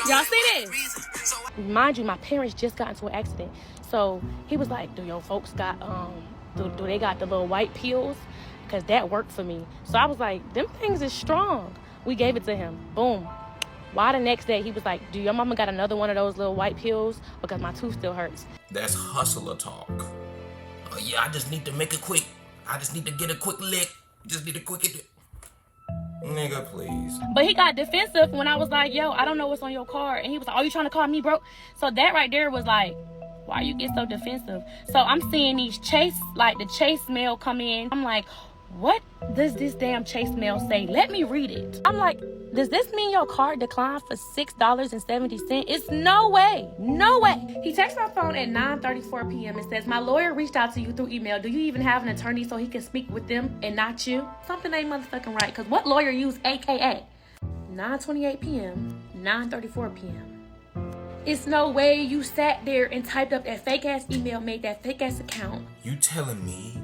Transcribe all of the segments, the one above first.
Y'all see this? Mind you, my parents just got into an accident. So he was like, do your folks got, do they got the little white pills? Because that worked for me. So I was like, them things is strong. We gave it to him. Boom. Why the next day he was like, do your mama got another one of those little white pills? Because my tooth still hurts. That's hustler talk. Oh yeah, I just need to make it quick. I just need to get a quick lick. Just need to quick it. Nigga, please. But he got defensive when I was like, yo, I don't know what's on your card. And he was like, oh, you trying to call me, bro? So that right there was like, why you get so defensive? So I'm seeing these Chase, like the Chase mail come in. I'm like, what does this damn Chase mail say? Let me read it. I'm like, does this mean your card declined for $6.70? It's no way. No way. He texts my phone at 9:34 p.m. and says, my lawyer reached out to you through email. Do you even have an attorney so he can speak with them and not you? Something ain't motherfucking right. Because what lawyer used AKA? 9:28 p.m., 9:34 p.m. It's no way you sat there and typed up that fake ass email, made that fake ass account. You telling me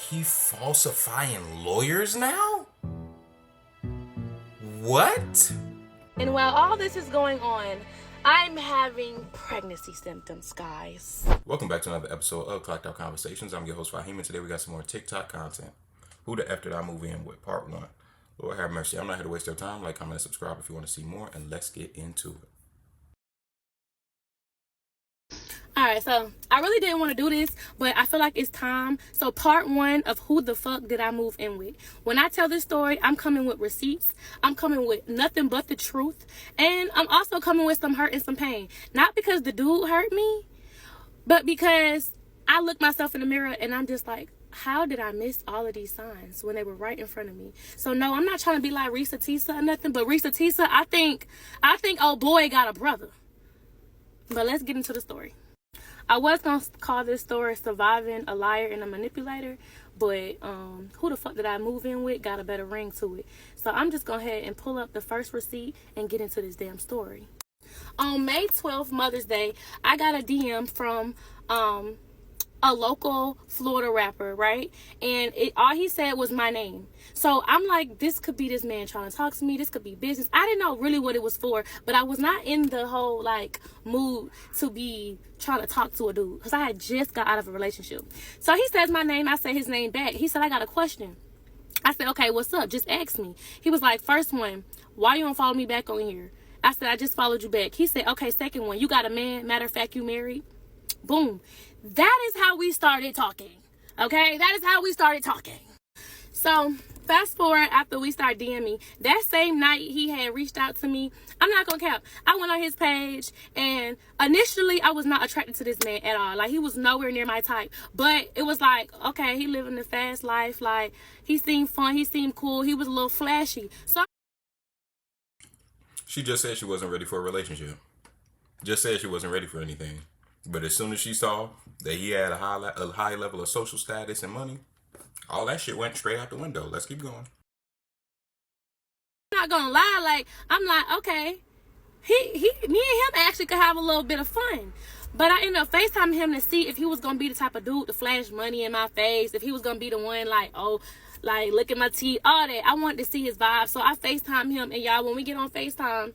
he falsifying lawyers now? What? And while all this is going on, I'm having pregnancy symptoms, guys. Welcome back to another episode of Clocked Out Conversations. I'm your host, Fahim, and today we got some more TikTok content. Who the F did I move in with? Part 1. Lord have mercy. I'm not here to waste your time. Like, comment, and subscribe if you want to see more, and let's get into it. Alright, so I really didn't want to do this, but I feel like it's time. So part 1 of who the fuck did I move in with. When I tell this story, I'm coming with receipts. I'm coming with nothing but the truth. And I'm also coming with some hurt and some pain. Not because the dude hurt me, but because I look myself in the mirror and I'm just like, how did I miss all of these signs when they were right in front of me? So no, I'm not trying to be like Risa Tisa or nothing, but Risa Tisa, I think old boy got a brother. But let's get into the story. I was going to call this story Surviving a Liar and a Manipulator, but who the fuck did I move in with got a better ring to it. So I'm just going to go ahead and pull up the first receipt and get into this damn story. On May 12th, Mother's Day, I got a DM from a local Florida rapper, right? And all he said was my name. So I'm like, this could be this man trying to talk to me. This could be business. I didn't know really what it was for, but I was not in the whole like mood to be trying to talk to a dude because I had just got out of a relationship. So he says my name. I say his name back. He said, I got a question. I said, okay, what's up? Just ask me. He was like, first one, why you don't follow me back on here? I said, I just followed you back. He said, okay, second one, you got a man? Matter of fact, you married? Boom. That is how we started talking. Okay? That is how we started talking. So, fast forward after we started DMing, that same night he had reached out to me. I'm not gonna cap. I went on his page and initially I was not attracted to this man at all. Like, he was nowhere near my type. But it was like, okay, he living the fast life. Like, he seemed fun. He seemed cool. He was a little flashy. So She just said she wasn't ready for a relationship. Just said she wasn't ready for anything. But as soon as she saw that he had a high level of social status and money, all that shit went straight out the window. Let's keep going. I'm not gonna lie, like, I'm like, okay, me and him actually could have a little bit of fun. But I ended up FaceTiming him to see if he was gonna be the type of dude to flash money in my face, if he was gonna be the one like, oh, like, look at my teeth, all that. I wanted to see his vibe. So I FaceTimed him, and y'all, when we get on FaceTime,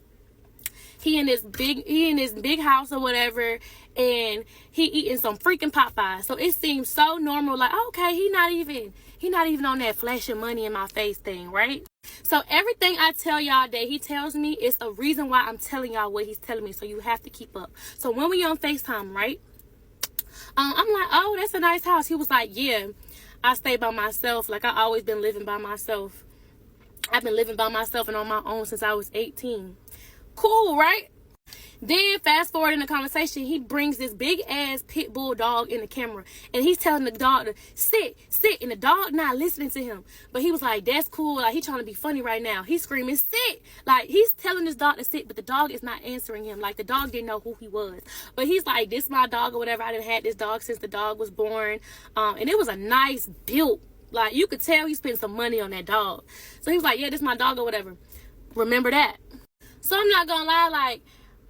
he in this big house or whatever, and he eating some freaking Popeyes. So it seems so normal, like, okay, he not even on that flashing money in my face thing, right? So everything I tell y'all that he tells me is a reason why I'm telling y'all what he's telling me. So you have to keep up. So when we on FaceTime, right? I'm like, oh, that's a nice house. He was like, yeah, I stay by myself. Like, I always been living by myself. I've been living by myself and on my own since I was 18. Cool, right? Then fast forward in the conversation, he brings this big ass pit bull dog in the camera, and he's telling the dog to sit, and the dog not listening to him. But he was like, that's cool. Like, he trying to be funny right now. He's screaming, sit. Like, he's telling this dog to sit, but the dog is not answering him. Like, the dog didn't know who he was. But he's like, this my dog or whatever. I done had this dog since the dog was born. And it was a nice build. Like, you could tell he spent some money on that dog. So he was like, yeah, this my dog or whatever. Remember that. So I'm not gonna lie, like,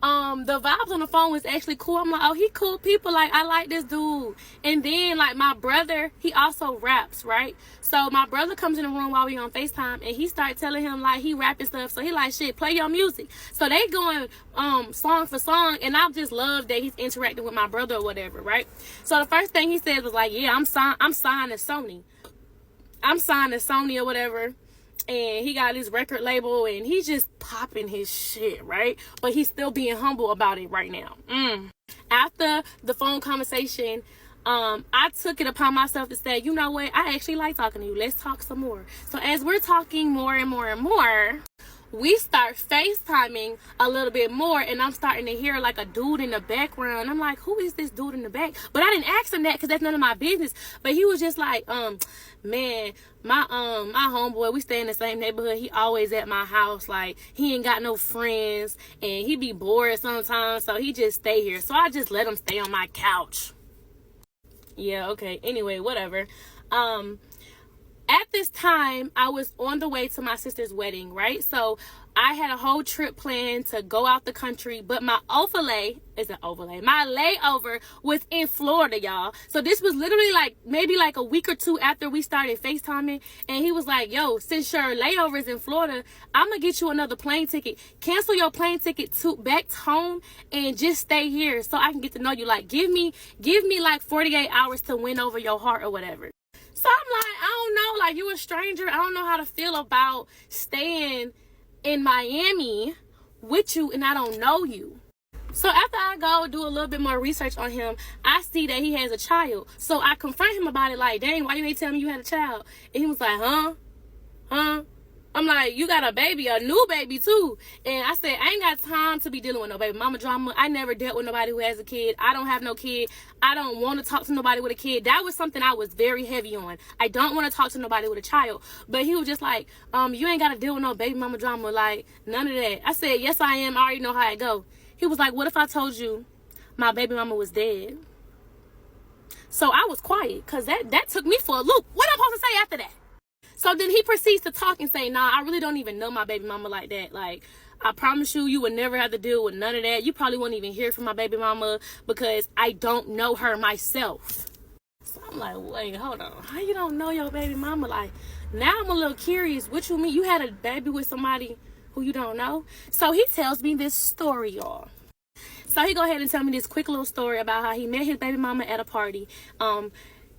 the vibes on the phone was actually cool. I'm like, oh, he cool people. Like, I like this dude. And then, like, my brother, he also raps, right? So my brother comes in the room while we on FaceTime, and he started telling him, like, he rapping stuff. So he like, shit, play your music. So they going song for song, and I just love that he's interacting with my brother or whatever, right? So the first thing he said was like, yeah, I'm signed to Sony. I'm signed to Sony or whatever. And he got his record label, and he's just popping his shit, right? But he's still being humble about it right now. After the phone conversation, I took it upon myself to say, you know what? I actually like talking to you. Let's talk some more. So as we're talking more and more and more, we start FaceTiming a little bit more, and I'm starting to hear like a dude in the background. I'm like, who is this dude in the back? But I didn't ask him that because that's none of my business. But he was just like, man, my homeboy, we stay in the same neighborhood. He always at my house. Like, he ain't got no friends, and he be bored sometimes, so he just stay here. So I just let him stay on my couch. Yeah, okay. Anyway, whatever. At this time, I was on the way to my sister's wedding, right? So I had a whole trip planned to go out the country, but my layover was in Florida, y'all. So this was literally like maybe like a week or two after we started FaceTiming, and he was like, yo, since your layover is in Florida, I'm gonna get you another plane ticket. Cancel your plane ticket back home and just stay here so I can get to know you. Like, give me like 48 hours to win over your heart or whatever. So I'm like, I don't know, like, you a stranger. I don't know how to feel about staying in Miami with you and I don't know you. So after I go do a little bit more research on him, I see that he has a child. So I confront him about it, like, dang, why you ain't tell me you had a child? And he was like, huh? I'm like, you got a baby, a new baby too. And I said, I ain't got time to be dealing with no baby mama drama. I never dealt with nobody who has a kid. I don't have no kid. I don't want to talk to nobody with a kid. That was something I was very heavy on. I don't want to talk to nobody with a child. But he was just like, you ain't got to deal with no baby mama drama. Like, none of that. I said, yes, I am. I already know how it go. He was like, what if I told you my baby mama was dead? So I was quiet because that took me for a loop. What am I supposed to say after that? So then he proceeds to talk and say, nah, I really don't even know my baby mama like that. Like, I promise you, you would never have to deal with none of that. You probably won't even hear from my baby mama because I don't know her myself. So I'm like, wait, hold on. How you don't know your baby mama? Like, now I'm a little curious. What you mean? You had a baby with somebody who you don't know? So he tells me this story, y'all. So he go ahead and tell me this quick little story about how he met his baby mama at a party.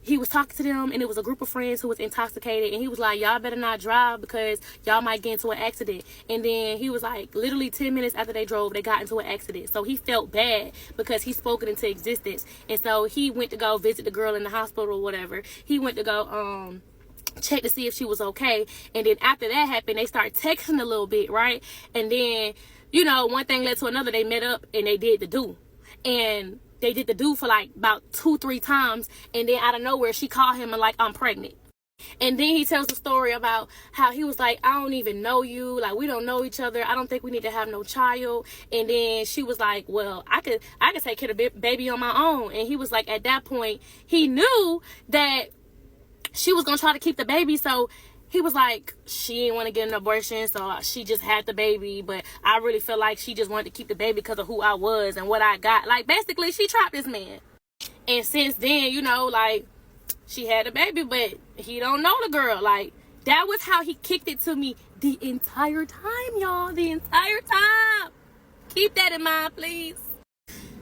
He was talking to them, and it was a group of friends who was intoxicated, and he was like, y'all better not drive because y'all might get into an accident. And then he was like, literally 10 minutes after they drove, they got into an accident. So he felt bad because he spoke it into existence. And so he went to go visit the girl in the hospital or whatever. He went to go check to see if she was okay. And then after that happened, they started texting a little bit, right? And then, you know, one thing led to another. They met up and they did the do. And they did the do for like about 2-3 times, and then out of nowhere she called him and like, I'm pregnant. And then he tells the story about how he was like, I don't even know you, like, we don't know each other, I don't think we need to have no child. And then she was like, well, I could take care of the baby on my own. And he was like, at that point he knew that she was gonna try to keep the baby, so he was like, she didn't want to get an abortion, so she just had the baby. But I really feel like she just wanted to keep the baby because of who I was and what I got. Like, basically, she trapped this man. And since then, you know, like, she had a baby, but he don't know the girl. Like, that was how he kicked it to me the entire time, y'all. The entire time. Keep that in mind, please.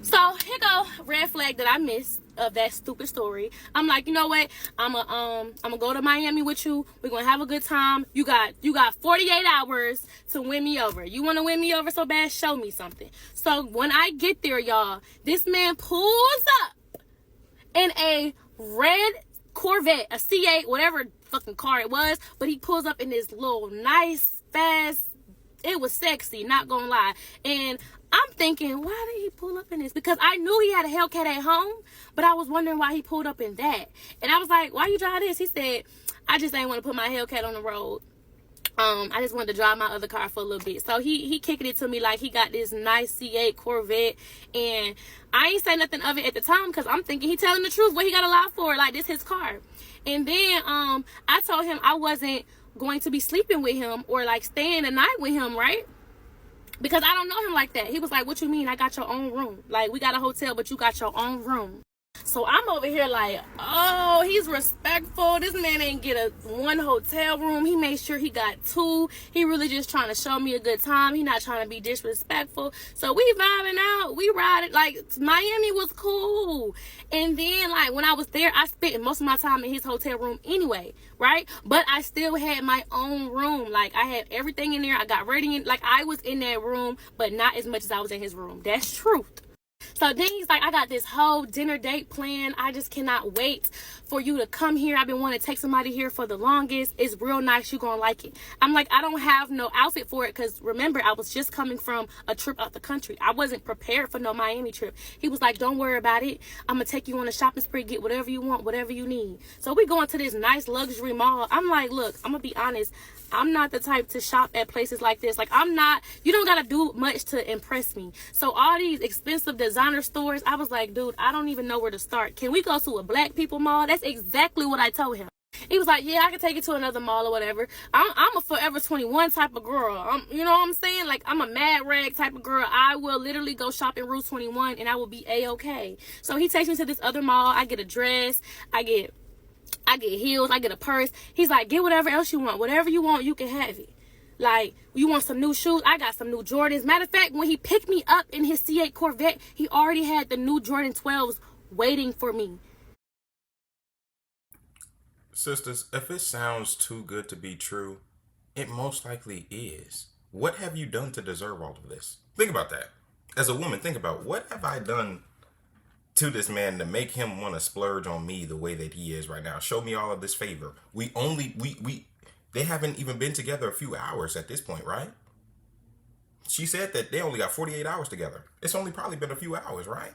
So, here go red flag that I missed of that stupid story. I'm like, you know what? I'm gonna go to Miami with you. We're gonna have a good time. You got 48 hours to win me over. You want to win me over so bad? Show me something. So when I get there, y'all, this man pulls up in a red Corvette, a C8, whatever fucking car it was, but he pulls up in this little nice, fast, it was sexy, not gonna lie. And I'm thinking, why did he pull up in this? Because I knew he had a Hellcat at home, but I was wondering why he pulled up in that. And I was like, why you drive this? He said, I just ain't want to put my Hellcat on the road. I just wanted to drive my other car for a little bit. So he kicked it to me like he got this nice C8 Corvette. And I ain't say nothing of it at the time because I'm thinking he telling the truth. What he got a lot for? Like, this his car. And then I told him I wasn't going to be sleeping with him or like staying the night with him, right? because I don't know him like that. He was like, what you mean? I got your own room. Like, we got a hotel, but you got your own room. So I'm over here like, oh, he's respectful. This man ain't get a one hotel room. He made sure he got two. He really just trying to show me a good time. He not trying to be disrespectful. So we vibing out. We riding. Like, Miami was cool. And then, like, when I was there, I spent most of my time in his hotel room anyway, right? But I still had my own room. Like, I had everything in there. I got ready in. Like, I was in that room, but not as much as I was in his room. That's truth. So then he's like, I got this whole dinner date planned. I just cannot wait for you to come here. I've been wanting to take somebody here for the longest. It's real nice. You're going to like it. I'm like, I don't have no outfit for it because remember, I was just coming from a trip out the country. I wasn't prepared for no Miami trip. He was like, don't worry about it. I'm going to take you on a shopping spree, get whatever you want, whatever you need. So we going to this nice luxury mall. I'm like, look, I'm going to be honest. I'm not the type to shop at places like this. Like, you don't got to do much to impress me. So all these expensive designer stores, I was like, dude, I don't even know where to start. Can we go to a black people mall? That's exactly what I told him. He was like, yeah, I can take you to another mall or whatever. I'm a Forever 21 type of girl. You know what I'm saying? Like, I'm a mad rag type of girl. I will literally go shop in Route 21 and I will be A-okay. So he takes me to this other mall. I get a dress. I get heels, I get a purse. He's like, get whatever else you want. Whatever you want, you can have it. Like, you want some new shoes? I got some new Jordans. Matter of fact, when he picked me up in his C8 Corvette, he already had the new Jordan 12s waiting for me. Sisters, if it sounds too good to be true, it most likely is. What have you done to deserve all of this? Think about that. As a woman, think about, what have I done to this man to make him want to splurge on me the way that he is right now? Show me all of this favor. They haven't even been together a few hours at this point, right? She said that they only got 48 hours together. It's only probably been a few hours, right?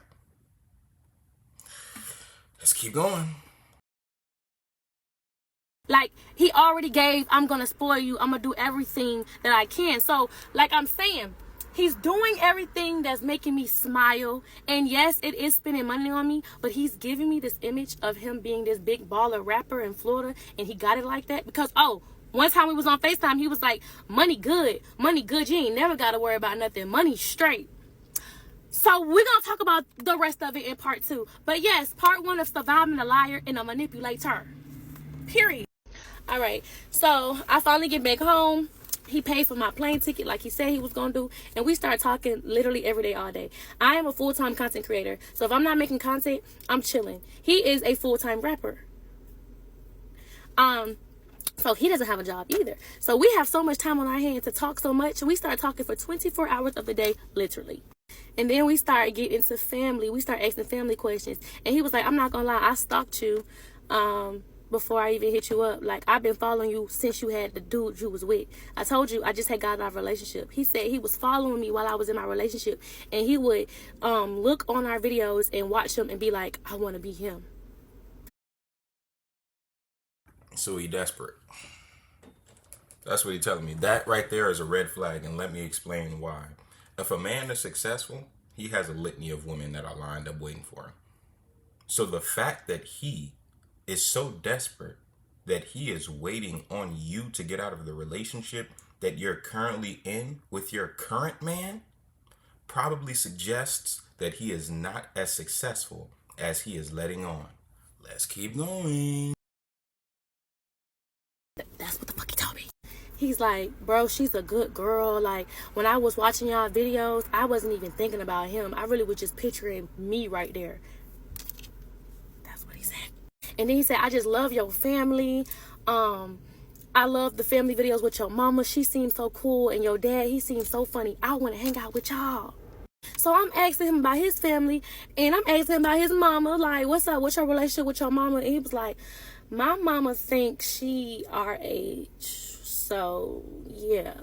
Let's keep going. Like, he already gave, I'm going to spoil you. I'm going to do everything that I can. So, like I'm saying, he's doing everything that's making me smile. And yes, it is spending money on me, but he's giving me this image of him being this big baller rapper in Florida. And he got it like that because, one time we was on FaceTime, he was like, money good. You ain't never got to worry about nothing. Money straight. So we're going to talk about the rest of it in part 2. But yes, part 1 of surviving a liar and a manipulator. Period. All right. So I finally get back home. He paid for my plane ticket like he said he was going to do. And we start talking literally every day, all day. I am a full-time content creator. So if I'm not making content, I'm chilling. He is a full-time rapper. So he doesn't have a job either. So we have so much time on our hands to talk so much. We start talking for 24 hours of the day, literally. And then we start getting into family. We start asking family questions. And he was like, I'm not going to lie. I stalked you before I even hit you up. Like, I've been following you since you had the dude you was with. I told you I just had got out of a relationship. He said he was following me while I was in my relationship. And he would look on our videos and watch them and be like, I want to be him. So he desperate. That's what he's telling me. That right there is a red flag, and let me explain why. If a man is successful, he has a litany of women that are lined up waiting for him. So the fact that he is so desperate that he is waiting on you to get out of the relationship that you're currently in with your current man probably suggests that he is not as successful as he is letting on. Let's keep going. That's what the fuck he told me. He's like, bro, she's a good girl. Like, when I was watching y'all videos, I wasn't even thinking about him. I really was just picturing me right there. That's what he said. And then he said, I just love your family. I love the family videos with your mama. She seems so cool. And your dad, he seems so funny. I want to hang out with y'all. So I'm asking him about his family. And I'm asking him about his mama. Like, what's up? What's your relationship with your mama? And he was like, my mama thinks she our age. So, yeah.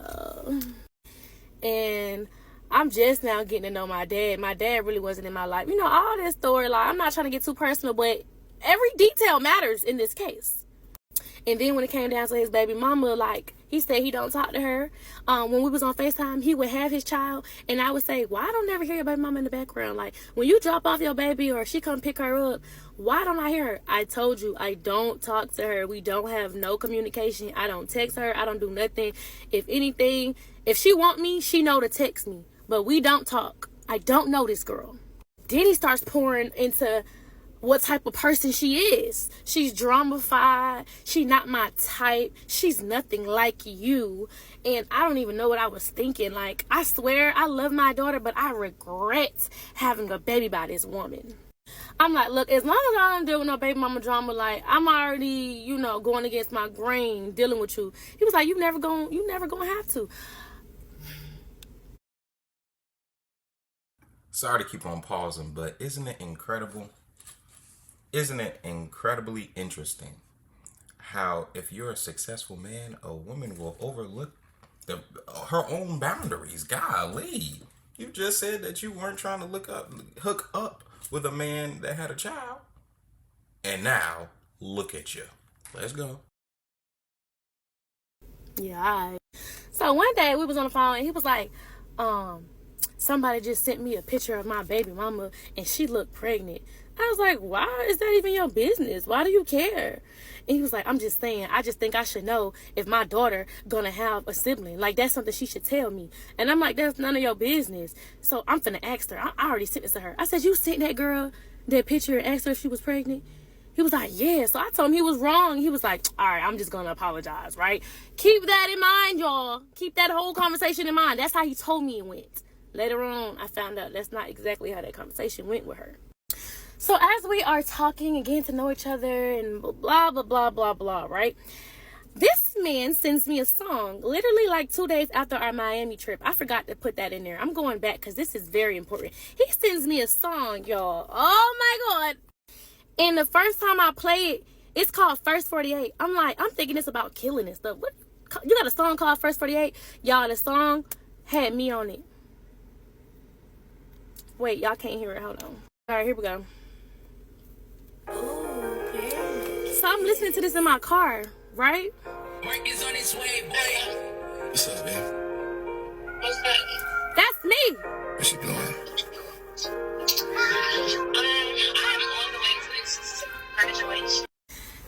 And I'm just now getting to know my dad. My dad really wasn't in my life. You know, all this story, like, I'm not trying to get too personal, but every detail matters in this case. And then when it came down to his baby mama, like, he said he don't talk to her. When we was on FaceTime, he would have his child, and I would say, why don't I never hear your baby mama in the background? Like, when you drop off your baby or she come pick her up, why don't I hear her? I told you, I don't talk to her. We don't have no communication. I don't text her. I don't do nothing. If anything, If she want me, she know to text me. But we don't talk. I don't know this girl. Then he starts pouring into what type of person she is. She's drama-fied. She not my type. She's nothing like you. And I don't even know what I was thinking. Like, I swear, I love my daughter, but I regret having a baby by this woman. I'm like, look, as long as I don't deal with no baby mama drama, like, I'm already, you know, going against my grain, dealing with you. He was like, you never gonna have to. Sorry to keep on pausing, but isn't it incredible? Isn't it incredibly interesting how if you're a successful man, a woman will overlook her own boundaries? Golly. You just said that you weren't trying to hook up with a man that had a child. And now, look at you. Let's go. Yeah, all right. So one day we was on the phone and he was like, somebody just sent me a picture of my baby mama and she looked pregnant. I was like, why is that even your business? Why do you care? And he was like, I'm just saying, I just think I should know if my daughter gonna have a sibling. Like, that's something she should tell me. And I'm like, that's none of your business. So I'm finna ask her. I already sent this to her. I said, you sent that girl that picture and asked her if she was pregnant? He was like, yeah. So I told him he was wrong. He was like, all right, I'm just gonna apologize, right? Keep that in mind, y'all. Keep that whole conversation in mind. That's how he told me it went. Later on, I found out that's not exactly how that conversation went with her. So as we are talking and getting to know each other and blah, blah, blah, blah, blah, right? This man sends me a song literally like 2 days after our Miami trip. I forgot to put that in there. I'm going back because this is very important. He sends me a song, y'all. Oh, my God. And the first time I play it, it's called First 48. I'm thinking it's about killing and stuff. What? You got a song called First 48? Y'all, the song had me on it. Wait, y'all can't hear it. Hold on. All right, here we go. So I'm listening to this in my car, right? Work is on its way, boy. What's up, man? What's that? That's me. What you doing? I'm on the way to this graduation.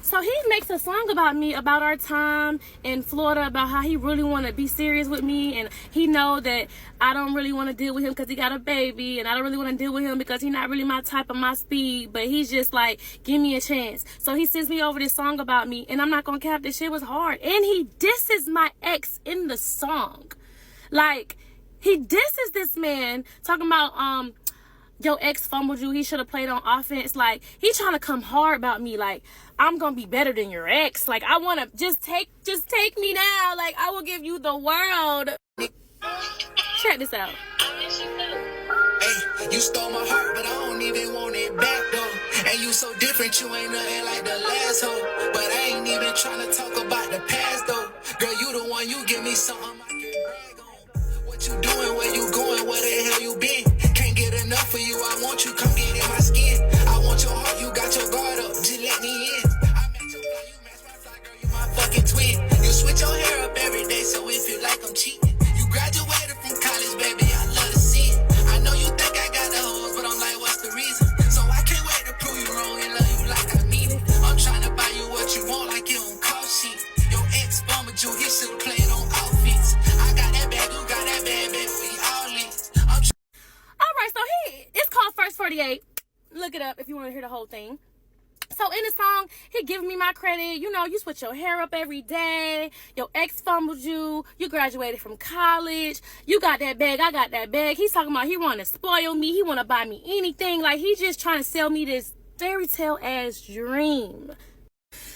So he makes a song about me, about our time in Florida, about how he really want to be serious with me, and he know that I don't really want to deal with him because he got a baby, and I don't really want to deal with him because he's not really my type of my speed, but he's just like, give me a chance. So he sends me over this song about me, and I'm not gonna cap, this shit was hard. And he disses my ex in the song. Like, he disses this man, talking about, your ex fumbled you, he should have played on offense. Like, he trying to come hard about me. Like, I'm gonna be better than your ex. Like, I wanna just take me now. Like, I will give you the world. Check this out. Hey, you stole my heart, but I don't even want it back though. And you so different, you ain't nothing like the last hoe. But I ain't even trying to talk about the past though. Girl, you the one, you give me something I can brag on. What you doing, where you going, where the hell you been? Can't get enough of you, I want you, come get in my skin. I want your heart, you got your guard up, just let me in. I match your fly, you match my fly, girl, you my fucking twin. You switch your hair up every day, so it feel like I'm cheating. You graduated from college, baby, I love to see it. I know you think I got the hoes, but I'm like, what's the reason? So I can't wait to prove you wrong and love you like I mean it. I'm trying to buy you what you want, like you don't cost shit. Your ex bummed you, he should've played on outfits. I got that bag, you got that bag, baby, we all lit. Alright, so it's called First 48. Look it up if you want to hear the whole thing. So in the song, he giving me my credit. You know, you switch your hair up every day. Your ex fumbled you. You graduated from college. You got that bag. I got that bag. He's talking about he want to spoil me. He want to buy me anything. Like, he's just trying to sell me this fairy tale ass dream.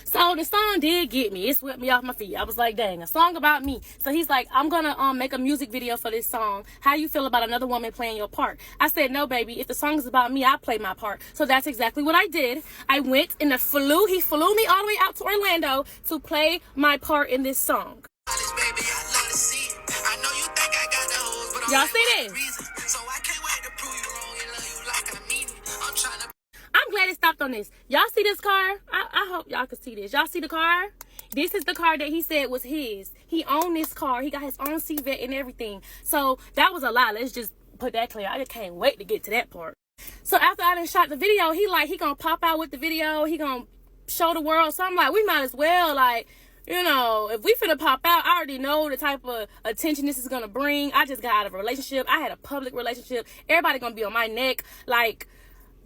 So the song did get me. It swept me off my feet. I was like, dang, a song about me. So he's like, I'm gonna make a music video for this song. How you feel about another woman playing your part? I said, no, baby. If the song is about me, I play my part. So that's exactly what I did. I went in he flew me all the way out to Orlando to play my part in this song. Y'all see this? I'm glad it stopped on this. Y'all see this car? I hope y'all can see this. Y'all see the car? This is the car that he said was his. He owned this car. He got his own Cvet and everything. So that was a lie. Let's just put that clear. I just can't wait to get to that part. So after I done shot the video, he gonna pop out with the video. He gonna show the world. So I'm like, we might as well, like, You know, if we finna pop out, I already know the type of attention this is gonna bring. I just got out of a relationship. I had a public relationship. Everybody gonna be on my neck. Like,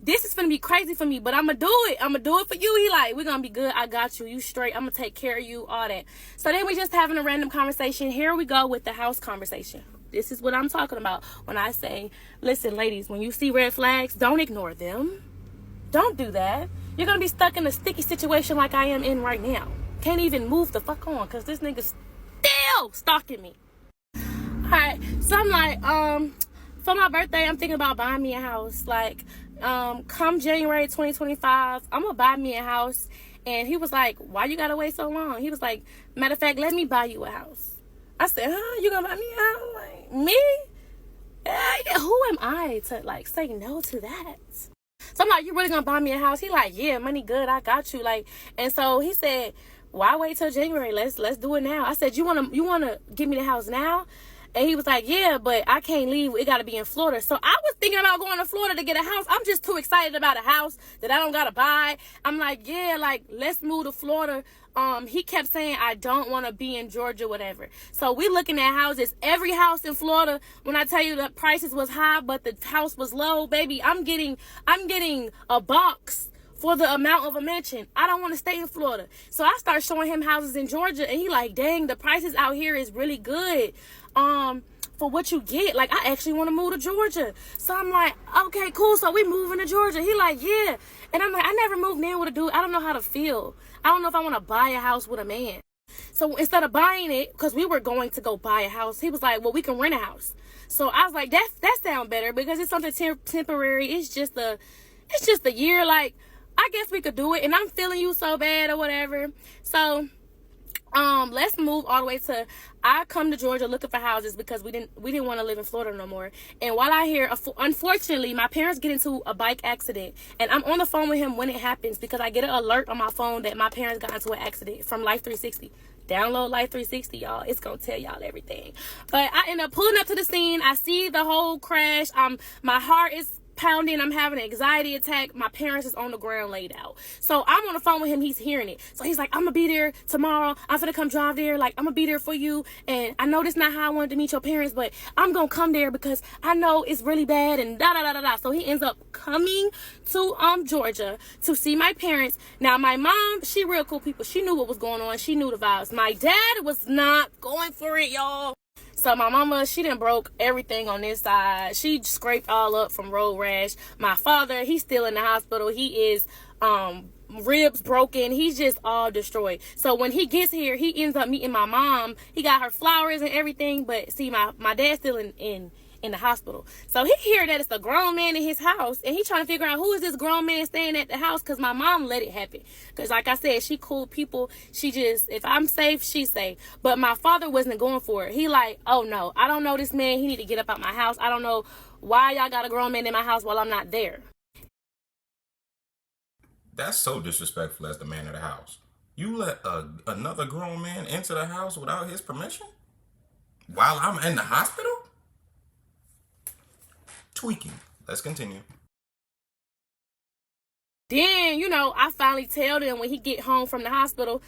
this is finna be crazy for me, but I'm gonna do it. I'm gonna do it for you. He like, we're gonna be good. I got you. You straight. I'm gonna take care of you. All that. So then we just having a random conversation. Here we go with the house conversation. This is what I'm talking about when I say, listen, ladies, when you see red flags, don't ignore them. Don't do that. You're gonna be stuck in a sticky situation like I am in right now. Can't even move the fuck on because this nigga's still stalking me. Alright, so I'm like, for my birthday, I'm thinking about buying me a house. Like, come January 2025, I'm gonna buy me a house. And he was like, why you gotta wait so long? He was like, matter of fact, let me buy you a house. I said, huh? You gonna buy me a house? Like, me? Yeah, who am I to, like, say no to that? So I'm like, you really gonna buy me a house? He like, yeah, money good, I got you. Like, and so he said, why wait till January? Let's do it now. I said, you wanna give me the house now? And he was like, yeah, but I can't leave. It got to be in Florida. So I was thinking about going to Florida to get a house. I'm just too excited about a house that I don't got to buy. I'm like, yeah, like, let's move to Florida. He kept saying, I don't want to be in Georgia, whatever. So we looking at houses. Every house in Florida, when I tell you the prices was high, but the house was low, baby, I'm getting a box for the amount of a mansion. I don't want to stay in Florida. So I start showing him houses in Georgia, and he like, dang, the prices out here is really good. For what you get. Like, I actually want to move to Georgia. So I'm like, okay, cool. So we moving to Georgia. He like, yeah. And I'm like, I never moved in with a dude. I don't know how to feel. I don't know if I want to buy a house with a man. So instead of buying it, because we were going to go buy a house, he was like, well, we can rent a house. So I was like, that sounds better because it's something temporary. It's just a year. Like, I guess we could do it. And I'm feeling you so bad or whatever. So let's move all the way to, I come to Georgia looking for houses because we didn't want to live in Florida no more. And while I hear, unfortunately, my parents get into a bike accident, and I'm on the phone with him when it happens because I get an alert on my phone that my parents got into an accident from Life 360. Download Life 360, y'all. It's gonna tell y'all everything. But I end up pulling up to the scene. I see the whole crash. My heart is pounding. I'm having an anxiety attack. My parents is on the ground laid out. So I'm on the phone with him. He's hearing it. So he's like, I'm gonna be there tomorrow. I'm gonna come drive there. Like, I'm gonna be there for you. And I know this not how I wanted to meet your parents, but I'm gonna come there because I know it's really bad and da da da da da. So he ends up coming to Georgia to see my parents. Now my mom, she real cool people. She knew what was going on. She knew the vibes. My dad was not going for it, y'all. So my mama, she done broke everything on this side. She scraped all up from road rash. My father, he's still in the hospital. He is ribs broken. He's just all destroyed. So when he gets here, he ends up meeting my mom. He got her flowers and everything. But see, my dad's still in the hospital. So he hear that it's a grown man in his house, and he trying to figure out who is this grown man staying at the house, because my mom let it happen. Because like I said, she cool people. She just, if I'm safe, she's safe. But my father wasn't going for it. He like, oh no, I don't know this man. He need to get up out my house. I don't know why y'all got a grown man in my house while I'm not there. That's so disrespectful as the man of the house. You let another grown man into the house without his permission? While I'm in the hospital? Tweaking. Let's continue. Then, I finally tell them when he get home from the hospital,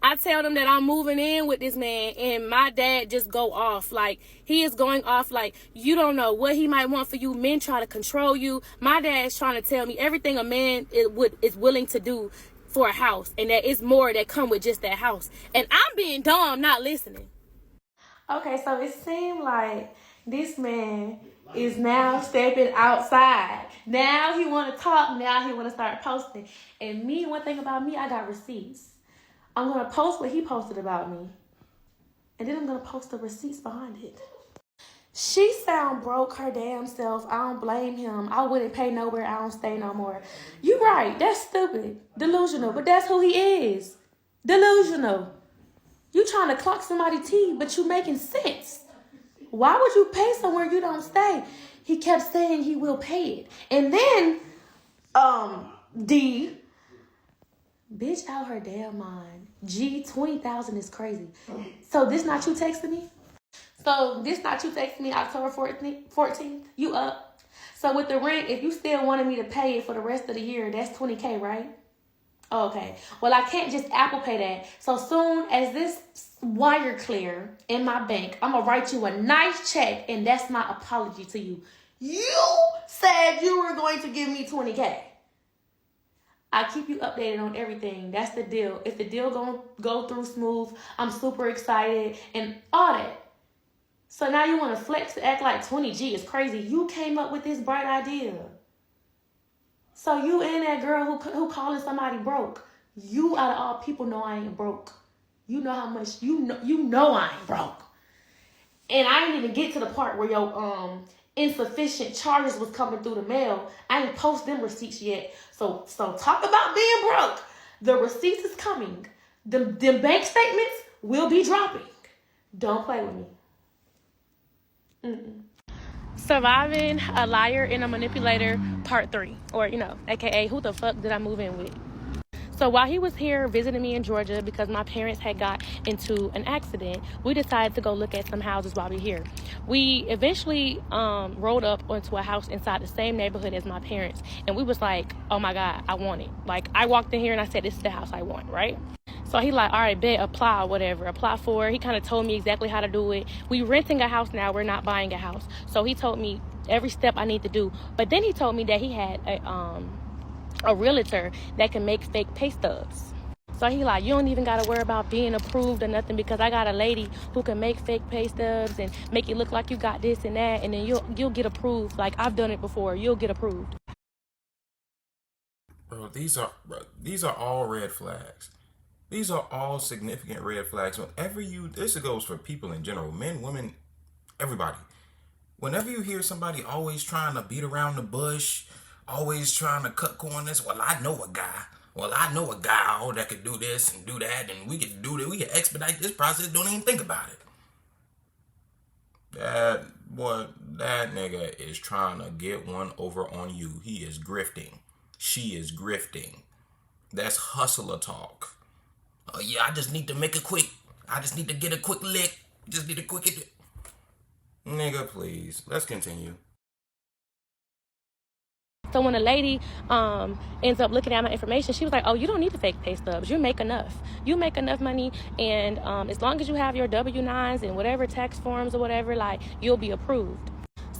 I tell them that I'm moving in with this man, and my dad just go off. Like, he is going off like, you don't know what he might want for you. Men try to control you. My dad's trying to tell me everything a man is willing to do for a house, and that it's more that come with just that house. And I'm being dumb, not listening. Okay, so it seemed like this man is now stepping outside. Now he want to talk. Now he want to start posting. And me, one thing about me, I got receipts. I'm going to post what he posted about me. And then I'm going to post the receipts behind it. She sound broke her damn self. I don't blame him. I wouldn't pay nowhere. I don't stay no more. You right. That's stupid. Delusional. But that's who he is. Delusional. You trying to clock somebody's tea, but you making sense. Why would you pay somewhere you don't stay? He kept saying he will pay it. And then, D, bitch out her damn mind. G, 20,000 is crazy. So this not you texting me? October 14th? You up? So with the rent, if you still wanted me to pay it for the rest of the year, that's $20K, right? Okay. Well, I can't just Apple Pay that. So soon as this wire clear in my bank, I'm going to write you a nice check, and that's my apology to you. You said you were going to give me $20K. I keep you updated on everything. That's the deal. If the deal gonna go through smooth, I'm super excited and all that. So now you want to flex to act like 20G is crazy. You came up with this bright idea. So you and that girl who calling somebody broke. You out of all people know I ain't broke. You know how much you know I ain't broke. And I ain't even get to the part where your insufficient charges was coming through the mail. I ain't post them receipts yet. So talk about being broke. The receipts is coming. The bank statements will be dropping. Don't play with me. Surviving a liar and a manipulator, part 3. Or, aka who the fuck did I move in with? So while he was here visiting me in Georgia because my parents had got into an accident, we decided to go look at some houses while we were here. We eventually rolled up onto a house inside the same neighborhood as my parents. And we was like, oh my God, I want it. Like, I walked in here and I said, this is the house I want, right? So he like, all right, bet, apply or whatever. Apply for it. He kind of told me exactly how to do it. We renting a house now. We're not buying a house. So he told me every step I need to do. But then he told me that he had a realtor that can make fake pay stubs. So he like, you don't even got to worry about being approved or nothing because I got a lady who can make fake pay stubs and make it look like you got this and that. And then you'll get approved. Like, I've done it before. You'll get approved. Bro, these are all red flags. These are all significant red flags. This goes for people in general, men, women, everybody. Whenever you hear somebody always trying to beat around the bush, always trying to cut corners, well, I know a guy that could do this and do that, and we could do that. We could expedite this process. Don't even think about it. That nigga is trying to get one over on you. He is grifting. She is grifting. That's hustler talk. Oh yeah, I just need to make it quick. I just need to get a quick lick. Just need a quick lick. Nigga, please. Let's continue. So when a lady ends up looking at my information, she was like, oh, you don't need to fake pay stubs. You make enough. You make enough money. And as long as you have your W-9s and whatever tax forms or whatever, like, you'll be approved.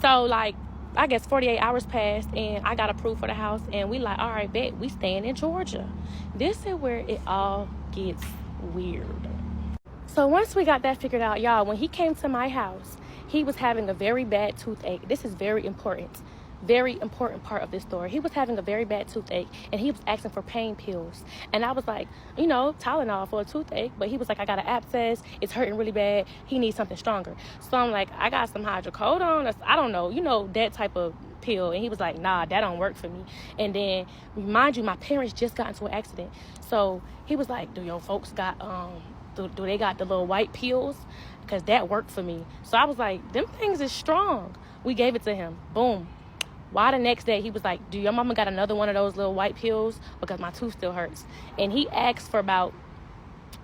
So, like, I guess 48 hours passed and I got approved for the house. And we like, all right, bet, we staying in Georgia. This is where it all gets weird. So once we got that figured out, y'all, when he came to my house, he was having a very bad toothache. This is very important part of this story. He was having a very bad toothache and he was asking for pain pills. And I was like, Tylenol for a toothache. But he was like, I got an abscess. It's hurting really bad. He needs something stronger. So I'm like, I got some hydrocodone. I don't know, that type of pill. And he was like, nah, that don't work for me. And then, mind you, my parents just got into an accident. So he was like, do your folks got, do they got the little white pills? Because that worked for me. So I was like, them things is strong. We gave it to him. Boom. Why the next day he was like, do your mama got another one of those little white pills? Because my tooth still hurts. And he asked for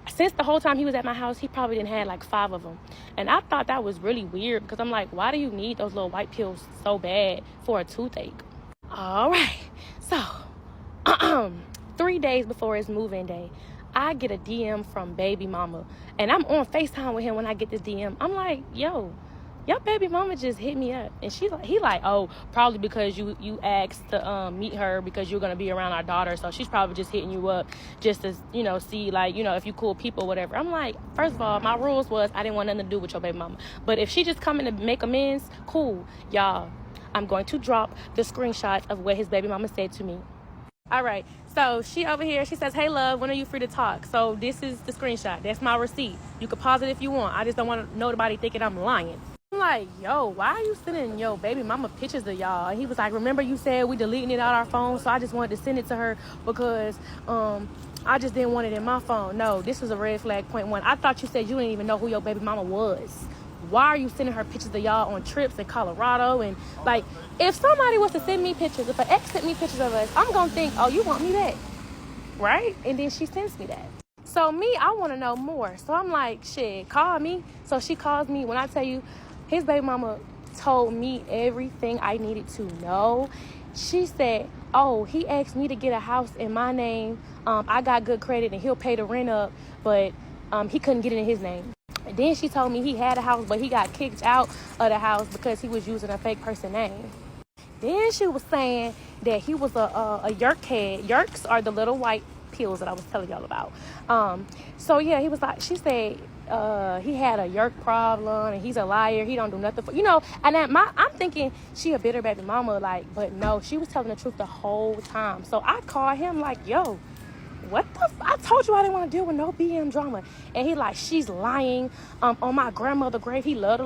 since the whole time he was at my house, he probably didn't have like 5 of them. And I thought that was really weird because I'm like, why do you need those little white pills so bad for a toothache? All right. So 3 days before his move-in day, I get a DM from baby mama. And I'm on FaceTime with him when I get this DM. I'm like, yo, your baby mama just hit me up. And he like, oh, probably because you asked to meet her because you're going to be around our daughter. So she's probably just hitting you up just to, see, like, if you cool people or whatever. I'm like, first of all, my rules was I didn't want nothing to do with your baby mama. But if she just coming to make amends, cool. Y'all, I'm going to drop the screenshots of what his baby mama said to me. All right. So she over here, she says, hey, love, when are you free to talk? So this is the screenshot. That's my receipt. You can pause it if you want. I just don't want nobody thinking I'm lying. I'm like, yo, why are you sending your baby mama pictures of y'all? And he was like, remember you said we deleting it out our phone, so I just wanted to send it to her because I just didn't want it in my phone. No, this was a red flag, point 1. I thought you said you didn't even know who your baby mama was. Why are you sending her pictures of y'all on trips in Colorado? And, like, if somebody was to send me pictures, if an ex sent me pictures of us, I'm going to think, oh, you want me back, right? And then she sends me that. So me, I want to know more. So I'm like, shit, call me. So she calls me. When I tell you, his baby mama told me everything I needed to know. She said, oh, he asked me to get a house in my name. I got good credit and he'll pay the rent up, but he couldn't get it in his name. And then she told me he had a house, but he got kicked out of the house because he was using a fake person name. Then she was saying that he was a yerk head. Yerks are the little white pills that I was telling y'all about. So yeah, he was like, she said he had a yerk problem and he's a liar. He don't do nothing for, and I'm thinking she a bitter baby mama, like, but no, she was telling the truth the whole time. So I called him like, yo, what the I told you I didn't want to deal with no BM drama. And he like, she's lying on my grandmother's grave. He loved to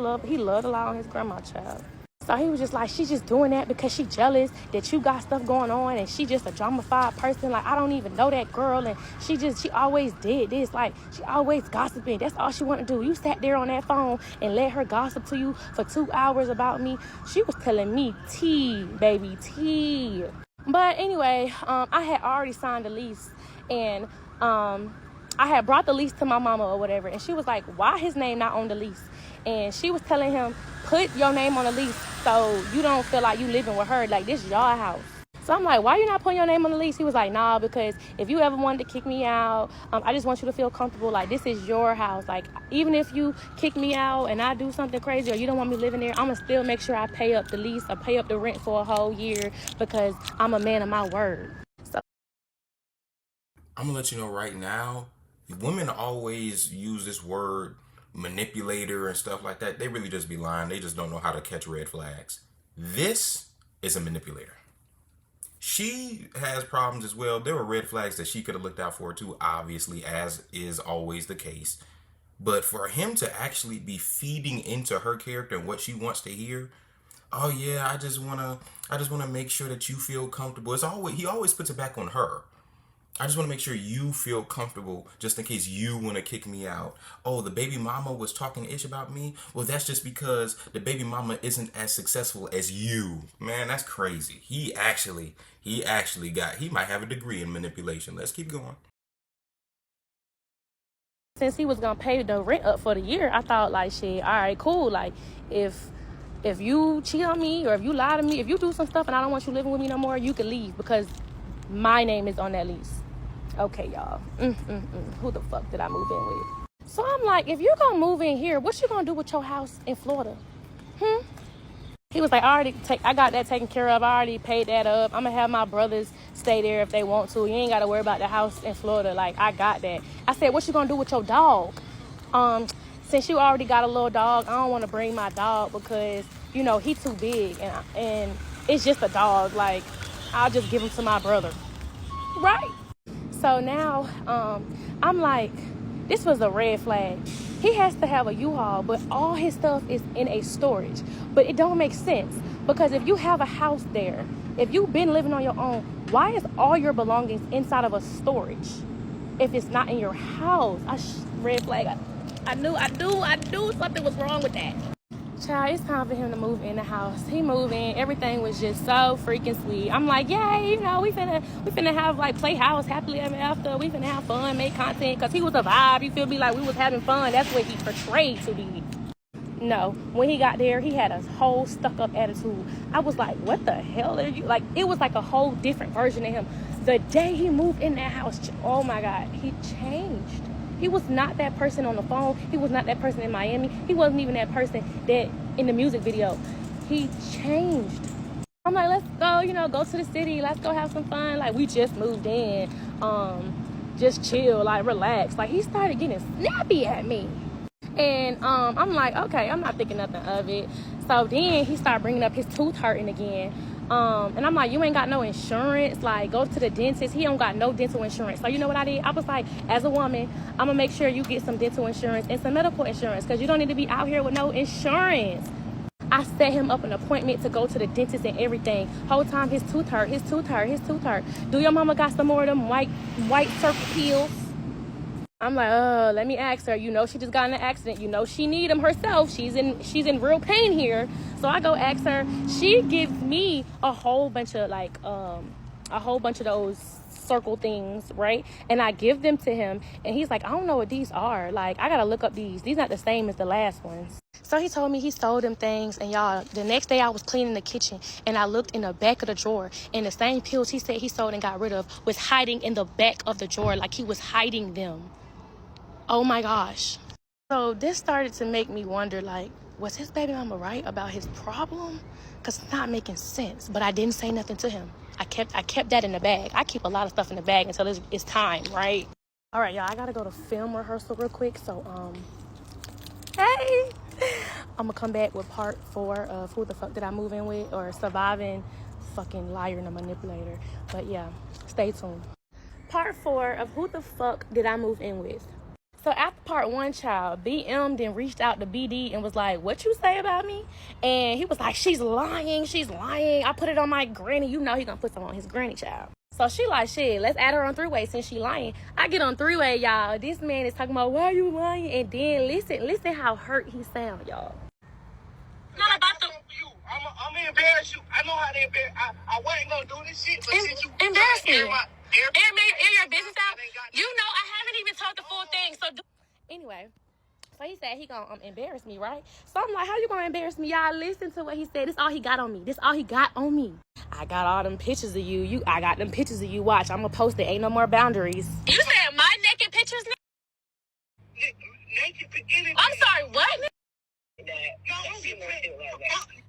lie on his grandma, child. So he was just like, she's just doing that because she jealous that you got stuff going on and she just a drama-fied person. Like, I don't even know that girl, and she always did this. Like, she always gossiping. That's all she wanted to do. You sat there on that phone and let her gossip to you for 2 hours about me. She was telling me tea, baby, tea. But anyway, I had already signed the lease, and I had brought the lease to my mama or whatever, and she was like, why his name not on the lease? And she was telling him, put your name on the lease so you don't feel like you living with her. Like, this is your house. So I'm like, why you not putting your name on the lease? He was like, nah, because if you ever wanted to kick me out, I just want you to feel comfortable. Like, this is your house. Like, even if you kick me out and I do something crazy or you don't want me living there, I'm going to still make sure I pay up the lease or pay up the rent for a whole year because I'm a man of my word. So I'm going to let you know right now, women always use this word manipulator and stuff like that. They really just be lying. They just don't know how to catch red flags. This is a manipulator. She has problems as well. There were red flags that she could have looked out for too, obviously, as is always the case. But for him to actually be feeding into her character and what she wants to hear, oh yeah, I just wanna make sure that you feel comfortable. He always puts it back on her. I just want to make sure you feel comfortable just in case you want to kick me out. Oh, the baby mama was talking ish about me? Well, that's just because the baby mama isn't as successful as you. Man, that's crazy. He might have a degree in manipulation. Let's keep going. Since he was going to pay the rent up for the year, I thought, like, shit, all right, cool. Like, if you cheat on me or if you lie to me, if you do some stuff and I don't want you living with me no more, you can leave because my name is on that lease. Okay, y'all. Who the fuck did I move in with? So I'm like, if you're gonna move in here, what you gonna do with your house in Florida? He was like, I got that taken care of. I already paid that up. I'm gonna have my brothers stay there if they want to. You ain't gotta worry about the house in Florida. Like, I got that. I said, what you gonna do with your dog? Since you already got a little dog, I don't want to bring my dog because he too big and it's just a dog. Like, I'll just give him to my brother, right? So now I'm like, this was a red flag. He has to have a U-Haul, but all his stuff is in a storage. But it don't make sense because if you have a house there, if you've been living on your own, why is all your belongings inside of a storage if it's not in your house? Red flag. I knew something was wrong with that. Child, it's time for him to move in the house. He moved in. Everything was just so freaking sweet. I'm like, yay, we finna have like playhouse happily ever after. We finna have fun, make content, because he was a vibe. You feel me? Like, we was having fun. That's what he portrayed to be. No, when he got there, he had a whole stuck-up attitude. I was like, what the hell are you? Like, it was like a whole different version of him. The day he moved in that house, oh my God, he changed. He was not that person on the phone. He was not that person in Miami. He wasn't even that person that in the music video. He changed. I'm like, let's go, go to the city. Let's go have some fun. Like, we just moved in. Just chill, like, relax. Like, he started getting snappy at me. And I'm like, okay, I'm not thinking nothing of it. So then he started bringing up his tooth hurting again. And I'm like, you ain't got no insurance. Like, go to the dentist. He don't got no dental insurance. So you know what I did? I was like, as a woman, I'm gonna make sure you get some dental insurance and some medical insurance because you don't need to be out here with no insurance. I set him up an appointment to go to the dentist and everything. Whole time his tooth hurt. Do your mama got some more of them white circle pills? I'm like, let me ask her. She just got in an accident. She need them herself. She's in real pain here. So I go ask her. She gives me a whole bunch of like a whole bunch of those circle things, right? And I give them to him, and he's like, I don't know what these are. Like, I gotta look up these not the same as the last ones. So he told me he sold them things, and y'all, the next day I was cleaning the kitchen, and I looked in the back of the drawer, and the same pills he said he sold and got rid of was hiding in the back of the drawer, like he was hiding them. Oh my gosh. So this started to make me wonder, like, was his baby mama right about his problem? Because it's not making sense. But I didn't say nothing to him. I kept that in the bag. I keep a lot of stuff in the bag until it's time, right? All right, y'all, I gotta go to film rehearsal real quick. So, hey, I'm gonna come back with part 4 of Who the Fuck Did I Move In With, or Surviving Fucking Liar and a Manipulator. But yeah, stay tuned. Part 4 of Who the Fuck Did I Move In With? So after part 1, child, BM then reached out to BD and was like, what you say about me? And he was like, she's lying. I put it on my granny. You know he gonna put something on his granny, child. So she like, shit, let's add her on 3-way since she lying. I get on 3-way, y'all. This man is talking about, why are you lying? And then listen how hurt he sound, y'all. Not about the... I'm gonna embarrass you. I know how to embarrass. I wasn't gonna do this shit, but since you embarrass me. Air your business out. You know I haven't even told the full thing. So anyway, so he said he gonna embarrass me, right? So I'm like, how you gonna embarrass me? Y'all listen to what he said. This all he got on me. I got all them pictures of you. I got them pictures of you. Watch, I'm gonna post it. Ain't no more boundaries. You said my naked pictures? Naked. I'm sorry, what? No,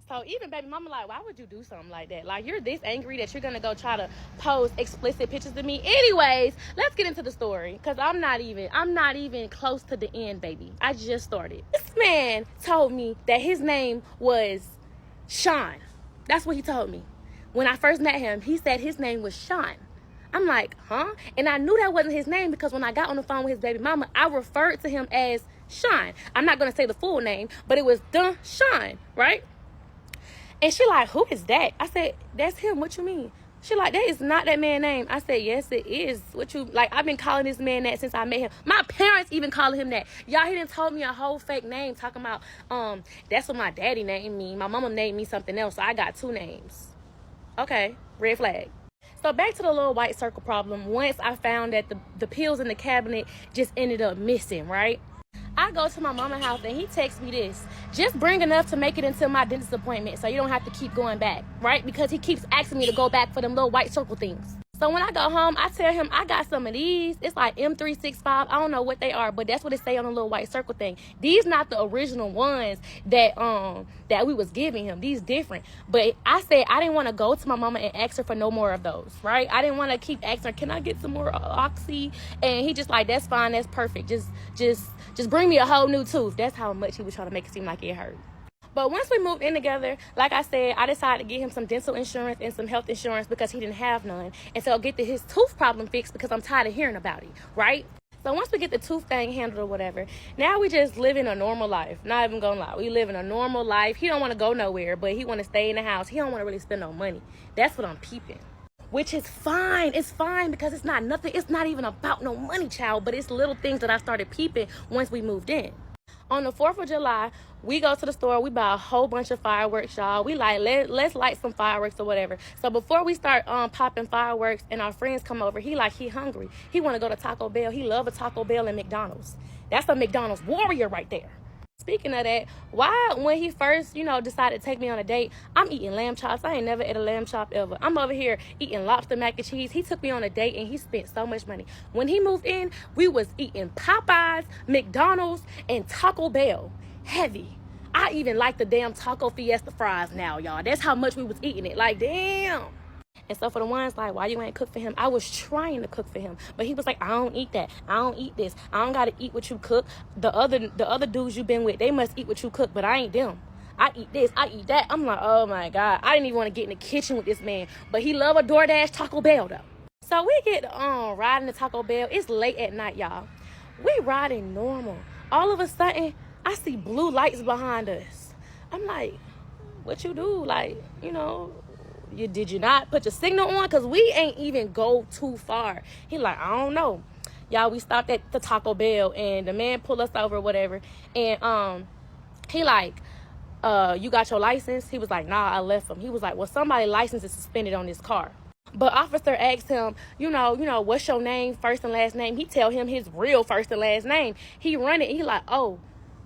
so even baby mama like, why would you do something like that? Like, you're this angry that you're gonna go try to post explicit pictures of me. Anyways, let's get into the story, because I'm not even close to the end, baby. I just started. This man told me that his name was Sean. That's what he told me. When I first met him, he said his name was Sean. I'm like, huh? And I knew that wasn't his name because when I got on the phone with his baby mama, I referred to him as Sean. I'm not going to say the full name, but it was the Sean, right? And she like, who is that? I said, that's him. What you mean? She like, that is not that man's name. I said, yes, it is. What you, like, I've been calling this man that since I met him. My parents even calling him that. Y'all, he done told me a whole fake name talking about, that's what my daddy named me. My mama named me something else, so I got 2 names. Okay, red flag. So back to the little white circle problem. Once I found that the pills in the cabinet just ended up missing, right? I go to my mama's house and he texts me this. Just bring enough to make it until my dentist appointment so you don't have to keep going back, right? Because he keeps asking me to go back for them little white circle things. So when I go home, I tell him I got some of these. It's like M365. I don't know what they are, but that's what it say on the little white circle thing. These not the original ones that we was giving him. These different. But I said I didn't want to go to my mama and ask her for no more of those, right? I didn't want to keep asking her, can I get some more Oxy? And he just like, that's fine, that's perfect. Just bring me a whole new tooth. That's how much he was trying to make it seem like it hurt. But once we moved in together, like I said, I decided to get him some dental insurance and some health insurance because he didn't have none. And so get his tooth problem fixed because I'm tired of hearing about it, right? So once we get the tooth thing handled or whatever, now we just living a normal life. Not even gonna lie. We living a normal life. He don't want to go nowhere, but he want to stay in the house. He don't want to really spend no money. That's what I'm peeping. Which is fine. It's fine because it's not nothing. It's not even about no money, child. But it's little things that I started peeping once we moved in. On the 4th of July, we go to the store. We buy a whole bunch of fireworks, y'all. We like, let's light some fireworks or whatever. So before we start popping fireworks and our friends come over, he hungry. He want to go to Taco Bell. He love a Taco Bell and McDonald's. That's a McDonald's warrior right there. Speaking of that, when he first, decided to take me on a date, I'm eating lamb chops. I ain't never ate a lamb chop ever. I'm over here eating lobster mac and cheese. He took me on a date and he spent so much money. When he moved in, we was eating Popeyes, McDonald's, and Taco Bell. Heavy. I even like the damn Taco Fiesta fries now, y'all. That's how much we was eating it. Like, damn. And so for the ones like, why you ain't cook for him? I was trying to cook for him. But he was like, I don't eat that. I don't eat this. I don't got to eat what you cook. The other dudes you been with, they must eat what you cook, but I ain't them. I eat this. I eat that. I'm like, oh, my God. I didn't even want to get in the kitchen with this man. But he love a DoorDash Taco Bell, though. So we get riding the Taco Bell. It's late at night, y'all. We riding normal. All of a sudden, I see blue lights behind us. I'm like, what you do? Like, did you not put your signal on? Because we ain't even go too far. He like, I don't know. Y'all, we stopped at the Taco Bell and the man pulled us over or whatever. And he like, you got your license? He was like, nah, I left him. He was like, well, somebody's license is suspended on this car. But officer asked him, what's your name, first and last name? He tell him his real first and last name. He run it. He like, oh,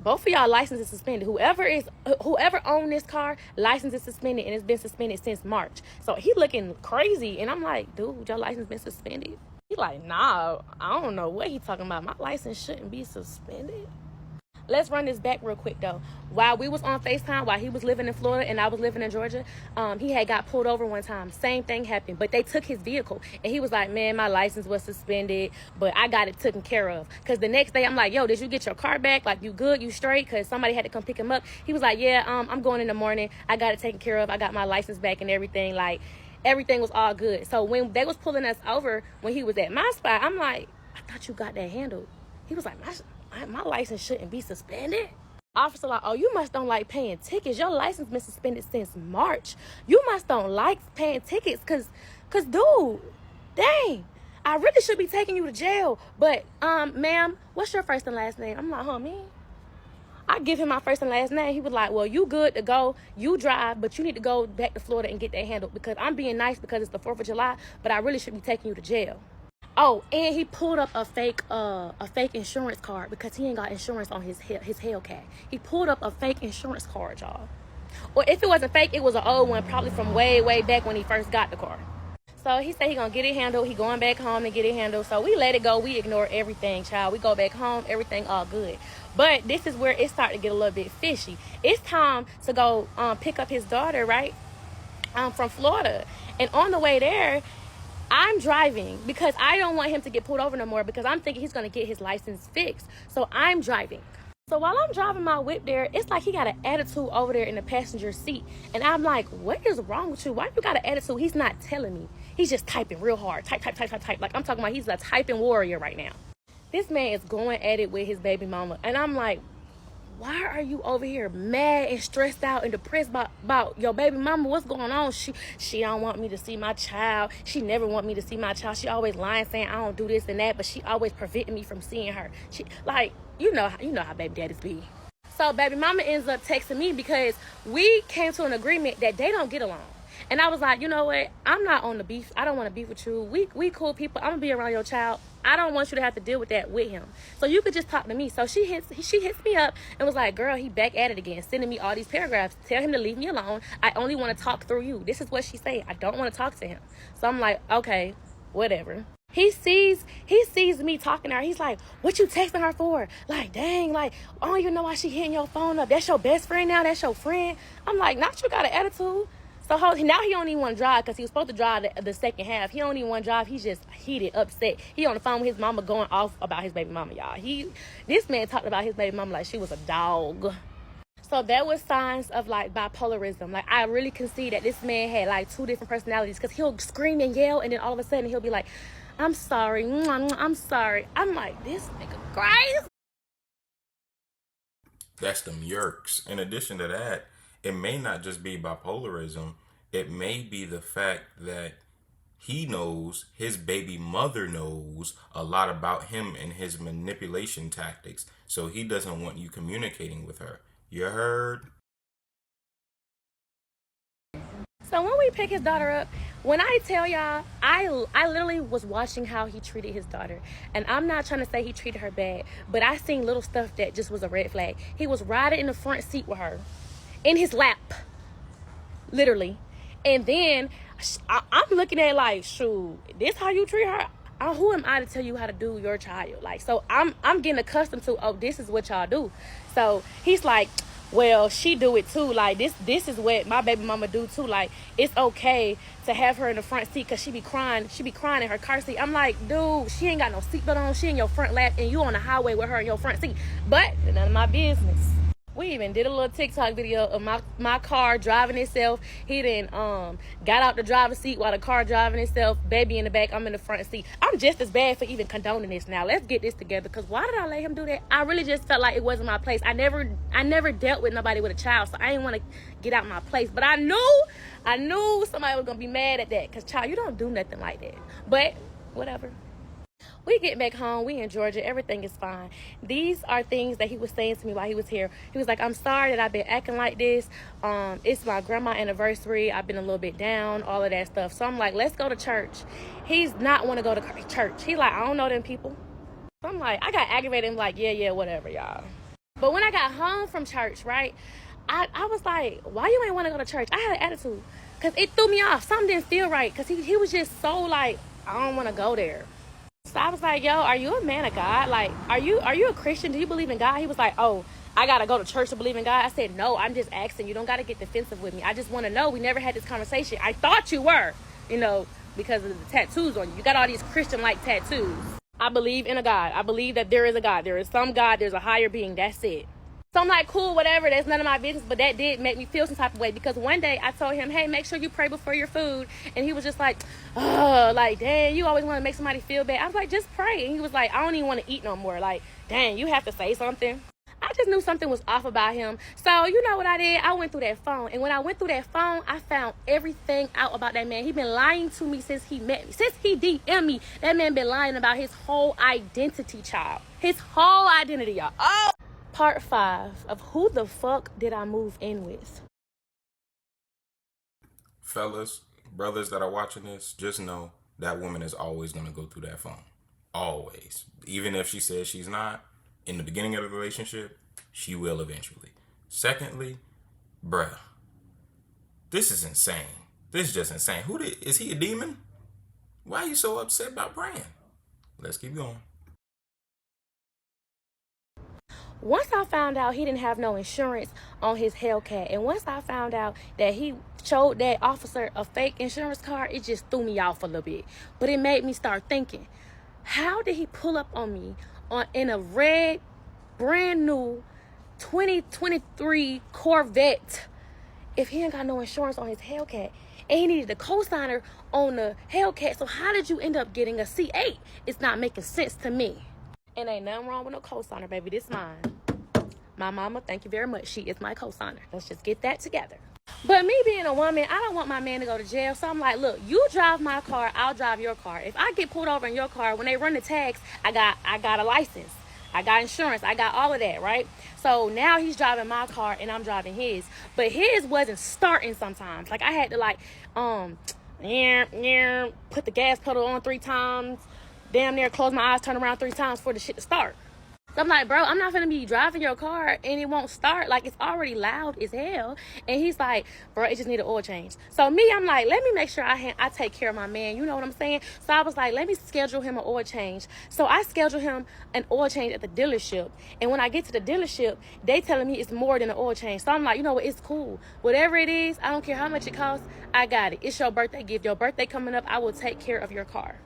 both of y'all license is suspended. Whoever owned this car, license is suspended, and it's been suspended since March. So he looking crazy, and I'm like, dude, your license been suspended? He like, nah, I don't know what he talking about. My license shouldn't be suspended. Let's run this back real quick, though. While we was on FaceTime, while he was living in Florida and I was living in Georgia, he had got pulled over one time. Same thing happened, but they took his vehicle. And he was like, man, my license was suspended, but I got it taken care of. Because the next day, I'm like, yo, did you get your car back? Like, you good? You straight? Because somebody had to come pick him up. He was like, yeah, I'm going in the morning. I got it taken care of. I got my license back and everything. Like, everything was all good. So when they was pulling us over, when he was at my spot, I'm like, I thought you got that handled. He was like, my license shouldn't be suspended. Officer like, oh, you must don't like paying tickets. Your license been suspended since March. You must don't like paying tickets cause dude, dang, I really should be taking you to jail. But ma'am, what's your first and last name? I'm like, me? I give him my first and last name. He was like, well, you good to go. You drive, but you need to go back to Florida and get that handled because I'm being nice because it's the 4th of July, but I really should be taking you to jail. Oh, and he pulled up a fake insurance card because he ain't got insurance on his Hellcat. He pulled up a fake insurance card, y'all. Or if it wasn't fake, it was an old one, probably from way, way back when he first got the car. So he said he gonna get it handled. He going back home and get it handled. So we let it go. We ignore everything, child. We go back home. Everything all good. But this is where it started to get a little bit fishy. It's time to go pick up his daughter, right? From Florida. And on the way there, I'm driving because I don't want him to get pulled over no more because I'm thinking he's going to get his license fixed. So I'm driving. So while I'm driving my whip there, it's like he got an attitude over there in the passenger seat. And I'm like, what is wrong with you? Why you got an attitude? He's not telling me. He's just typing real hard. Type. Like I'm talking about he's a typing warrior right now. This man is going at it with his baby mama. And I'm like, why are you over here mad and stressed out and depressed about your baby mama? What's going on? She don't want me to see my child. She never want me to see my child. She always lying, saying I don't do this and that, but she always preventing me from seeing her. She like, you know how baby daddies be. So baby mama ends up texting me because we came to an agreement that they don't get along. And I was like, you know what? I'm not on the beef. I don't want to beef with you. We cool people. I'm gonna be around your child. I don't want you to have to deal with that with him. So you could just talk to me. So she hits me up and was like, girl, he back at it again, sending me all these paragraphs. Tell him to leave me alone. I only want to talk through you. This is what she said. I don't want to talk to him. So I'm like, okay, whatever. He sees me talking to her. He's like, what you texting her for? Like, dang, like, I don't even know why she hitting your phone up. That's your best friend now? That's your friend? I'm like, not you got an attitude. So now he don't even want to drive because he was supposed to drive the second half. He don't even want to drive. He's just heated, upset. He on the phone with his mama going off about his baby mama, y'all. This man talked about his baby mama like she was a dog. So there was signs of like bipolarism. Like I really can see that this man had like 2 different personalities because he'll scream and yell and then all of a sudden he'll be like, I'm sorry. I'm sorry. I'm like, this nigga crazy. That's them yerks. In addition to that, it may not just be bipolarism. It may be the fact that he knows his baby mother knows a lot about him and his manipulation tactics. So he doesn't want you communicating with her. You heard? So when we pick his daughter up, when I tell y'all, I literally was watching how he treated his daughter. And I'm not trying to say he treated her bad, but I seen little stuff that just was a red flag. He was riding in the front seat with her. In his lap, literally. And then I'm looking at like, shoot, this how you treat her? Who am I to tell you how to do your child? Like, so I'm getting accustomed to, oh, this is what y'all do. So he's like, well, she do it too. Like this is what my baby mama do too. Like it's okay to have her in the front seat because she be crying in her car seat. I'm like, dude, she ain't got no seatbelt on. She in your front lap and you on the highway with her in your front seat. But none of my business. We even did a little TikTok video of my car driving itself. He then got out the driver's seat while the car driving itself. Baby in the back, I'm in the front seat. I'm just as bad for even condoning this now. Let's get this together. Because why did I let him do that? I really just felt like it wasn't my place. I never dealt with nobody with a child, so I didn't want to get out my place. But I knew somebody was going to be mad at that. Because, child, you don't do nothing like that. But, whatever. We get back home. We in Georgia. Everything is fine. These are things that he was saying to me while he was here. He was like, I'm sorry that I've been acting like this. It's my grandma's anniversary. I've been a little bit down, all of that stuff. So I'm like, let's go to church. He's not want to go to church. He's like, I don't know them people. So I'm like, I got aggravated and like, yeah, whatever, y'all. But when I got home from church, right, I was like, why you ain't want to go to church? I had an attitude because it threw me off. Something didn't feel right because he was just so like, I don't want to go there. So I was like, yo, are you a man of God? Like, are you a Christian? Do you believe in God? He was like, oh, I got to go to church to believe in God. I said, no, I'm just asking. You don't got to get defensive with me. I just want to know. We never had this conversation. I thought you were, because of the tattoos on you. You got all these Christian-like tattoos. I believe in a God. I believe that there is a God. There is some God. There's a higher being. That's it. So I'm like, cool, whatever. That's none of my business. But that did make me feel some type of way because one day I told him, hey, make sure you pray before your food. And he was just like, oh, like, dang, you always want to make somebody feel bad. I was like, just pray. And he was like, I don't even want to eat no more. Like, dang, you have to say something. I just knew something was off about him. So you know what I did? I went through that phone. And when I went through that phone, I found everything out about that man. He been lying to me since he met me. Since he DM'd me, that man been lying about his whole identity, child. His whole identity, y'all. Oh! Part 5 of who the fuck did I move in with? Fellas, brothers that are watching this, just know that woman is always going to go through that phone. Always. Even if she says she's not, in the beginning of the relationship, she will eventually. Secondly, bruh, this is insane. This is just insane. Is he a demon? Why are you so upset about praying? Let's keep going. Once I found out he didn't have no insurance on his Hellcat, and once I found out that he showed that officer a fake insurance card, it just threw me off a little bit. But it made me start thinking, how did he pull up on me in a red, brand new 2023 Corvette if he ain't got no insurance on his Hellcat? And he needed a co-signer on the Hellcat. So how did you end up getting a C8? It's not making sense to me. And ain't nothing wrong with no co-signer, baby. This mine. My mama, thank you very much. She is my co-signer. Let's just get that together. But me being a woman, I don't want my man to go to jail. So I'm like, look, you drive my car, I'll drive your car. If I get pulled over in your car, when they run the tags, I got a license. I got insurance. I got all of that, right? So now he's driving my car and I'm driving his. But his wasn't starting sometimes. Like I had to put the gas pedal on 3 times. Damn near close my eyes, turn around 3 times for the shit to start. So I'm like, bro, I'm not gonna be driving your car and it won't start. Like, it's already loud as hell. And he's like, bro, it just need an oil change. So me, I'm like, let me make sure I take care of my man. You know what I'm saying? So I was like, let me schedule him an oil change. So I scheduled him an oil change at the dealership. And when I get to the dealership, they telling me it's more than an oil change. So I'm like, you know what? It's cool. Whatever it is, I don't care how much it costs. I got it. It's your birthday gift. Your birthday coming up. I will take care of your car.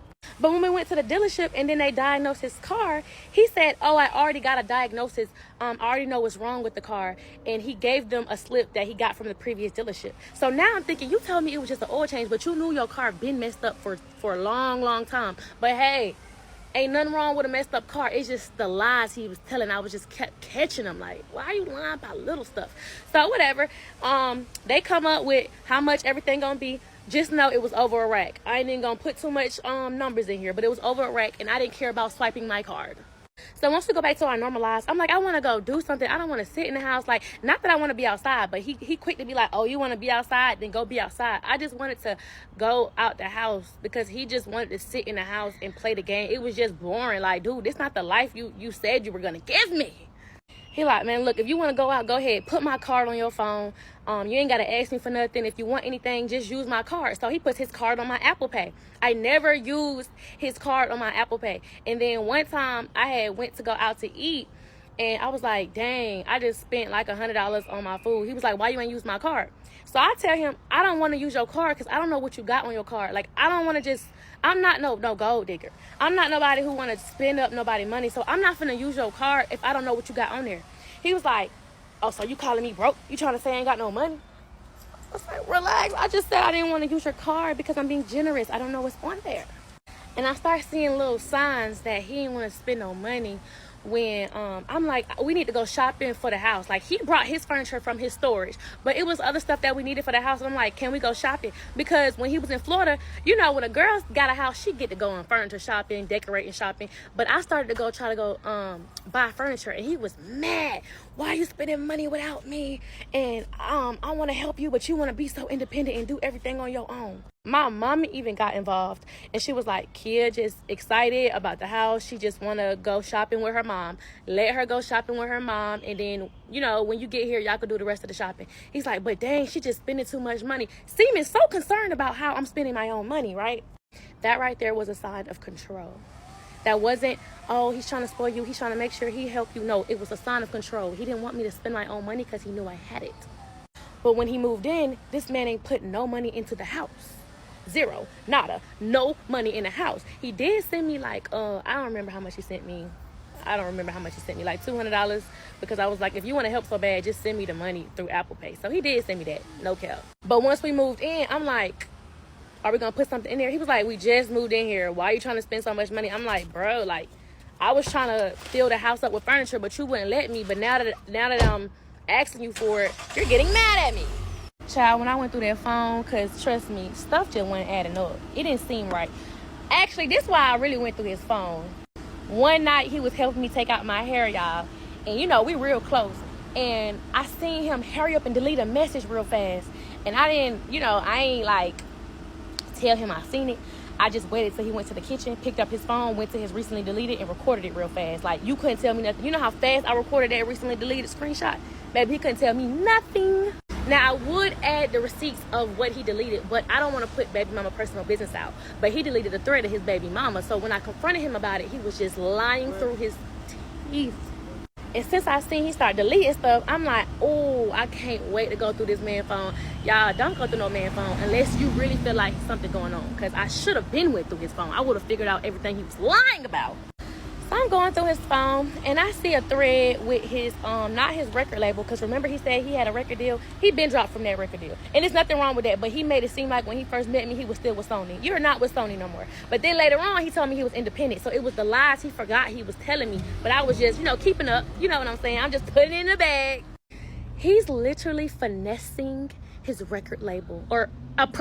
But when we went to the dealership and then they diagnosed his car, he said, oh, I already got a diagnosis. I already know what's wrong with the car. And he gave them a slip that he got from the previous dealership. So now I'm thinking, you told me it was just an oil change, but you knew your car been messed up for a long, long time. But hey, ain't nothing wrong with a messed up car. It's just the lies he was telling. I was just kept catching him like, why are you lying about little stuff? So whatever. They come up with how much everything gonna be. Just know it was over a rack. I ain't even gonna put too much numbers in here, but it was over a rack and I didn't care about swiping my card. So once we go back to our normal lives, I'm like, I want to go do something. I don't want to sit in the house. Like, not that I want to be outside, but he quick to be like, oh, you want to be outside? Then go be outside. I just wanted to go out the house because he just wanted to sit in the house and play the game. It was just boring. Like, dude, this not the life you said you were going to give me. He like, man, look, if you want to go out, go ahead. Put my card on your phone. You ain't got to ask me for nothing. If you want anything, just use my card. So he puts his card on my Apple Pay. I never used his card on my Apple Pay. And then one time I had went to go out to eat. And I was like, dang, I just spent like $100 on my food. He was like, why you ain't use my card? So I tell him, I don't want to use your card because I don't know what you got on your card. Like, I don't want to just, I'm not no gold digger. I'm not nobody who want to spend up nobody money. So I'm not finna use your card if I don't know what you got on there. He was like, oh, so you calling me broke? You trying to say I ain't got no money? I was like, relax. I just said I didn't want to use your card because I'm being generous. I don't know what's on there. And I started seeing little signs that he didn't want to spend no money when I'm like, we need to go shopping for the house. Like, he brought his furniture from his storage, but it was other stuff that we needed for the house. And I'm like, can we go shopping? Because when he was in Florida, you know, when a girl's got a house, she get to go on furniture shopping, decorating shopping. But I started to try to go buy furniture, and he was mad. Why are you spending money without me? And I want to help you, but you want to be so independent and do everything on your own. My mom even got involved, and she was like, Kia just excited about the house. She just want to go shopping with her mom. Let her go shopping with her mom, and then, you know, when you get here, y'all could do the rest of the shopping. He's like, but dang, she just spending too much money. Seeming so concerned about how I'm spending my own money, right? That right there was a sign of control. That wasn't, oh, he's trying to spoil you. He's trying to make sure he help you. No, it was a sign of control. He didn't want me to spend my own money because he knew I had it. But when he moved in, this man ain't put no money into the house. Zero, nada, no money in the house. He did send me like, I don't remember how much he sent me. Like $200, because I was like, if you want to help so bad, just send me the money through Apple Pay. So he did send me that, no cap. But once we moved in, I'm like, are we gonna put something in there? He was like, we just moved in here. Why are you trying to spend so much money? I'm like, bro, like, I was trying to fill the house up with furniture, but you wouldn't let me. But now that I'm asking you for it, you're getting mad at me. Child, when I went through that phone, because trust me, stuff just wasn't adding up. It didn't seem right. Actually, this is why I really went through his phone. One night, he was helping me take out my hair, y'all. And, you know, we real close. And I seen him hurry up and delete a message real fast. And I didn't, you know, I ain't like tell him I seen it. I just waited till he went to the kitchen, picked up his phone, went to his recently deleted, and recorded it real fast. Like, you couldn't tell me nothing. You know how fast I recorded that recently deleted screenshot? Baby, he couldn't tell me nothing. Now, I would add the receipts of what he deleted, but I don't want to put baby mama personal business out. But he deleted a thread of his baby mama. So when I confronted him about it, he was just lying through his teeth. And since I seen he started deleting stuff, I'm like, oh, I can't wait to go through this man's phone. Y'all, don't go through no man's phone unless you really feel like something going on. Because I should have been went through his phone. I would have figured out everything he was lying about. So I'm going through his phone, and I see a thread with his, not his record label. Because remember he said he had a record deal? He been dropped from that record deal. And there's nothing wrong with that. But he made it seem like when he first met me, he was still with Sony. You're not with Sony no more. But then later on, he told me he was independent. So it was the lies he forgot he was telling me. But I was just, you know, keeping up. You know what I'm saying? I'm just putting it in the bag. He's literally finessing his record label, or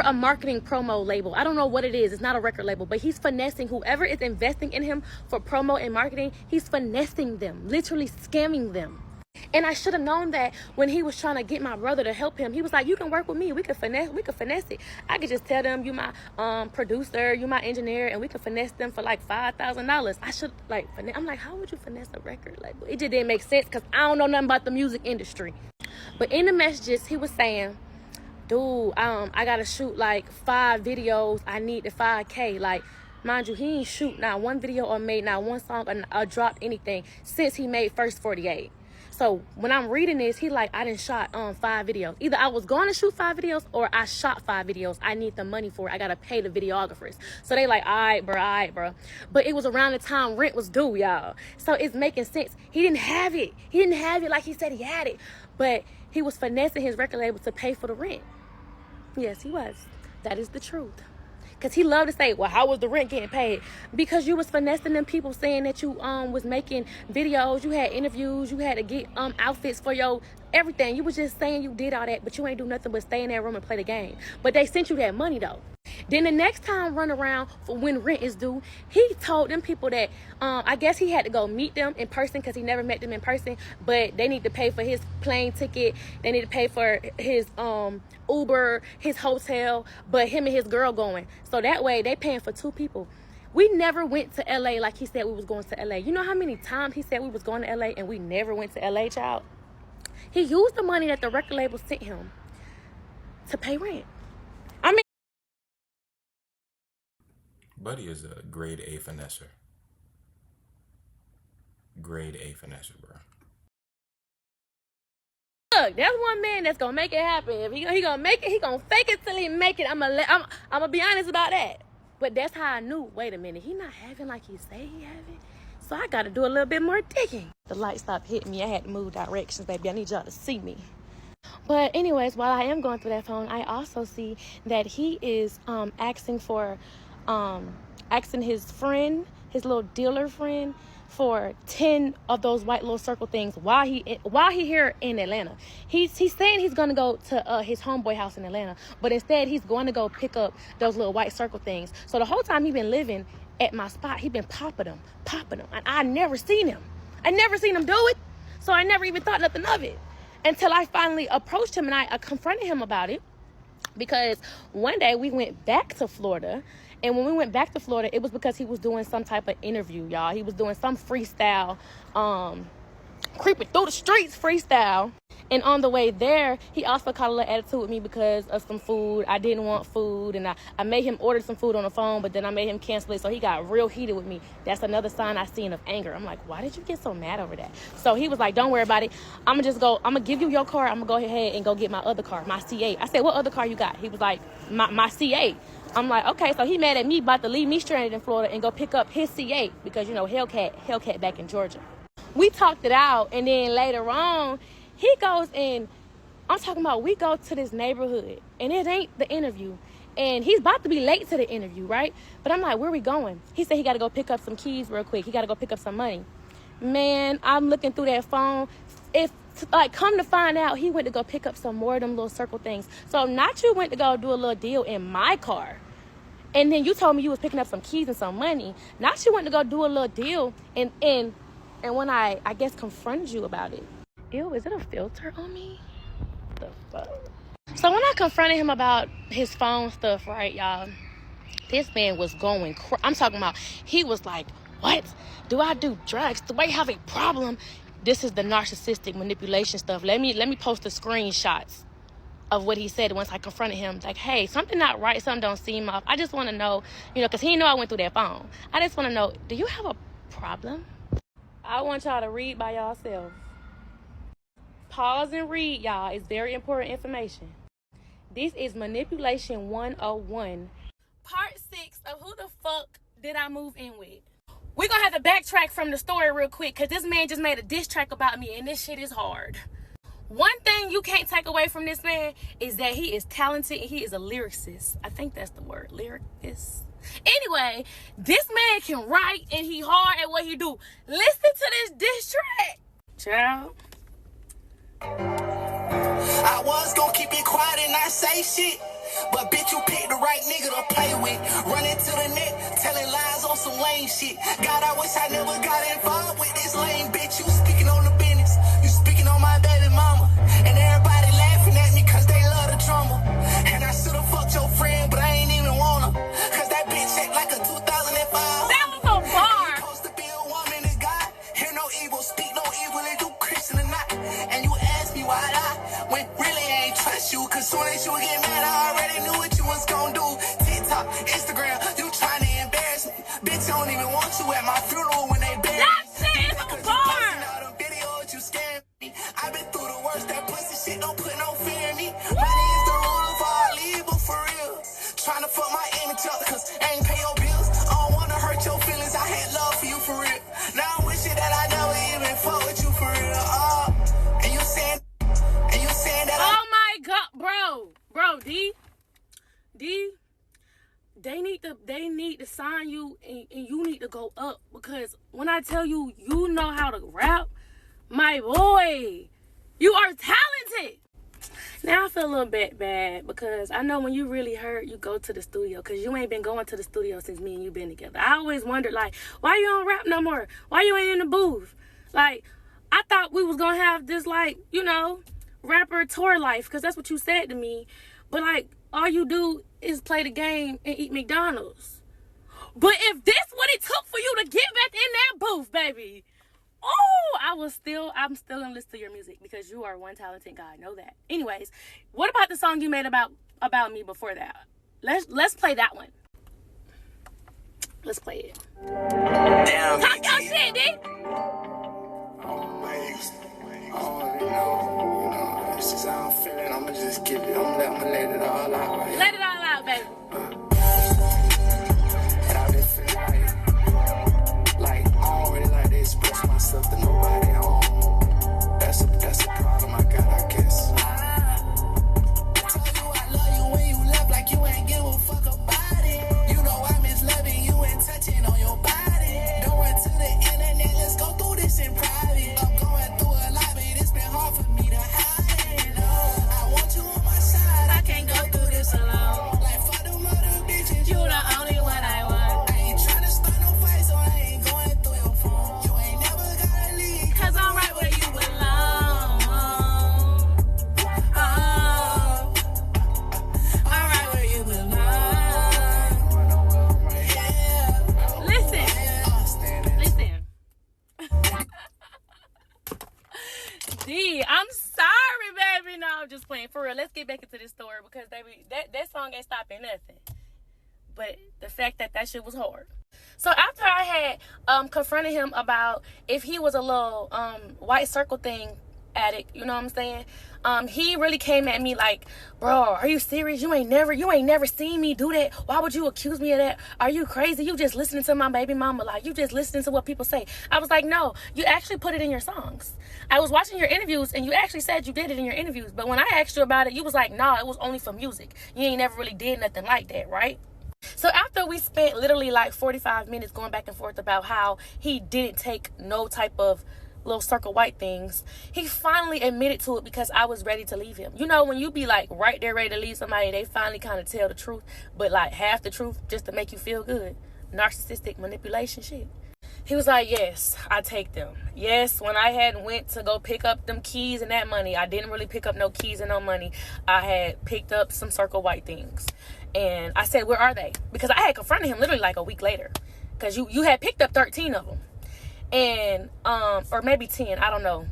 a marketing promo label. I don't know what it is. It's not a record label, but he's finessing whoever is investing in him for promo and marketing. He's finessing them, literally scamming them. And I should have known that when he was trying to get my brother to help him. He was like, you can work with me. We could finesse it. I could just tell them you my producer, you my engineer, and we could finesse them for like $5,000. I should like I'm like, how would you finesse a record label? It just didn't make sense because I don't know nothing about the music industry. But in the messages, he was saying, dude, I gotta shoot like 5 videos. I need the 5K. Like, mind you, he ain't shoot not one video or made not one song or dropped anything since he made First 48. So when I'm reading this, he like, I done shot 5 videos. Either I was going to shoot 5 videos or I shot 5 videos. I need the money for it. I gotta pay the videographers. So they like, all right, bro. But it was around the time rent was due, y'all. So it's making sense. He didn't have it. He didn't have it like he said he had it. But he was finessing his record label to pay for the rent. Yes, he was. That is the truth. Because he loved to say, well, how was the rent getting paid? Because you was finessing them people saying that you was making videos, you had interviews, you had to get outfits for your everything. You was just saying you did all that, but you ain't do nothing but stay in that room and play the game. But they sent you that money, though. Then the next time run around for when rent is due, he told them people that I guess he had to go meet them in person because he never met them in person, but they need to pay for his plane ticket, they need to pay for his Uber, his hotel, but him and his girl going. So that way they paying for 2 people. We never went to LA like he said we was going to LA. You know how many times he said we was going to LA and we never went to LA, child? He used the money that the record label sent him to pay rent. I mean, Buddy is a grade A finesser. Grade A finesser, bro. look, that's one man that's gonna make it happen. If he gonna make it, he gonna fake it till he make it. I'm gonna be honest about that. But that's how I knew, wait a minute, he not having like he say he having. So I gotta do a little bit more digging. The light stopped hitting me. I had to move directions, baby. I need y'all to see me. But anyways, while I am going through that phone, I also see that he is asking his friend, his little dealer friend, for 10 of those white little circle things while he here in Atlanta. He's saying he's gonna go to his homeboy house in Atlanta, but instead he's going to go pick up those little white circle things. So the whole time he been living at my spot, he been popping them, and I never seen him do it, so I never even thought nothing of it until I finally approached him and I confronted him about it. Because one day we went back to Florida, and when we went back to Florida, it was because he was doing some type of interview, y'all. He was doing some freestyle, creeping through the streets freestyle. And on the way there, he also caught a little attitude with me because of some food. I didn't want food, and I made him order some food on the phone, but then I made him cancel it, so he got real heated with me. That's another sign I seen of anger. I'm like, why did you get so mad over that? So he was like, don't worry about it. I'm gonna give you your car. I'm gonna go ahead and go get my other car, my C8. I said, what other car you got? He was like, my C8. I'm like, okay, so he mad at me, about to leave me stranded in Florida and go pick up his C8 because, you know, Hellcat back in Georgia. We talked it out, and then later on, he goes and I'm talking about we go to this neighborhood, and it ain't the interview. And he's about to be late to the interview, right? But I'm like, where we going? He said he got to go pick up some keys real quick. He got to go pick up some money. Man, I'm looking through that phone. Come to find out, he went to go pick up some more of them little circle things. So not you went to go do a little deal in my car, and then you told me you was picking up some keys and some money. Not you went to go do a little deal, and when I guess confronted you about it. Ew, is it a filter on me? The fuck? So when I confronted him about his phone stuff, right, y'all, this man was going I'm talking about, he was like, what? Do I do drugs? Do I have a problem? This is the narcissistic manipulation stuff. Let me post the screenshots of what he said once I confronted him. Like, hey, something not right, something don't seem off. I just want to know, you know, because he know I went through that phone. I just want to know, do you have a problem? I want y'all to read by yourself. Pause and read, y'all. It's very important information. This is Manipulation 101. Part 6 of who the fuck did I move in with. We're going to have to backtrack from the story real quick because this man just made a diss track about me, and this shit is hard. One thing you can't take away from this man is that he is talented and he is a lyricist. I think that's the word, lyricist. Anyway, this man can write and he hard at what he do. Listen to this diss track. Child. I was gonna keep it quiet and not say shit, but bitch, you picked the right nigga to play with. Running to the net, telling lies on some lame shit. God, I wish I never got involved with this lame bitch. You speaking on the business, you speaking on my baby mama, and everybody laughing at me cause they love the drama. And I should've fucked your friend, but I ain't even wanna, cause that bitch act like a 2005. That was a bar. You supposed to be a woman of God, hear no evil, speak no evil, and you Christian or not. And you ask me why when really I ain't trust you, cause soon as you get mad, I already knew what you was gonna do. TikTok, Instagram, you trying to embarrass me. Bitch, I don't even want you at my funeral when they bury me. That shit is a bar. All them videos, you scared me. I've been through the worst, that pussy shit don't put no fear in me. Money is the rule of all evil, for real. Trying to fuck my image up, cause I ain't pay your bills. I don't wanna hurt your feelings, I had love for you, for real. Now I'm wishing that I never even fuck with you, for real. And you saying that oh my god, bro, D, they need to sign you, and you need to go up, because when I tell you, you know how to rap, my boy, you are talented. Now I feel a little bit bad because I know when you really hurt, you go to the studio, because you ain't been going to the studio since me and you been together. I always wondered, like, why you don't rap no more? Why you ain't in the booth? Like, I thought we was gonna have this, like, you know, rapper tour life, because that's what you said to me. But, like, all you do is play the game and eat McDonald's. But if this what it took for you to get back in that booth, baby, oh, I'm still gonna listen to your music, because you are one talented guy. Know that. Anyways, what about the song you made about me before that? Let's play that one. Let's play it. damn, Talk your shit, D. This is how I'm feeling. I'ma just give it. I'ma let it all out. Right? Let it all out, baby. And I've been feeling like I don't really like to express myself to nobody. That's a problem I got, I guess. I told you I love you when you left, like you ain't give a fuck about it. You know I miss loving you and touching on your body. Don't run to the internet, let's because baby, that song ain't stopping nothing. But the fact that shit was hard. So after I had confronted him about if he was a little white circle thing addict, you know what I'm saying? He really came at me like, bro, are you serious? You ain't never seen me do that. Why would you accuse me of that? Are you crazy? You just listening to my baby mama. Like, you just listening to what people say. I was like, no, you actually put it in your songs. I was watching your interviews and you actually said you did it in your interviews. But when I asked you about it, you was like, nah, it was only for music. You ain't never really did nothing like that, right? So after we spent literally like 45 minutes going back and forth about how he didn't take no type of little circle white things, he finally admitted to it because I was ready to leave him. You know, when you be like right there ready to leave somebody, they finally kind of tell the truth, but like half the truth just to make you feel good. Narcissistic manipulation shit. He was like, yes, I take them. Yes, when I had went to go pick up them keys and that money, I didn't really pick up no keys and no money. I had picked up some circle white things. And I said, where are they? Because I had confronted him literally like a week later. Because you had picked up 13 of them. And, or maybe 10, I don't know.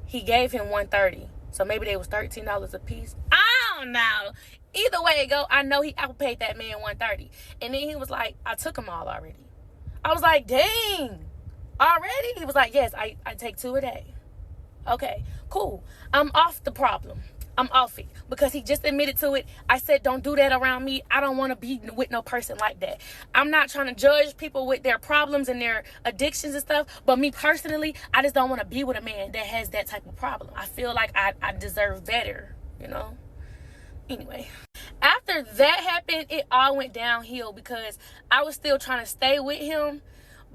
He gave him $130. So maybe they was $13 a piece. I don't know. Either way it go, I know I paid that man $130. And then he was like, I took them all already. I was like, dang, already? He was like, yes, I take 2 a day. Okay, cool. I'm off the problem. I'm off it because he just admitted to it. I said, don't do that around me. I don't want to be with no person like that. I'm not trying to judge people with their problems and their addictions and stuff. But me personally, I just don't want to be with a man that has that type of problem. I feel like I deserve better, you know? Anyway, after that happened, it all went downhill because I was still trying to stay with him,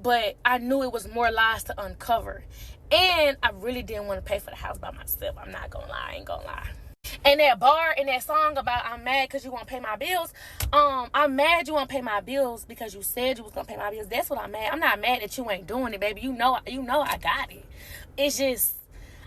but I knew it was more lies to uncover. And I really didn't want to pay for the house by myself. I'm not gonna lie, I ain't gonna lie. And that bar and that song about I'm mad because you won't pay my bills. I'm mad you won't pay my bills because you said you was gonna pay my bills. That's what I'm mad. I'm not mad that you ain't doing it, baby. You know I got it. It's just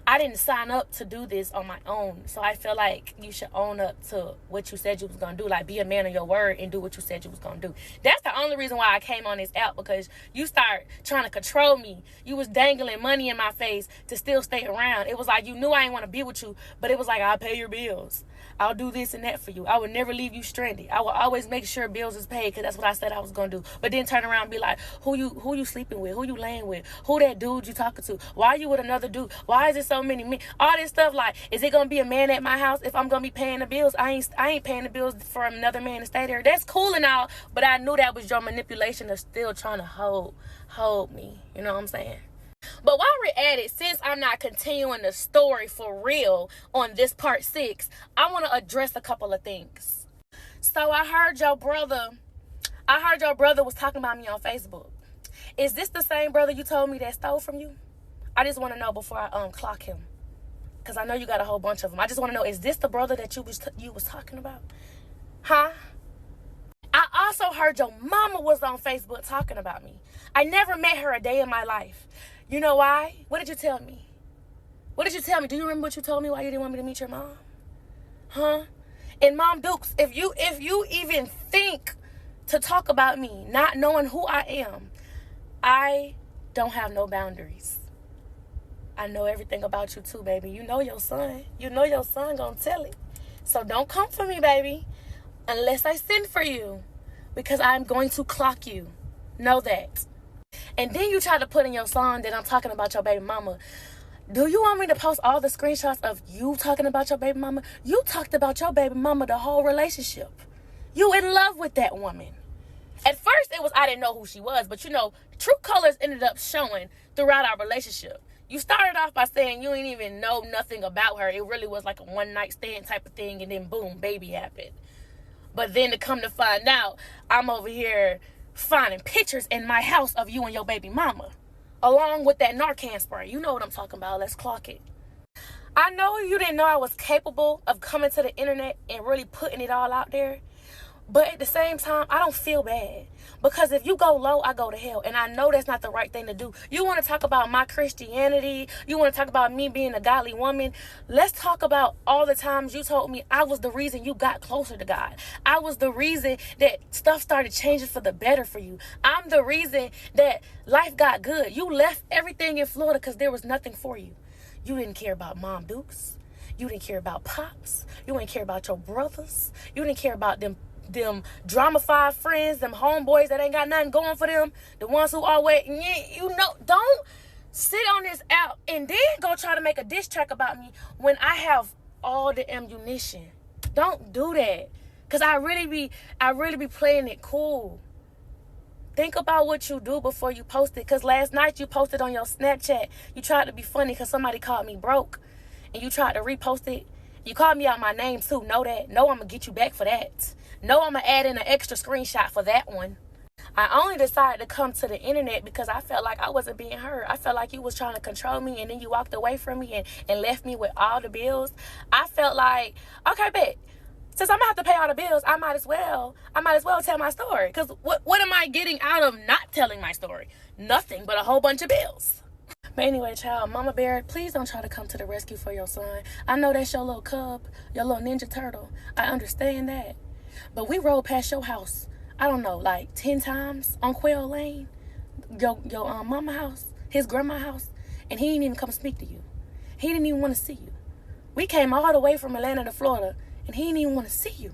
I didn't sign up to do this on my own. So I feel like you should own up to what you said you was going to do. Like, be a man of your word and do what you said you was going to do. That's the only reason why I came on this app, because you start trying to control me. You was dangling money in my face to still stay around. It was like you knew I didn't want to be with you, but it was like, I'll pay your bills. I'll do this and that for you. I would never leave you stranded. I will always make sure bills is paid because that's what I said I was going to do. But then turn around and be like, who you sleeping with? Who you laying with? Who that dude you talking to? Why are you with another dude? Why is it so many men? All this stuff, like, is it going to be a man at my house if I'm going to be paying the bills? I ain't paying the bills for another man to stay there. That's cool and all, but I knew that was your manipulation of still trying to hold me. You know what I'm saying? But while we're at it, since I'm not continuing the story for real on this part 6, I want to address a couple of things. So I heard your brother was talking about me on Facebook. Is this the same brother you told me that stole from you? I just want to know before I clock him, because I know you got a whole bunch of them. I just want to know, is this the brother that you was talking about? Huh? I also heard your mama was on Facebook talking about me. I never met her a day in my life. You know why? What did you tell me? What did you tell me? Do you remember what you told me why you didn't want me to meet your mom? Huh? And Mom Dukes, if you even think to talk about me, not knowing who I am, I don't have no boundaries. I know everything about you too, baby. You know your son. You know your son gonna tell it. So don't come for me, baby, unless I send for you, because I'm going to clock you. Know that. And then you try to put in your song that I'm talking about your baby mama. Do you want me to post all the screenshots of you talking about your baby mama? You talked about your baby mama the whole relationship. You in love with that woman. At first, it was I didn't know who she was, but you know, true colors ended up showing throughout our relationship. You started off by saying you didn't even know nothing about her. It really was like a one-night stand type of thing, and then boom, baby happened. But then to come to find out, I'm over here finding pictures in my house of you and your baby mama, along with that Narcan spray. You know what I'm talking about. Let's clock it. I know you didn't know I was capable of coming to the internet and really putting it all out there. But at the same time, I don't feel bad. Because if you go low, I go to hell. And I know that's not the right thing to do. You want to talk about my Christianity. You want to talk about me being a godly woman. Let's talk about all the times you told me I was the reason you got closer to God. I was the reason that stuff started changing for the better for you. I'm the reason that life got good. You left everything in Florida because there was nothing for you. You didn't care about Mom Dukes. You didn't care about pops. You didn't care about your brothers. You didn't care about them drama-fied friends, them homeboys that ain't got nothing going for them. The ones who always, don't sit on this app and then go try to make a diss track about me when I have all the ammunition. Don't do that. Because I really be playing it cool. Think about what you do before you post it. Because last night you posted on your Snapchat. You tried to be funny because somebody called me broke. And you tried to repost it. You called me out my name too. Know that. Know I'm going to get you back for that. Know I'm going to add in an extra screenshot for that one. I only decided to come to the internet because I felt like I wasn't being heard. I felt like you was trying to control me, and then you walked away from me and left me with all the bills. I felt like, okay, bet. Since I'm going to have to pay all the bills, I might as well tell my story. Because what am I getting out of not telling my story? Nothing but a whole bunch of bills. But anyway, child, Mama Bear, please don't try to come to the rescue for your son. I know that's your little cub, your little ninja turtle. I understand that. But we rode past your house, I don't know, like 10 times on Quail Lane, your mama house, his grandma house, and he didn't even come speak to you. He didn't even want to see you. We came all the way from Atlanta to Florida, and he didn't even want to see you.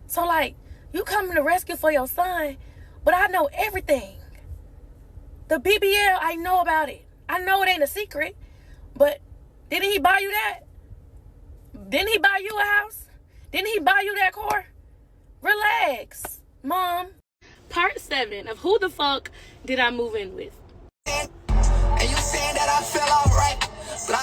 So, like, you coming to rescue for your son, but I know everything. The BBL, I know about it. I know it ain't a secret, but didn't he buy you that? Didn't he buy you a house? Didn't he buy you that car? Relax, Mom. Part 7 of Who the Fuck Did I Move In With? And you saying that I fell off right, but I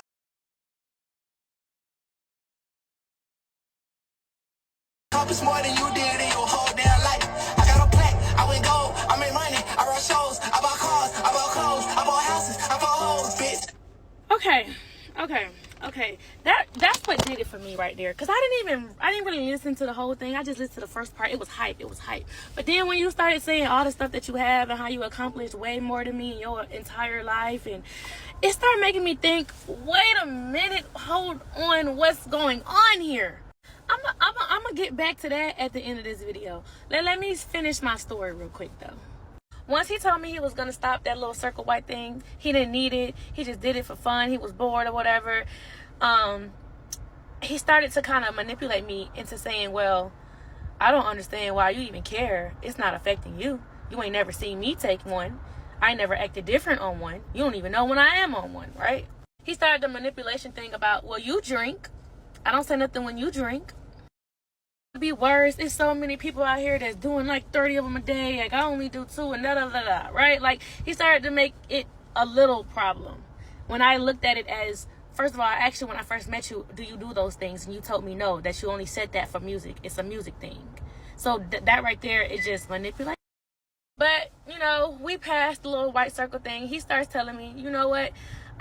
accomplished more than you did in your whole damn life. I got a plaque, I went gold, I made money, I run shows, I bought cars, I bought clothes, I bought houses, I bought hoes, bitch. Okay. That's what did it for me right there. Cause I didn't really listen to the whole thing. I just listened to the first part. It was hype. But then when you started saying all the stuff that you have and how you accomplished way more than me in your entire life, and it started making me think, wait a minute, hold on, what's going on here? I'm gonna get back to that at the end of this video. Let me finish my story real quick though. Once he told me he was going to stop that little circle white thing, he didn't need it. He just did it for fun. He was bored or whatever. He started to kind of manipulate me into saying, well, I don't understand why you even care. It's not affecting you. You ain't never seen me take one. I ain't never acted different on one. You don't even know when I am on one, right? He started the manipulation thing about, well, you drink. I don't say nothing when you drink. Be worse. There's so many people out here that's doing like 30 of them a day. Like I only do 2 and da, right? Like he started to make it a little problem. When I looked at it as, first of all, actually when I first met you, do you do those things? And you told me no, that you only said that for music. It's a music thing. So that right there is just manipulation. But, you know, we passed the little white circle thing. He starts telling me, you know what?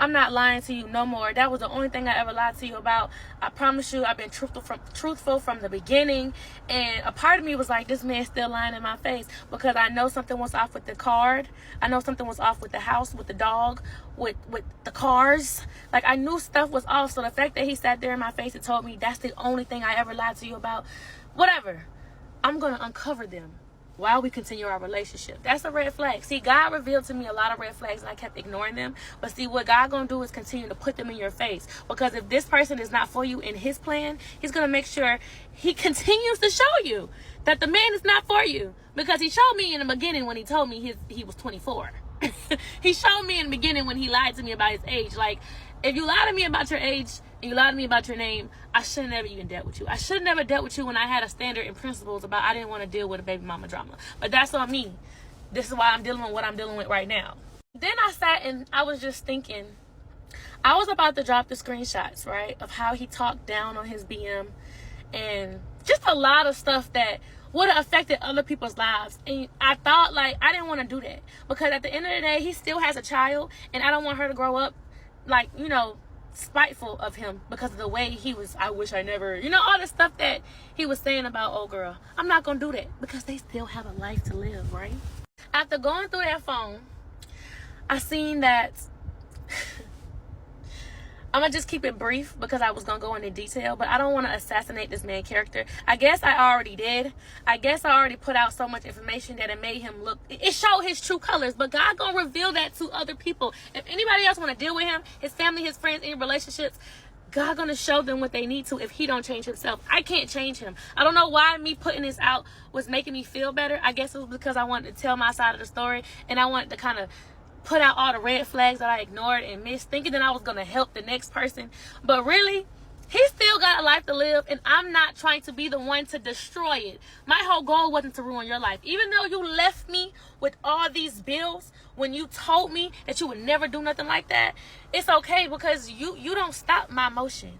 I'm not lying to you no more. That was the only thing I ever lied to you about. I promise you, I've been truthful from the beginning. And a part of me was like, this man's still lying in my face, because I know something was off with the card. I know something was off with the house, with the dog, with the cars. Like I knew stuff was off. So the fact that he sat there in my face and told me that's the only thing I ever lied to you about, whatever, I'm gonna uncover them while we continue our relationship. That's a red flag. See, God revealed to me a lot of red flags and I kept ignoring them. But see, what God gonna do is continue to put them in your face. Because if this person is not for you in his plan, he's gonna make sure he continues to show you that the man is not for you. Because he showed me in the beginning when he told me he was 24. He showed me in the beginning when he lied to me about his age. Like, if you lie to me about your age and you lie to me about your name, I should have never even dealt with you. I should have never dealt with you when I had a standard and principles about I didn't want to deal with a baby mama drama. But that's on me. This is why I'm dealing with what I'm dealing with right now. Then I sat and I was just thinking, I was about to drop the screenshots, right, of how he talked down on his BM and just a lot of stuff that would have affected other people's lives. And I thought, like, I didn't want to do that. Because at the end of the day, he still has a child and I don't want her to grow up, like, you know, spiteful of him because of the way he was. I wish I never, you know, all the stuff that he was saying about old girl. I'm not gonna do that because they still have a life to live, right? After going through that phone, I seen that I'm gonna just keep it brief because I was gonna go into detail, but I don't want to assassinate this man character. I guess I already did. I guess I already put out so much information that it made him look, it showed his true colors, but God gonna reveal that to other people. If anybody else want to deal with him, his family, his friends, any relationships, God gonna show them what they need to if he don't change himself. I can't change him. I don't know why me putting this out was making me feel better. I guess it was because I wanted to tell my side of the story, and I wanted to kind of put out all the red flags that I ignored and missed, thinking that I was gonna help the next person. But really, he still got a life to live, and I'm not trying to be the one to destroy it. My whole goal wasn't to ruin your life. Even though you left me with all these bills when you told me that you would never do nothing like that, it's okay, because you don't stop my motion.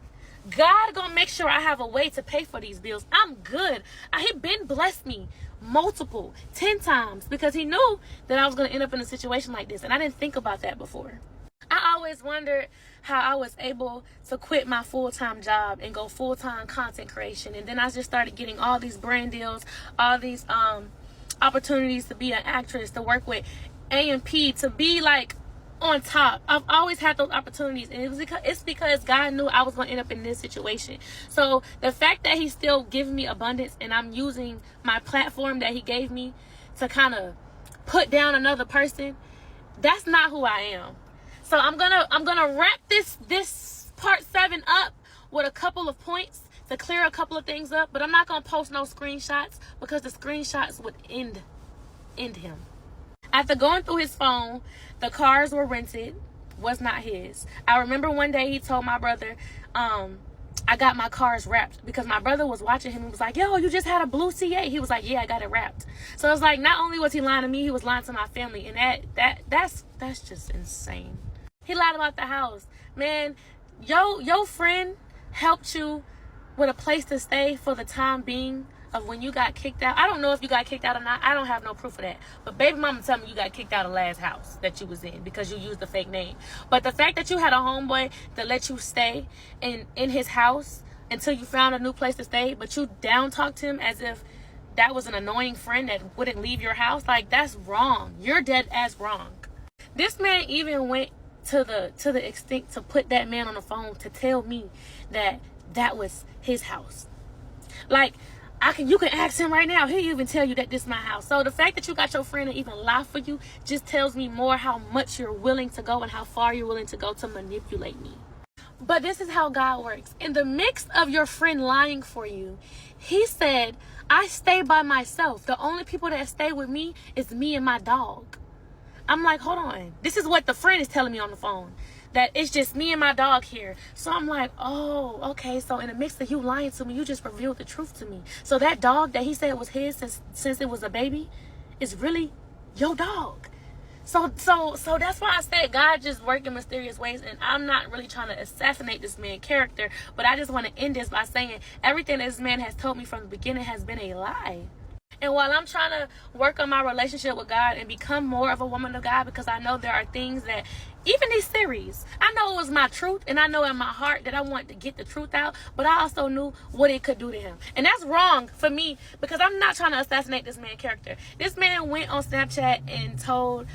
God gonna make sure I have a way to pay for these bills. I'm good. He been blessed me multiple 10 times because he knew that I was gonna end up in a situation like this, and I didn't think about that before. I always wondered how I was able to quit my full-time job and go full-time content creation. And then I just started getting all these brand deals, all these opportunities to be an actress, to work with A&P, to be like on top. I've always had those opportunities, and it's because God knew I was going to end up in this situation. So the fact that he's still giving me abundance, and I'm using my platform that he gave me to kind of put down another person, that's not who I am. So I'm gonna wrap this part 7 up with a couple of points to clear a couple of things up, but I'm not gonna post no screenshots because the screenshots would end him. After going through his phone, the cars were rented, was not his. I remember one day he told my brother, I got my cars wrapped, because my brother was watching him and was like, yo, you just had a blue C8. He was like, yeah, I got it wrapped. So it's like, not only was he lying to me, he was lying to my family, and that's just insane. He lied about the house. Man, your friend helped you with a place to stay for the time being of when you got kicked out. I don't know if you got kicked out or not. I don't have no proof of that. But baby mama tell me you got kicked out of last house that you was in because you used the fake name. But the fact that you had a homeboy that let you stay in his house until you found a new place to stay, but you down talked him as if that was an annoying friend that wouldn't leave your house, like, that's wrong. You're dead ass wrong. This man even went to the extent to put that man on the phone to tell me that was his house. Like, you can ask him right now. He'll even tell you that this is my house. So the fact that you got your friend to even lie for you just tells me more how much you're willing to go and how far you're willing to go to manipulate me. But this is how God works. In the mix of your friend lying for you, he said, I stay by myself. The only people that stay with me is me and my dog. I'm like, hold on. This is what the friend is telling me on the phone. That it's just me and my dog here. So I'm like, oh, okay. So in the mix of you lying to me, you just revealed the truth to me. So that dog that he said was his since it was a baby is really your dog. So that's why I said God just works in mysterious ways, and I'm not really trying to assassinate this man's character, but I just want to end this by saying everything this man has told me from the beginning has been a lie. And while I'm trying to work on my relationship with God and become more of a woman of God, because I know there are things that, even this series, I know it was my truth, and I know in my heart that I wanted to get the truth out, but I also knew what it could do to him. And that's wrong for me, because I'm not trying to assassinate this man's character. This man went on Snapchat and told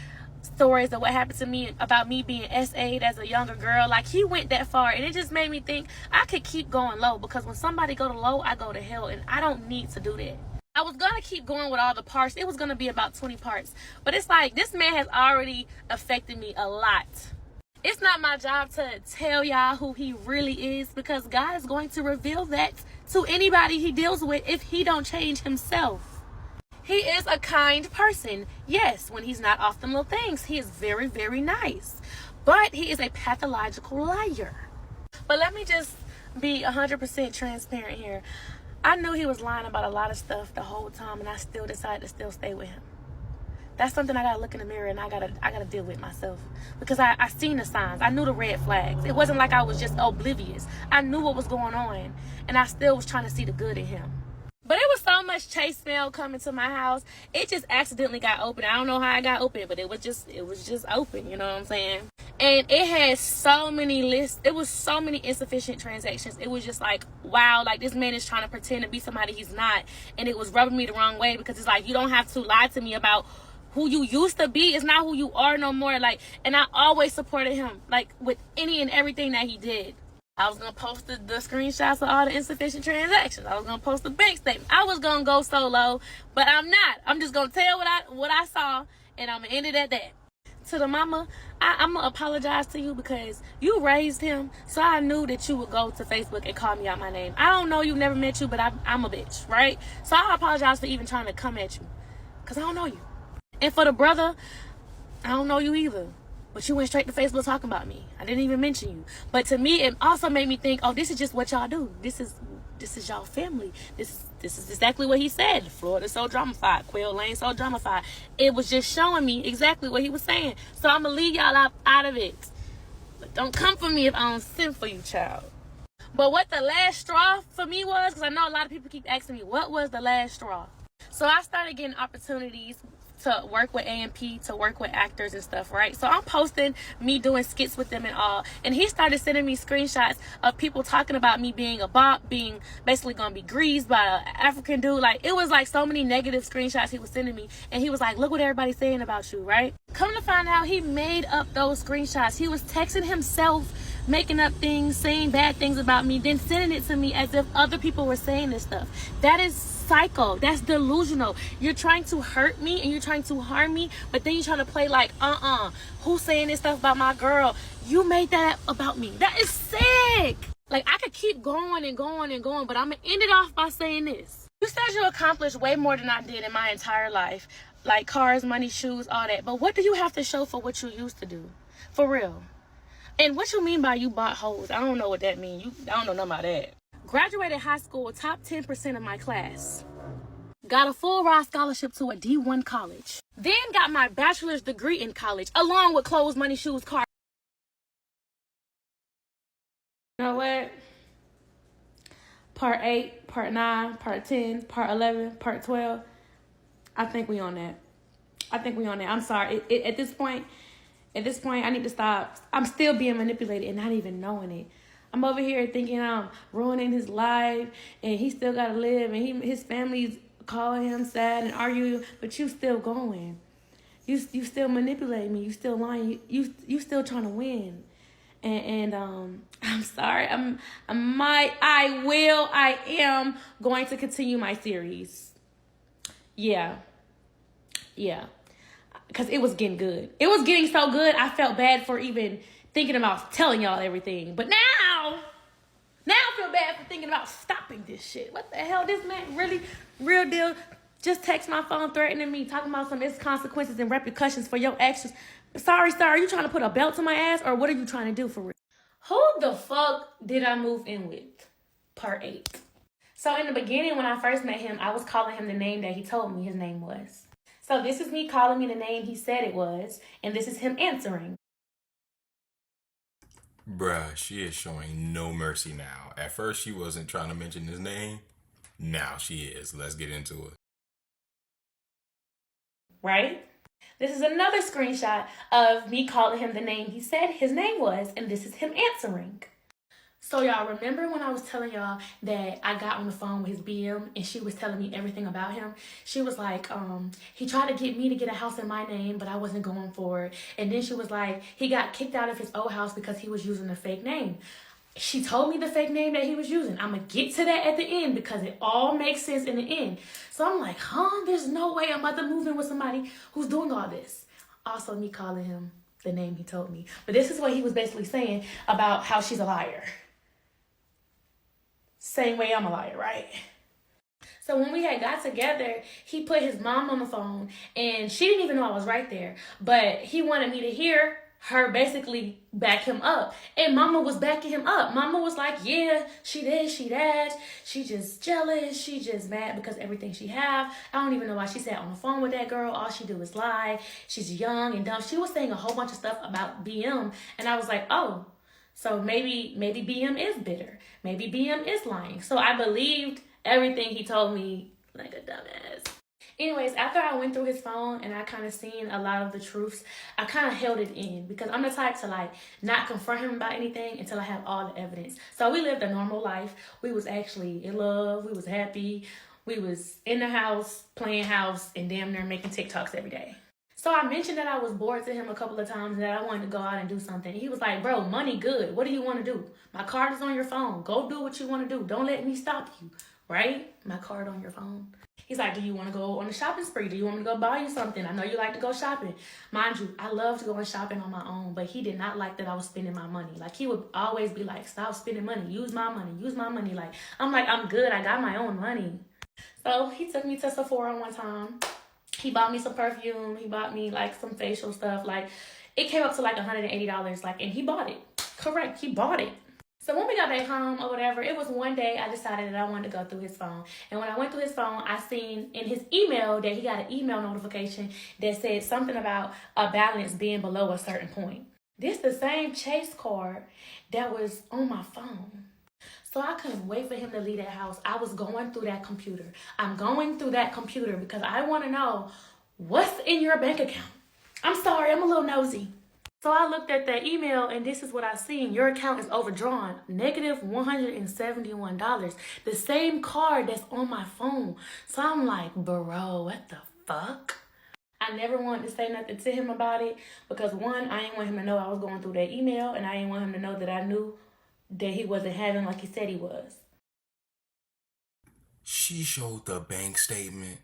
stories of what happened to me about me being SA'd as a younger girl. Like, he went that far, and it just made me think I could keep going low, because when somebody go to low, I go to hell, and I don't need to do that. I was going to keep going with all the parts. It was going to be about 20 parts. But it's like, this man has already affected me a lot. It's not my job to tell y'all who he really is, because God is going to reveal that to anybody he deals with if he don't change himself. He is a kind person. Yes, when he's not off them little things, he is very, very nice. But he is a pathological liar. But let me just be 100% transparent here. I knew he was lying about a lot of stuff the whole time, and I still decided to still stay with him. That's something I gotta look in the mirror and I gotta deal with myself, because I seen the signs. I knew the red flags. It wasn't like I was just oblivious. I knew what was going on, and I still was trying to see the good in him. But it was so much chase mail coming to my house. It just accidentally got open. I don't know how it got open, but it was just open, you know what I'm saying? And it had so many lists. It was so many insufficient transactions. It was just like, wow, like, this man is trying to pretend to be somebody he's not. And it was rubbing me the wrong way, because it's like, you don't have to lie to me about who you used to be. It's not who you are no more. Like, and I always supported him, like, with any and everything that he did. I was going to post the screenshots of all the insufficient transactions. I was going to post the bank statement. I was going to go solo, but I'm not. I'm just going to tell what I saw, and I'm going to end it at that. to the mama, I'm gonna apologize to you because you raised him, so I knew that you would go to Facebook and call me out my name. I don't know you, never met you, but I'm a bitch, right? So I apologize for even trying to come at you, because I don't know you. And for the brother, I don't know you either, but you went straight to Facebook talking about me. I didn't even mention you. But to me, it also made me think, oh, this is just what y'all do. This is y'all family. This is exactly what he said. Florida's so dramified. Quail Lane so dramified. It was just showing me exactly what he was saying. So I'm going to leave y'all out of it. But don't come for me if I don't send for you, child. But what the last straw for me was, because I know a lot of people keep asking me, what was the last straw? So I started getting opportunities to work with A&P, to work with actors and stuff, right? So I'm posting me doing skits with them and all. And he started sending me screenshots of people talking about me being a bop, being basically gonna be greased by an African dude. Like, it was like so many negative screenshots he was sending me. And he was like, look what everybody's saying about you, right? Come to find out, he made up those screenshots. He was texting himself, making up things, saying bad things about me, then sending it to me as if other people were saying this stuff. That is psycho. That's delusional. You're trying to hurt me and you're trying to harm me, but then you're trying to play like, who's saying this stuff about my girl? You made that about me. That is sick. Like, I could keep going and going and going, but I'm gonna end it off by saying this. You said you accomplished way more than I did in my entire life. Like cars, money, shoes, all that. But what do you have to show for what you used to do? For real. And what you mean by you bought hoes? I don't know what that means. I don't know nothing about that. Graduated high school, top 10% of my class. Got a full ride scholarship to a D1 college. Then got my bachelor's degree in college, along with clothes, money, shoes, cars. You know what? Part 8, part 9, part 10, part 11, part 12. I think we on that. I'm sorry. At this point, I need to stop. I'm still being manipulated and not even knowing it. I'm over here thinking I'm ruining his life and he still got to live and his family's calling him sad and arguing, but you still going. You still manipulating me. You still lying. You still trying to win. And I'm sorry. I am going to continue my series. Yeah. Because it was getting good. It was getting so good, I felt bad for even thinking about telling y'all everything. But now I feel bad for thinking about stopping this shit. What the hell? This man really, real deal, just text my phone threatening me, talking about some its consequences and repercussions for your actions. Sorry, sir, are you trying to put a belt to my ass or what are you trying to do for real? Who the fuck did I move in with? Part 8. So in the beginning, when I first met him, I was calling him the name that he told me his name was. So this is me calling me the name he said it was, and this is him answering. Bruh, she is showing no mercy now. At first, she wasn't trying to mention his name. Now she is. Let's get into it. Right? This is another screenshot of me calling him the name he said his name was, and this is him answering. So y'all remember when I was telling y'all that I got on the phone with his BM and she was telling me everything about him? She was like, he tried to get me to get a house in my name, but I wasn't going for it. And then she was like, he got kicked out of his old house because he was using a fake name. She told me the fake name that he was using. I'm going to get to that at the end because it all makes sense in the end. So I'm like, there's no way I'm about to move in with somebody who's doing all this. Also me calling him the name he told me. But this is what he was basically saying about how she's a liar. Same way I'm a liar, right? So when we had got together, he put his mom on the phone and she didn't even know I was right there. But he wanted me to hear her basically back him up. And mama was backing him up. Mama was like, yeah, she this, she that. She just jealous. She just mad because everything she have. I don't even know why she sat on the phone with that girl. All she do is lie. She's young and dumb. She was saying a whole bunch of stuff about BM. And I was like, oh. So maybe BM is bitter. Maybe BM is lying. So I believed everything he told me like a dumbass. Anyways, after I went through his phone and I kind of seen a lot of the truths, I kind of held it in because I'm the type to like not confront him about anything until I have all the evidence. So we lived a normal life. We was actually in love. We was happy. We was in the house, playing house, and damn near making TikToks every day. So I mentioned that I was bored to him a couple of times and that I wanted to go out and do something. He was like, bro, money good. What do you want to do? My card is on your phone. Go do what you want to do. Don't let me stop you. Right? My card on your phone. He's like, do you want to go on a shopping spree? Do you want me to go buy you something? I know you like to go shopping. Mind you, I love to go shopping on my own, but he did not like that I was spending my money. Like, he would always be like, stop spending money. Use my money. Use my money. Like, I'm like, I'm good. I got my own money. So he took me to Sephora one time. He bought me some perfume. He bought me, like, some facial stuff. Like, it came up to, like, $180. Like, and he bought it. Correct. He bought it. So when we got back home or whatever, it was one day I decided that I wanted to go through his phone. And when I went through his phone, I seen in his email that he got an email notification that said something about a balance being below a certain point. This the same Chase card that was on my phone. So I couldn't wait for him to leave that house. I was going through that computer. I'm going through that computer because I want to know what's in your bank account. I'm sorry, I'm a little nosy. So I looked at that email and this is what I seen. Your account is overdrawn, negative $171. The same card that's on my phone. So I'm like, bro, what the fuck? I never wanted to say nothing to him about it because one, I didn't want him to know I was going through that email, and I didn't want him to know that I knew that he wasn't having like he said he was. She showed the bank statement.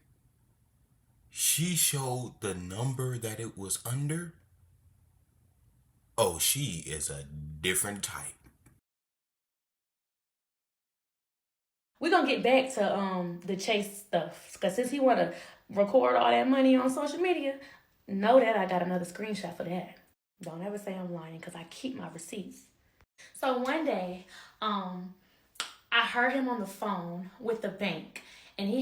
She showed the number that it was under. Oh, she is a different type. We're going to get back to the Chase stuff. Because since he want to record all that money on social media, know that I got another screenshot for that. Don't ever say I'm lying because I keep my receipts. So one day, I heard him on the phone with the bank. And he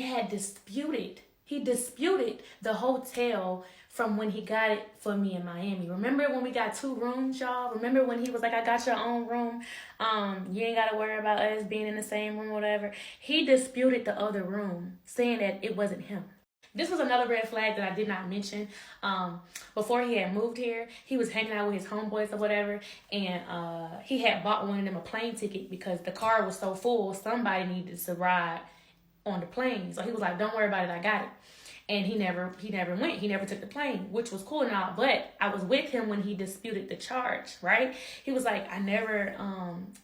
disputed the hotel from when he got it for me in Miami. Remember when we got 2 rooms, y'all? Remember when he was like, I got your own room. You ain't got to worry about us being in the same room or whatever. He disputed the other room, saying that it wasn't him. This was another red flag that I did not mention. Before he had moved here, he was hanging out with his homeboys or whatever. And he had bought one of them a plane ticket because the car was so full, somebody needed to ride on the plane. So he was like, don't worry about it, I got it. And he never went. He never took the plane, which was cool and all. But I was with him when he disputed the charge, right? He was like, I never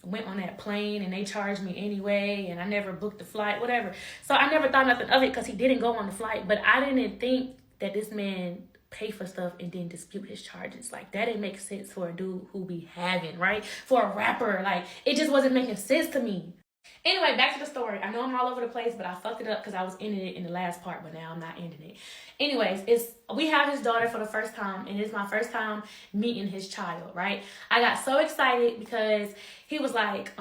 went on that plane and they charged me anyway. And I never booked the flight, whatever. So I never thought nothing of it because he didn't go on the flight. But I didn't think that this man pay for stuff and then dispute his charges. Like, that didn't make sense for a dude who be having, right? For a rapper. Like, it just wasn't making sense to me. Anyway, back to the story. I know I'm all over the place, but I fucked it up because I was ending it in the last part, but now I'm not ending it. Anyways, we have his daughter for the first time, and it's my first time meeting his child, right? I got so excited because he was like,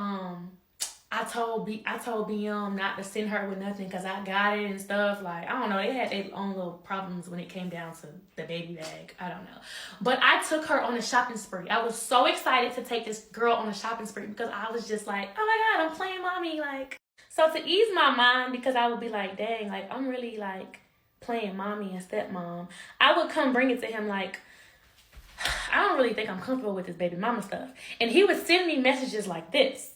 I told BM not to send her with nothing because I got it and stuff. Like, I don't know. They had their own little problems when it came down to the baby bag. I don't know. But I took her on a shopping spree. I was so excited to take this girl on a shopping spree because I was just like, oh my God, I'm playing mommy. Like, so to ease my mind, because I would be like, dang, like, I'm really like playing mommy and stepmom, I would come bring it to him like, I don't really think I'm comfortable with this baby mama stuff. And he would send me messages like this.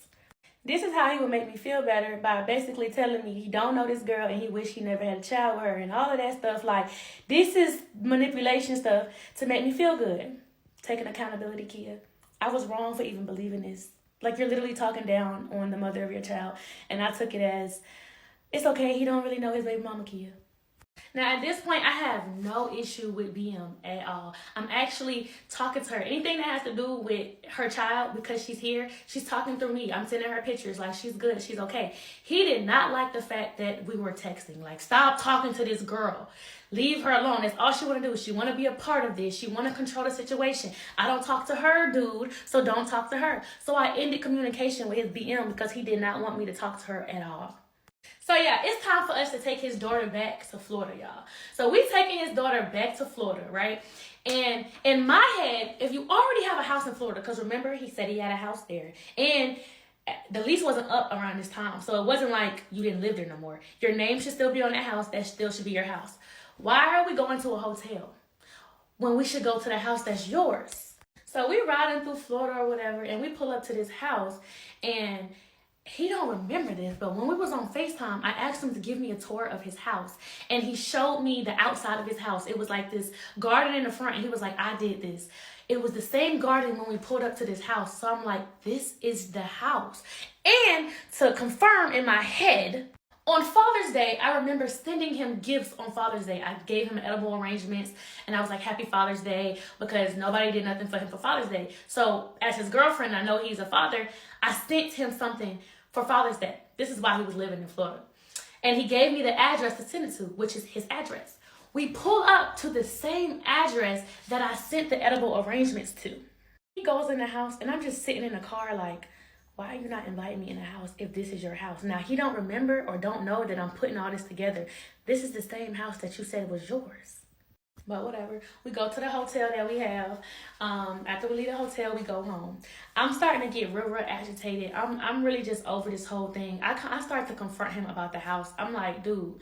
This is how he would make me feel better, by basically telling me he don't know this girl and he wish he never had a child with her and all of that stuff. Like, this is manipulation stuff to make me feel good. Taking accountability, Kia. I was wrong for even believing this. Like, you're literally talking down on the mother of your child. And I took it as, it's okay, he don't really know his baby mama, Kia. Now, at this point, I have no issue with BM at all. I'm actually talking to her. Anything that has to do with her child, because she's here, she's talking through me. I'm sending her pictures like she's good, she's okay. He did not like the fact that we were texting. Like, stop talking to this girl. Leave her alone. That's all she want to do. She want to be a part of this. She want to control the situation. I don't talk to her, dude, so don't talk to her. So I ended communication with his BM because he did not want me to talk to her at all. So yeah, it's time for us to take his daughter back to Florida, y'all. So we taking his daughter back to Florida, right? And in my head, if you already have a house in Florida, because remember, he said he had a house there. And the lease wasn't up around this time. So it wasn't like you didn't live there no more. Your name should still be on that house. That still should be your house. Why are we going to a hotel when we should go to the house that's yours? So we riding through Florida or whatever, and we pull up to this house, and he don't remember this, but when we was on FaceTime, I asked him to give me a tour of his house. And he showed me the outside of his house. It was like this garden in the front. And he was like, I did this. It was the same garden when we pulled up to this house. So I'm like, this is the house. And to confirm in my head, On Father's Day, I remember sending him gifts on Father's Day. I gave him edible arrangements, and I was like, Happy Father's Day, because nobody did nothing for him for Father's Day. So as his girlfriend, I know he's a father, I sent him something for Father's Day. This is why he was living in Florida. And he gave me the address to send it to, which is his address. We pull up to the same address that I sent the edible arrangements to. He goes in the house, and I'm just sitting in the car like, why are you not inviting me in the house if this is your house? Now, he don't remember or don't know that I'm putting all this together. This is the same house that you said was yours. But whatever. We go to the hotel that we have. After we leave the hotel, we go home. I'm starting to get real agitated. I'm really just over this whole thing. I start to confront him about the house. I'm like, dude,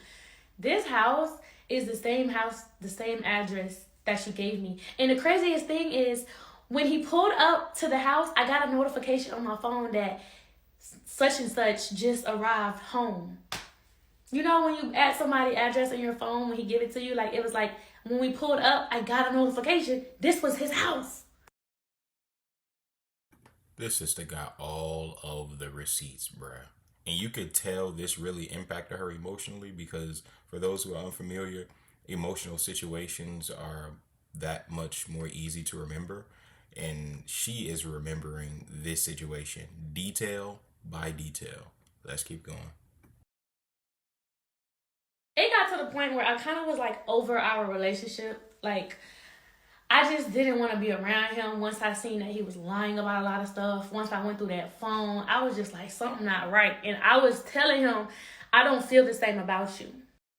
this house is the same house, the same address that she gave me. And the craziest thing is, when he pulled up to the house, I got a notification on my phone that such and such just arrived home. You know when you add somebody's address on your phone when he give it to you? Like, it was like, when we pulled up, I got a notification. This was his house. This sister got all of the receipts, bruh. And you could tell this really impacted her emotionally, because for those who are unfamiliar, emotional situations are that much more easy to remember. And she is remembering this situation detail by detail. Let's keep going. It got to the point where I kind of was like over our relationship. Like, I just didn't want to be around him once I seen that he was lying about a lot of stuff. Once I went through that phone, I was just like, something not right. And I was telling him, I don't feel the same about you.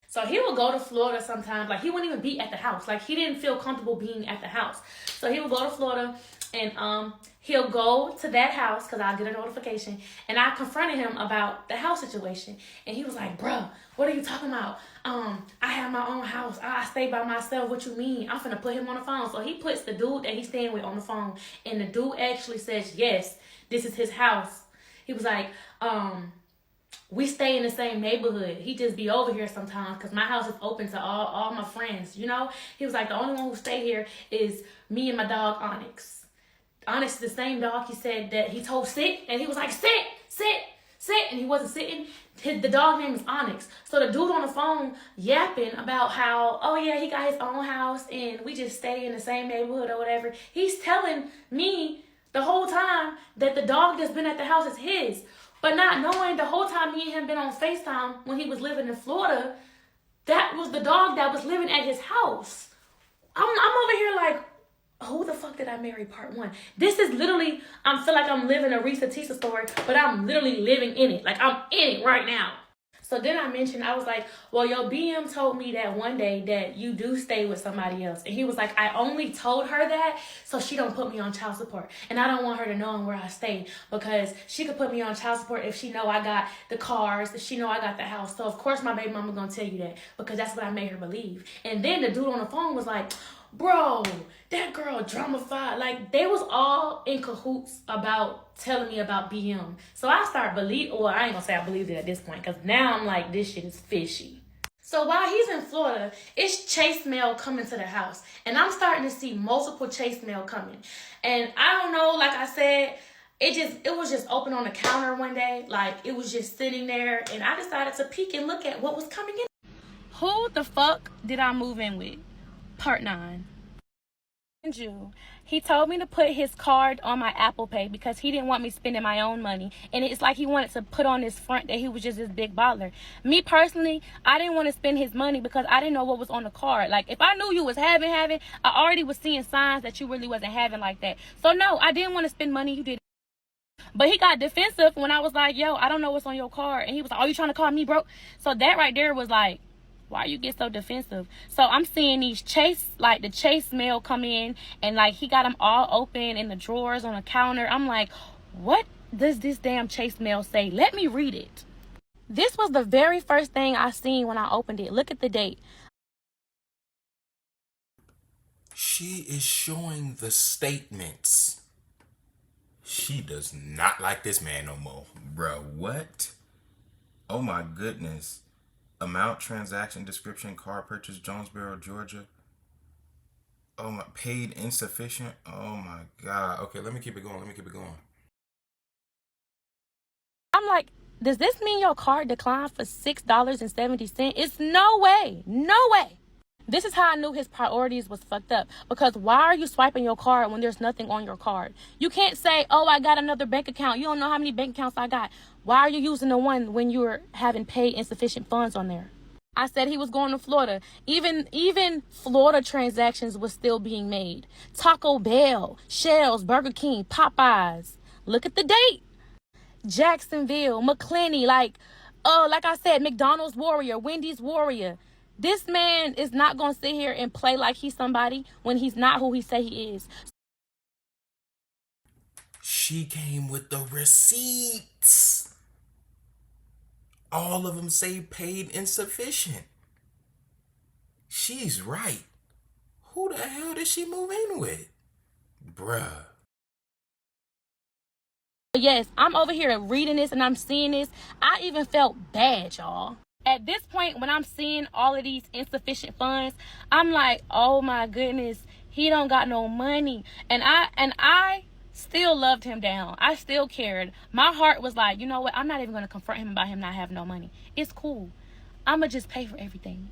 So he would go to Florida sometimes. Like, he wouldn't even be at the house. Like, he didn't feel comfortable being at the house. So he would go to Florida, and he'll go to that house, because I'll get a notification. And I confronted him about the house situation. And he was like, bruh, what are you talking about? I have my own house. I stay by myself. What you mean? I'm finna put him on the phone. So he puts the dude that he's staying with on the phone. And the dude actually says, yes, this is his house. He was like, we stay in the same neighborhood. He just be over here sometimes because my house is open to all my friends, you know? He was like, the only one who stay here is me and my dog, Onyx. Onyx is the same dog he said that he told sit, and he was like, sit, and he wasn't sitting. The dog name is Onyx. So the dude on the phone yapping about how, oh yeah, he got his own house and we just stay in the same neighborhood or whatever. He's telling me the whole time that the dog that's been at the house is his. But not knowing the whole time me and him been on FaceTime when he was living in Florida, that was the dog that was living at his house. I'm over here like, who the fuck did I marry part one? This is literally, I feel like I'm living a Risa Tisa story, but I'm literally living in it. Like, I'm in it right now. So then I mentioned, I was like, well, your BM told me that one day that you do stay with somebody else. And he was like, I only told her that so she don't put me on child support. And I don't want her to know where I stay, because she could put me on child support if she know I got the cars, if she know I got the house. So of course my baby mama gonna tell you that, because that's what I made her believe. And then the dude on the phone was like, bro, that girl dramified. Like, they was all in cahoots about telling me about BM. So I start believe. Well, I ain't gonna say I believed it at this point, because now I'm like, this shit is fishy. So while he's in Florida, it's chase mail coming to the house. And I'm starting to see multiple chase mail coming. And I don't know, like I said, it was just open on the counter one day. Like, it was just sitting there. And I decided to peek and look at what was coming in. Who the fuck did I move in with? Part 9. He told me to put his card on my Apple Pay because he didn't want me spending my own money. And it's like he wanted to put on his front that he was just this big baller. Me personally, I didn't want to spend his money because I didn't know what was on the card. Like, if I knew you was having, I already was seeing signs that you really wasn't having like that. So no, I didn't want to spend money. You did. But he got defensive when I was like, yo, I don't know what's on your card. And he was like, oh, you trying to call me broke? So that right there was like, why you get so defensive? So I'm seeing these the chase mail come in, and like he got them all open in the drawers on the counter. I'm like, what does this damn chase mail say? Let me read it. This was the very first thing I seen when I opened it. Look at the date. She is showing the statements. She does not like this man no more. Bruh, what? Oh my goodness. Amount, transaction description, car purchase, Jonesboro, Georgia. Oh my, paid insufficient. Oh my God. Okay, let me keep it going. I'm like, Does this mean your card declined for $6.70? It's no way. No way. This is how I knew his priorities was fucked up. Because why are you swiping your card when there's nothing on your card? You can't say, oh, I got another bank account. You don't know how many bank accounts I got. Why are you using the one when you're having paid insufficient funds on there? I said he was going to Florida. Even Florida transactions was still being made. Taco Bell, Shell's, Burger King, Popeyes. Look at the date. Jacksonville, McClenny, like I said, McDonald's Warrior, Wendy's Warrior. This man is not going to sit here and play like he's somebody when he's not who he say he is. She came with the receipts. All of them say paid insufficient. She's right. Who the hell did she move in with? Bruh. Yes, I'm over here reading this and I'm seeing this. I even felt bad, y'all. At this point, when I'm seeing all of these insufficient funds, I'm like, oh my goodness, he don't got no money. And I still loved him down. I still cared. My heart was like, you know what? I'm not even going to confront him about him not having no money. It's cool. I'm going to just pay for everything.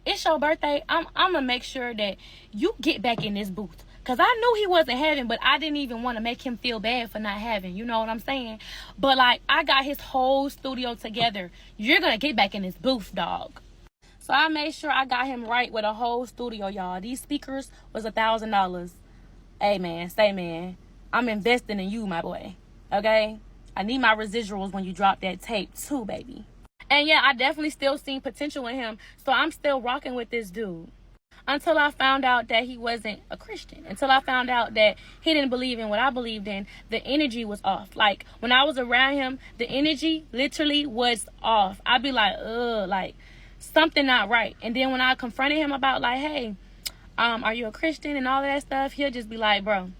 It's your birthday. I'm going to make sure that you get back in this booth. Because I knew he wasn't having, but I didn't even want to make him feel bad for not having. You know what I'm saying? But, like, I got his whole studio together. You're going to get back in this booth, dog. So I made sure I got him right with a whole studio, y'all. These speakers was $1,000. Hey, man. Say, man. I'm investing in you, my boy. Okay? I need my residuals when you drop that tape, too, baby. And, yeah, I definitely still seen potential in him. So I'm still rocking with this dude. Until I found out that he wasn't a Christian. Until I found out that he didn't believe in what I believed in. The energy was off. Like, when I was around him, the energy literally was off. I'd be like, ugh, like, something not right. And then when I confronted him about, like, hey, are you a Christian and all of that stuff, he'll just be like, bro,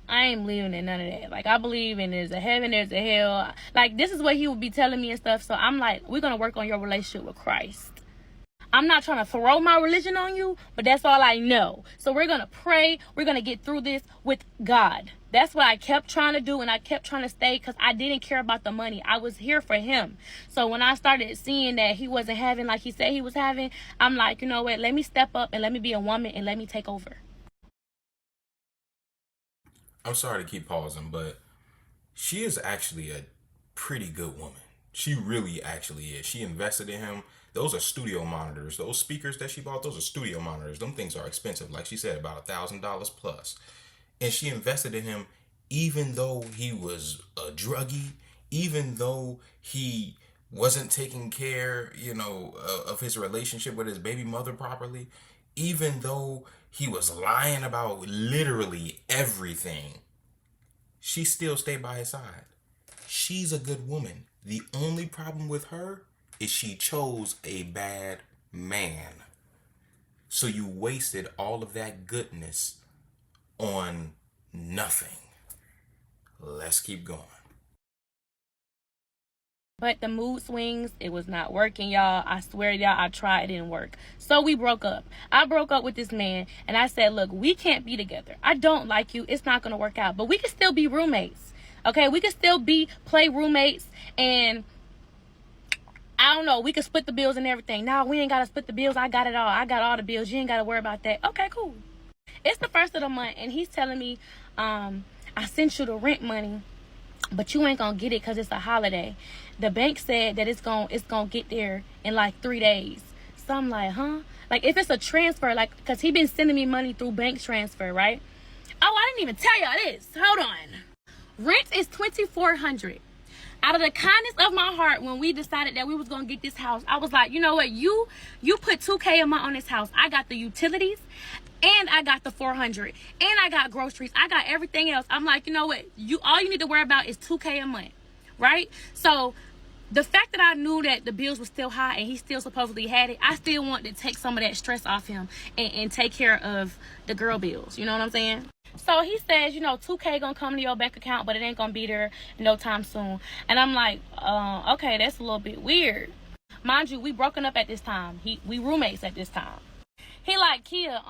I ain't believing in none of that. Like, I believe in there's a heaven, there's a hell. Like, this is what he would be telling me and stuff. So I'm like, we're going to work on your relationship with Christ. I'm not trying to throw my religion on you, but that's all I know. So we're going to pray. We're going to get through this with God. That's what I kept trying to do, and I kept trying to stay because I didn't care about the money. I was here for him. So when I started seeing that he wasn't having like he said he was having, I'm like, you know what? Let me step up and let me be a woman and let me take over. I'm sorry to keep pausing, but she is actually a pretty good woman. She really actually is. She invested in him. Those are studio monitors. Those speakers that she bought, those are studio monitors. Them things are expensive. Like she said, about $1,000 plus. And she invested in him even though he was a druggie, even though he wasn't taking care, of his relationship with his baby mother properly, even though he was lying about literally everything. She still stayed by his side. She's a good woman. The only problem with her is she chose a bad man. So you wasted all of that goodness on nothing. Let's keep going. But the mood swings, it was not working, y'all. I swear to y'all, I tried, it didn't work. So we broke up. I broke up with this man, and I said, look, we can't be together. I don't like you. It's not going to work out. But we can still be roommates. Okay? We can still play roommates, and I don't know, we could split the bills and everything. No, we ain't got to split the bills. I got it all. I got all the bills. You ain't got to worry about that. Okay, cool. It's the first of the month, and he's telling me, I sent you the rent money, but you ain't going to get it because it's a holiday. The bank said that it's gonna get there in like 3 days. So I'm like, huh? Like, if it's a transfer, like, because he been sending me money through bank transfer, right? Oh, I didn't even tell y'all this. Hold on. Rent is $2,400. Out of the kindness of my heart, when we decided that we was going to get this house, I was like, you know what? You put $2,000 a month on this house. I got the utilities, and I got the $400, and I got groceries. I got everything else. I'm like, you know what? All you need to worry about is $2,000 a month, right? So the fact that I knew that the bills were still high and he still supposedly had it, I still wanted to take some of that stress off him and take care of the girl bills. You know what I'm saying? So he says, $2,000 gonna come to your bank account, but it ain't gonna be there no time soon. And I'm like, okay, that's a little bit weird. Mind you, we broken up at this time. We roommates at this time. He like, Kia,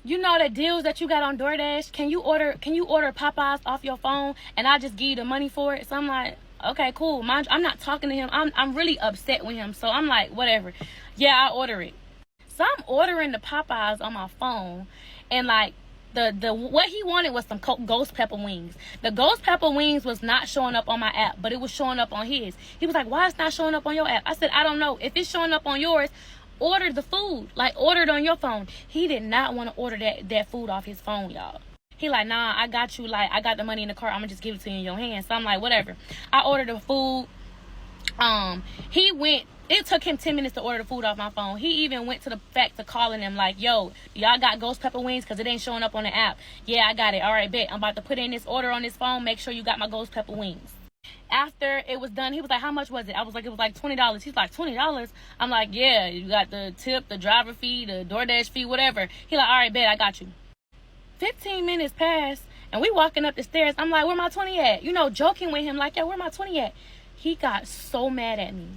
the deals that you got on DoorDash, can you order Popeyes off your phone and I'll just give you the money for it? So I'm like, okay, cool. Mind you, I'm not talking to him. I'm really upset with him. So I'm like, whatever. Yeah, I'll order it. So I'm ordering the Popeyes on my phone, and like the what he wanted was some ghost pepper wings. The ghost pepper wings was not showing up on my app, but it was showing up on his. He was like, why it's not showing up on your app? I said, I don't know. If it's showing up on yours, order the food. Like, order it on your phone. He did not want to order that food off his phone, y'all. He like, nah, I got you. Like, I got the money in the cart. I'm gonna just give it to you in your hand. So I'm like, whatever. I ordered the food. He went. It took him 10 minutes to order the food off my phone. He even went to the fact to calling him like, yo, y'all got ghost pepper wings? Because it ain't showing up on the app. Yeah, I got it. All right, bet. I'm about to put in this order on this phone. Make sure you got my ghost pepper wings. After it was done, he was like, how much was it? I was like, it was like $20. He's like, $20? I'm like, yeah, you got the tip, the driver fee, the DoorDash fee, whatever. He like, all right, bet, I got you. 15 minutes passed, and we walking up the stairs. I'm like, where my 20 at? You know, joking with him like, yo, where my 20 at? He got so mad at me.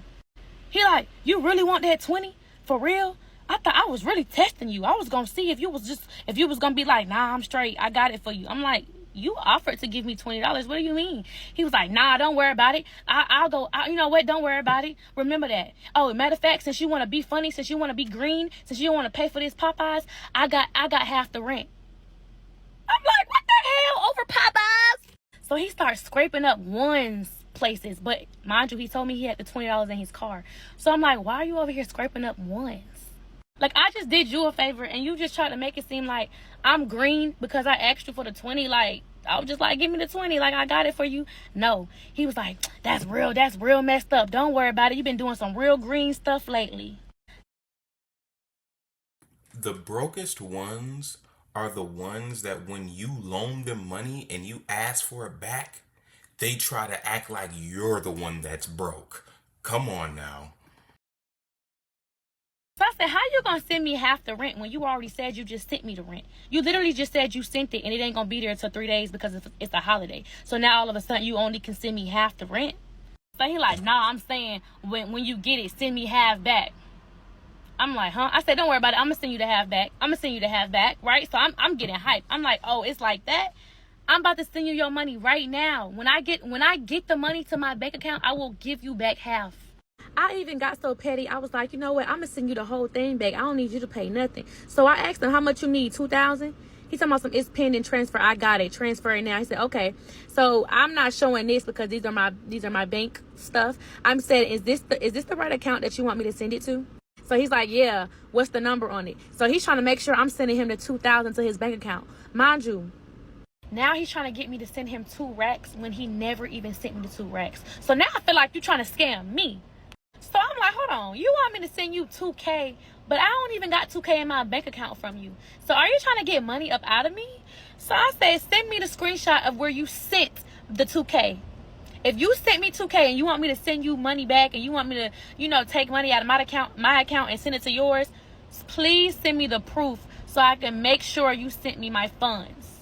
He like, you really want that 20? For real? I thought I was really testing you. I was going to see if you was going to be like, nah, I'm straight. I got it for you. I'm like, you offered to give me $20. What do you mean? He was like, nah, don't worry about it. I'll go. You know what? Don't worry about it. Remember that. Oh, matter of fact, since you want to be funny, since you want to be green, since you don't want to pay for this Popeyes, I got half the rent. I'm like, what the hell? Over Popeyes? So he starts scraping up ones places, but mind you, he told me he had the $20 in his car. So I'm like, why are you over here scraping up ones? Like, I just did you a favor, and you just tried to make it seem like I'm green because I asked you for the 20. Like, I was just like, give me the 20. Like, I got it for you. No. He was like, that's real messed up. Don't worry about it. You've been doing some real green stuff lately. The brokest ones are the ones that when you loan them money and you ask for it back, they try to act like you're the one that's broke. Come on now. So I said, how you gonna send me half the rent when you already said you just sent me the rent? You literally just said you sent it and it ain't gonna be there until 3 days because it's a holiday. So now all of a sudden you only can send me half the rent? So he like, nah, I'm saying when you get it, send me half back. I'm like, huh? I said, don't worry about it. I'm gonna send you the half back. Right? So I'm getting hyped. I'm like, oh, it's like that? I'm about to send you your money right now. When I get the money to my bank account, I will give you back half. I even got so petty. I was like, you know what? I'm gonna send you the whole thing back. I don't need you to pay nothing. So I asked him, how much you need? $2,000? He's talking about some, it's pending transfer. I got it. Transfer it now. He said, okay. So I'm not showing this because these are my bank stuff. I'm saying, is this the right account that you want me to send it to? So he's like, yeah. What's the number on it? So he's trying to make sure I'm sending him the $2,000 to his bank account. Mind you, now he's trying to get me to send him 2 racks when he never even sent me the 2 racks. So now I feel like you're trying to scam me. So I'm like, hold on. You want me to send you $2K, but I don't even got $2K in my bank account from you. So are you trying to get money up out of me? So I said, send me the screenshot of where you sent the $2K. If you sent me $2K and you want me to send you money back and you want me to, you know, take money out of my account and send it to yours, please send me the proof so I can make sure you sent me my funds.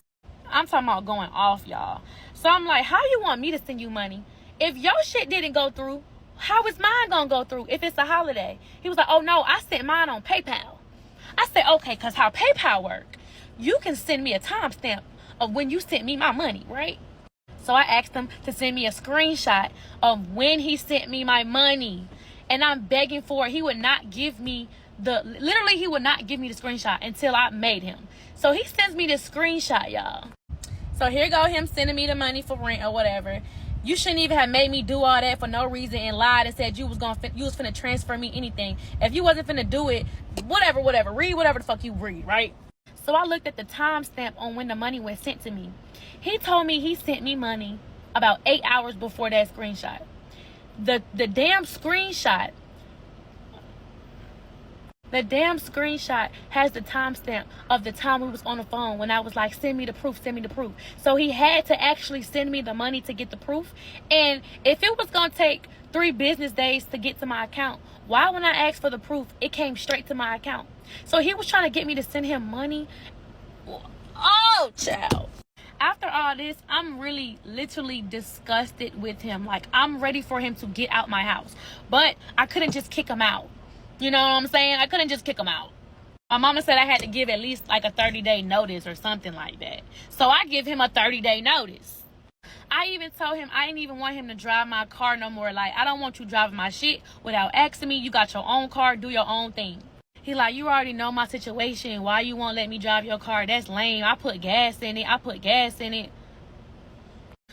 I'm talking about going off, y'all. So I'm like, how you want me to send you money? If your shit didn't go through, how is mine gonna go through if it's a holiday? He was like, oh no, I sent mine on PayPal. I said, okay, because how PayPal work, you can send me a timestamp of when you sent me my money, right? So I asked him to send me a screenshot of when he sent me my money. And I'm begging for it. He would not give me he would not give me the screenshot until I made him. So he sends me this screenshot, y'all. So here go him sending me the money for rent or whatever. You shouldn't even have made me do all that for no reason and lied and said you was finna transfer me anything. If you wasn't finna do it, whatever, read whatever the fuck you read, right? So I looked at the timestamp on when the money was sent to me. He told me he sent me money about 8 hours before that screenshot. The damn screenshot has the timestamp of the time we was on the phone when I was like, send me the proof. So he had to actually send me the money to get the proof. And if it was going to take 3 business days to get to my account, why when I asked for the proof, it came straight to my account? So he was trying to get me to send him money. Oh, child. After all this, I'm really literally disgusted with him. Like, I'm ready for him to get out my house. But I couldn't just kick him out. You know what I'm saying? I couldn't just kick him out. My mama said I had to give at least like a 30-day notice or something like that. So I give him a 30-day notice. I even told him I didn't even want him to drive my car no more. Like, I don't want you driving my shit without asking me. You got your own car, do your own thing. He like, you already know my situation. Why you won't let me drive your car? That's lame. I put gas in it.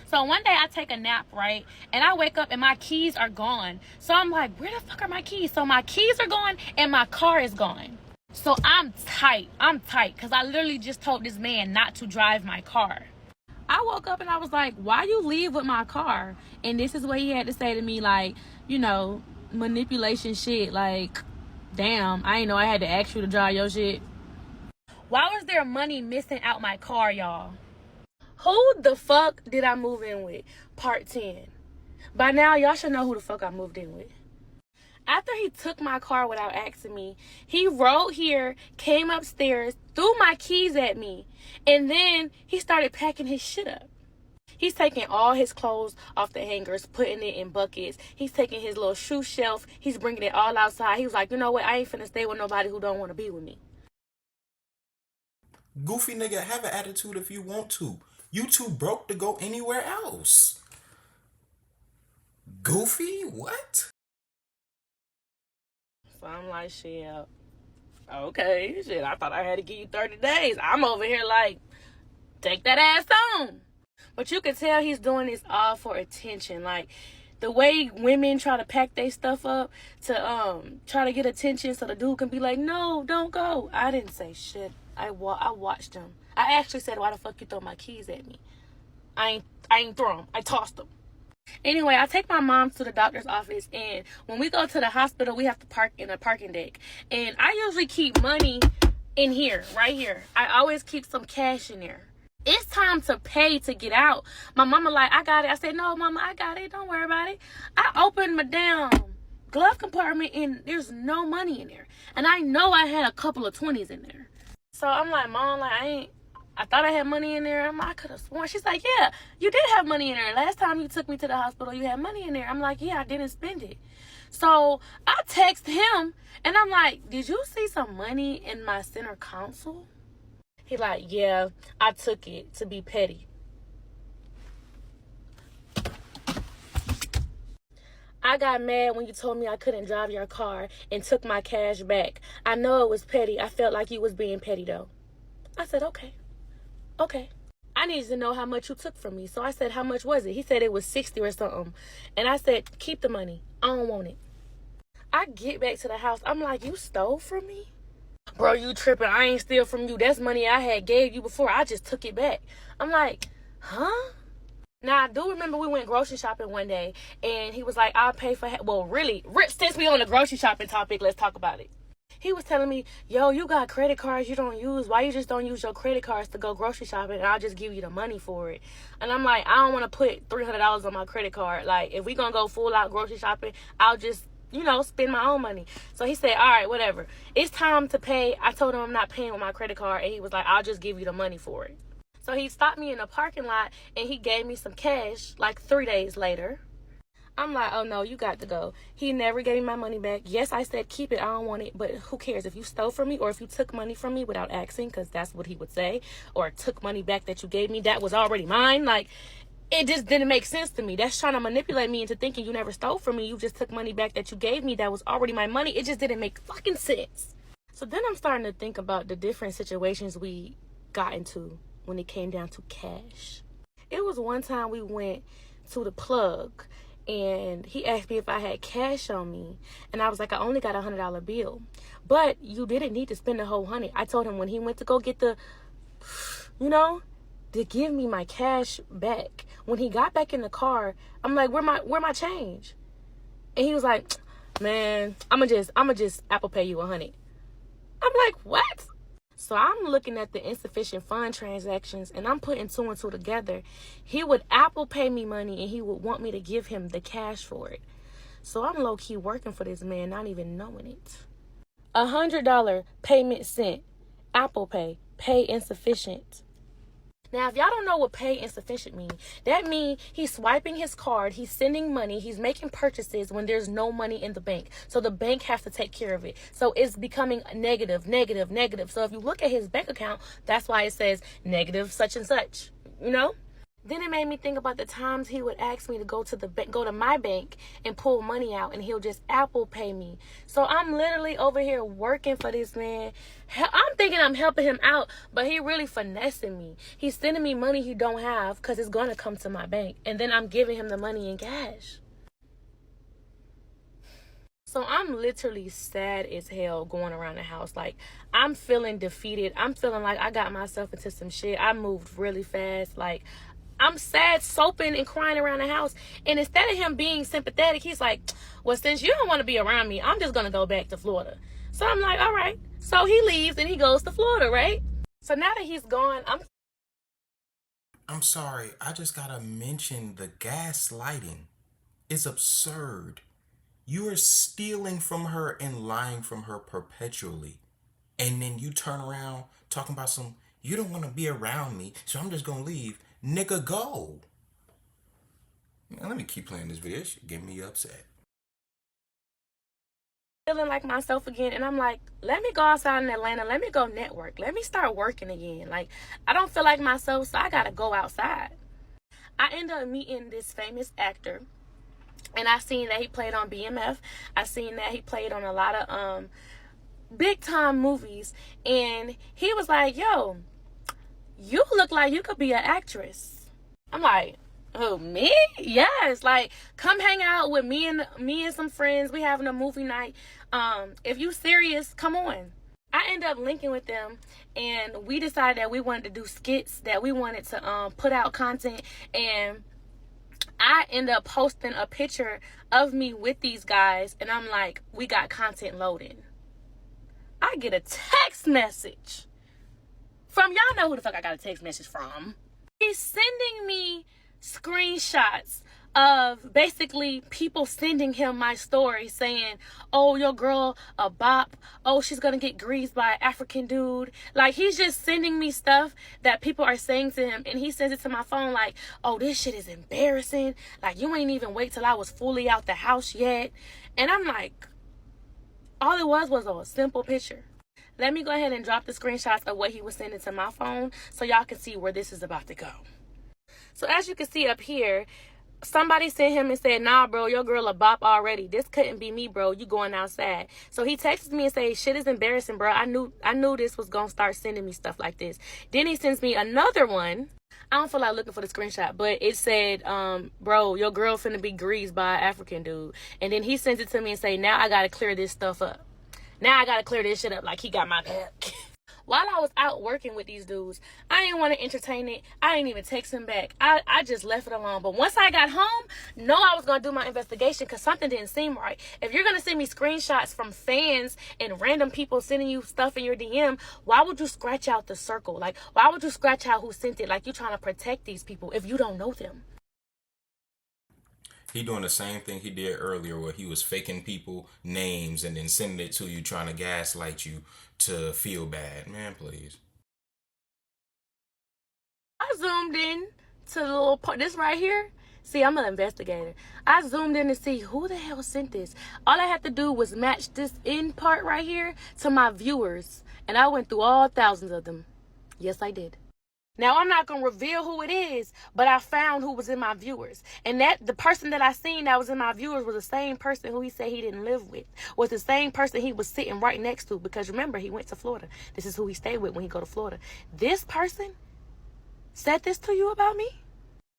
So one day I take a nap, right? And I wake up and my keys are gone. So I'm like, where the fuck are my keys? So my keys are gone and my car is gone. So I'm tight because I literally just told this man not to drive my car. I woke up and I was like, why you leave with my car? And this is what he had to say to me, like, you know, manipulation shit. Like, damn, I didn't know I had to ask you to drive your shit. Why was there money missing out my car, y'all? Who the fuck did I move in with? Part 10. By now, y'all should know who the fuck I moved in with. After he took my car without asking me, he rode here, came upstairs, threw my keys at me, and then he started packing his shit up. He's taking all his clothes off the hangers, putting it in buckets. He's taking his little shoe shelf. He's bringing it all outside. He was like, you know what? I ain't finna stay with nobody who don't want to be with me. Goofy nigga, have an attitude if you want to. You too broke to go anywhere else. Goofy? What? So I'm like, shit, okay, shit, I thought I had to give you 30 days. I'm over here like, take that ass on. But you can tell he's doing this all for attention. Like, the way women try to pack their stuff up to try to get attention so the dude can be like, no, don't go. I didn't say shit. I watched him. I actually said, why the fuck you throw my keys at me? I ain't throw them. I tossed them. Anyway, I take my mom to the doctor's office, and when we go to the hospital, we have to park in a parking deck. And I usually keep money in here, right here. I always keep some cash in there. It's time to pay to get out. My mama like, I got it. I said, no, mama, I got it. Don't worry about it. I opened my damn glove compartment, and there's no money in there. And I know I had a couple of 20s in there. So I'm like, Mom, like, I thought I had money in there. I could have sworn. She's like, yeah, you did have money in there. Last time you took me to the hospital, you had money in there. I'm like, yeah, I didn't spend it. So I text him, and I'm like, did you see some money in my center console? He like, yeah, I took it to be petty. I got mad when you told me I couldn't drive your car and took my cash back. I know it was petty. I felt like you was being petty, though. I said, okay. I needed to know how much you took from me. So I said, how much was it? He said it was 60 or something. And I said, keep the money. I don't want it. I get back to the house. I'm like, you stole from me? Bro, you tripping. I ain't steal from you. That's money I had gave you before. I just took it back. I'm like, huh? Now, I do remember we went grocery shopping one day. And he was like, I'll pay for... Well, really, since we on the grocery shopping topic, let's talk about it. He was telling me, yo, you got credit cards you don't use. Why you just don't use your credit cards to go grocery shopping, and I'll just give you the money for it? And I'm like, I don't want to put $300 on my credit card. Like, if we going to go full out grocery shopping, I'll just, spend my own money. So he said, all right, whatever. It's time to pay. I told him I'm not paying with my credit card, and he was like, I'll just give you the money for it. So he stopped me in the parking lot, and he gave me some cash like 3 days later. I'm like, oh, no, you got to go. He never gave me my money back. Yes, I said, keep it. I don't want it. But who cares? If you stole from me or if you took money from me without asking, because that's what he would say, or took money back that you gave me, that was already mine. Like, it just didn't make sense to me. That's trying to manipulate me into thinking you never stole from me. You just took money back that you gave me that was already my money. It just didn't make fucking sense. So then I'm starting to think about the different situations we got into when it came down to cash. It was one time we went to the plug, and he asked me if I had cash on me. And I was like, I only got $100 bill. But you didn't need to spend the whole 100. I told him when he went to go get to give me my cash back. When he got back in the car, I'm like, where my change? And he was like, man, I'ma just Apple Pay you 100. I'm like, what? So I'm looking at the insufficient fund transactions, and I'm putting 2 and 2 together. He would Apple Pay me money, and he would want me to give him the cash for it. So I'm low-key working for this man, not even knowing it. $100 payment sent. Apple Pay insufficient. Now, if y'all don't know what pay insufficient means, that means he's swiping his card, he's sending money, he's making purchases when there's no money in the bank. So the bank has to take care of it. So it's becoming negative. So if you look at his bank account, that's why it says negative such and such, Then it made me think about the times he would ask me to go to my bank and pull money out, and he'll just Apple Pay me. So I'm literally over here working for this man. I'm thinking I'm helping him out, but he really finessing me. He's sending me money he don't have because it's going to come to my bank, and then I'm giving him the money in cash. So I'm literally sad as hell going around the house. Like, I'm feeling defeated. I'm feeling like I got myself into some shit. I moved really fast. Like, I'm sad, soaping and crying around the house. And instead of him being sympathetic, he's like, well, since you don't want to be around me, I'm just going to go back to Florida. So I'm like, all right. So he leaves and he goes to Florida, right? So now that he's gone, I'm sorry, I just gotta mention the gaslighting. It's absurd. You are stealing from her and lying from her perpetually. And then you turn around talking about you don't want to be around me, so I'm just gonna leave. Nigga, go. Now, let me keep playing this video. It should get me upset. feeling like myself again, and I'm like, let me go outside in Atlanta, let me go network, let me start working again. Like, I don't feel like myself, so I gotta go outside. I end up meeting this famous actor, and I seen that he played on BMF. I seen that he played on a lot of big time movies, and he was like, yo, you look like you could be an actress. I'm like, oh, me? Yes. Like, come hang out with me and some friends. We having a movie night. If you serious, come on. I end up linking with them, and we decided that we wanted to do skits, that we wanted to put out content, and I end up posting a picture of me with these guys, and I'm like, we got content loading. I get a text message from, y'all know who the fuck I got a text message from. He's sending me screenshots of basically people sending him my story saying, oh, your girl a bop, oh, she's gonna get greased by an African dude. Like, he's just sending me stuff that people are saying to him, and he sends it to my phone like, oh, this shit is embarrassing, like, you ain't even wait till I was fully out the house yet. And I'm like, all it was a simple picture. Let me go ahead and drop the screenshots of what he was sending to my phone so y'all can see where this is about to go. So as you can see up here, somebody sent him and said, nah, bro, your girl a bop already. This couldn't be me, bro. You going outside. So he texted me and said, shit is embarrassing, bro. I knew this was going to start sending me stuff like this. Then he sends me another one. I don't feel like looking for the screenshot, but it said, bro, your girl finna be greased by an African dude. And then he sends it to me and say, now I got to clear this stuff up. Now I got to clear this shit up like he got my back. While I was out working with these dudes, I didn't want to entertain it. I didn't even text him back. I just left it alone. But once I got home, I was going to do my investigation because something didn't seem right. If you're going to send me screenshots from fans and random people sending you stuff in your DM, why would you scratch out the circle? Like, why would you scratch out who sent it? Like, you're trying to protect these people if you don't know them. He doing the same thing he did earlier where he was faking people names and then sending it to you, trying to gaslight you to feel bad. Man, please. I zoomed in to the little part, this right here. See, I'm an investigator. I zoomed in to see who the hell sent this. All I had to do was match this end part right here to my viewers. And I went through all thousands of them. Yes, I did. Now, I'm not going to reveal who it is, but I found who was in my viewers. And the person that I seen that was in my viewers was the same person who he said he didn't live with. Was the same person he was sitting right next to, because remember, he went to Florida. This is who he stayed with when he go to Florida. This person said this to you about me?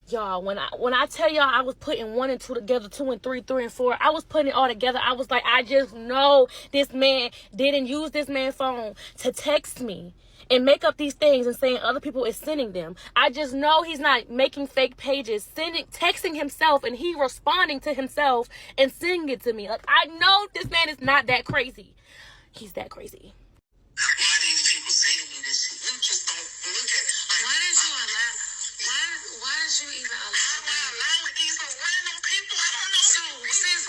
Y'all, when I tell y'all I was putting 1 and 2 together, 2 and 3, 3 and 4, I was putting it all together. I was like, I just know this man didn't use this man's phone to text me and make up these things and saying other people is sending them. I just know he's not making fake pages, texting himself, and he responding to himself and sending it to me. Like, I know this man is not that crazy. He's that crazy. Why these people sending me this shit? You just don't look at it. Like, why did you even allow these random people? I don't know. So since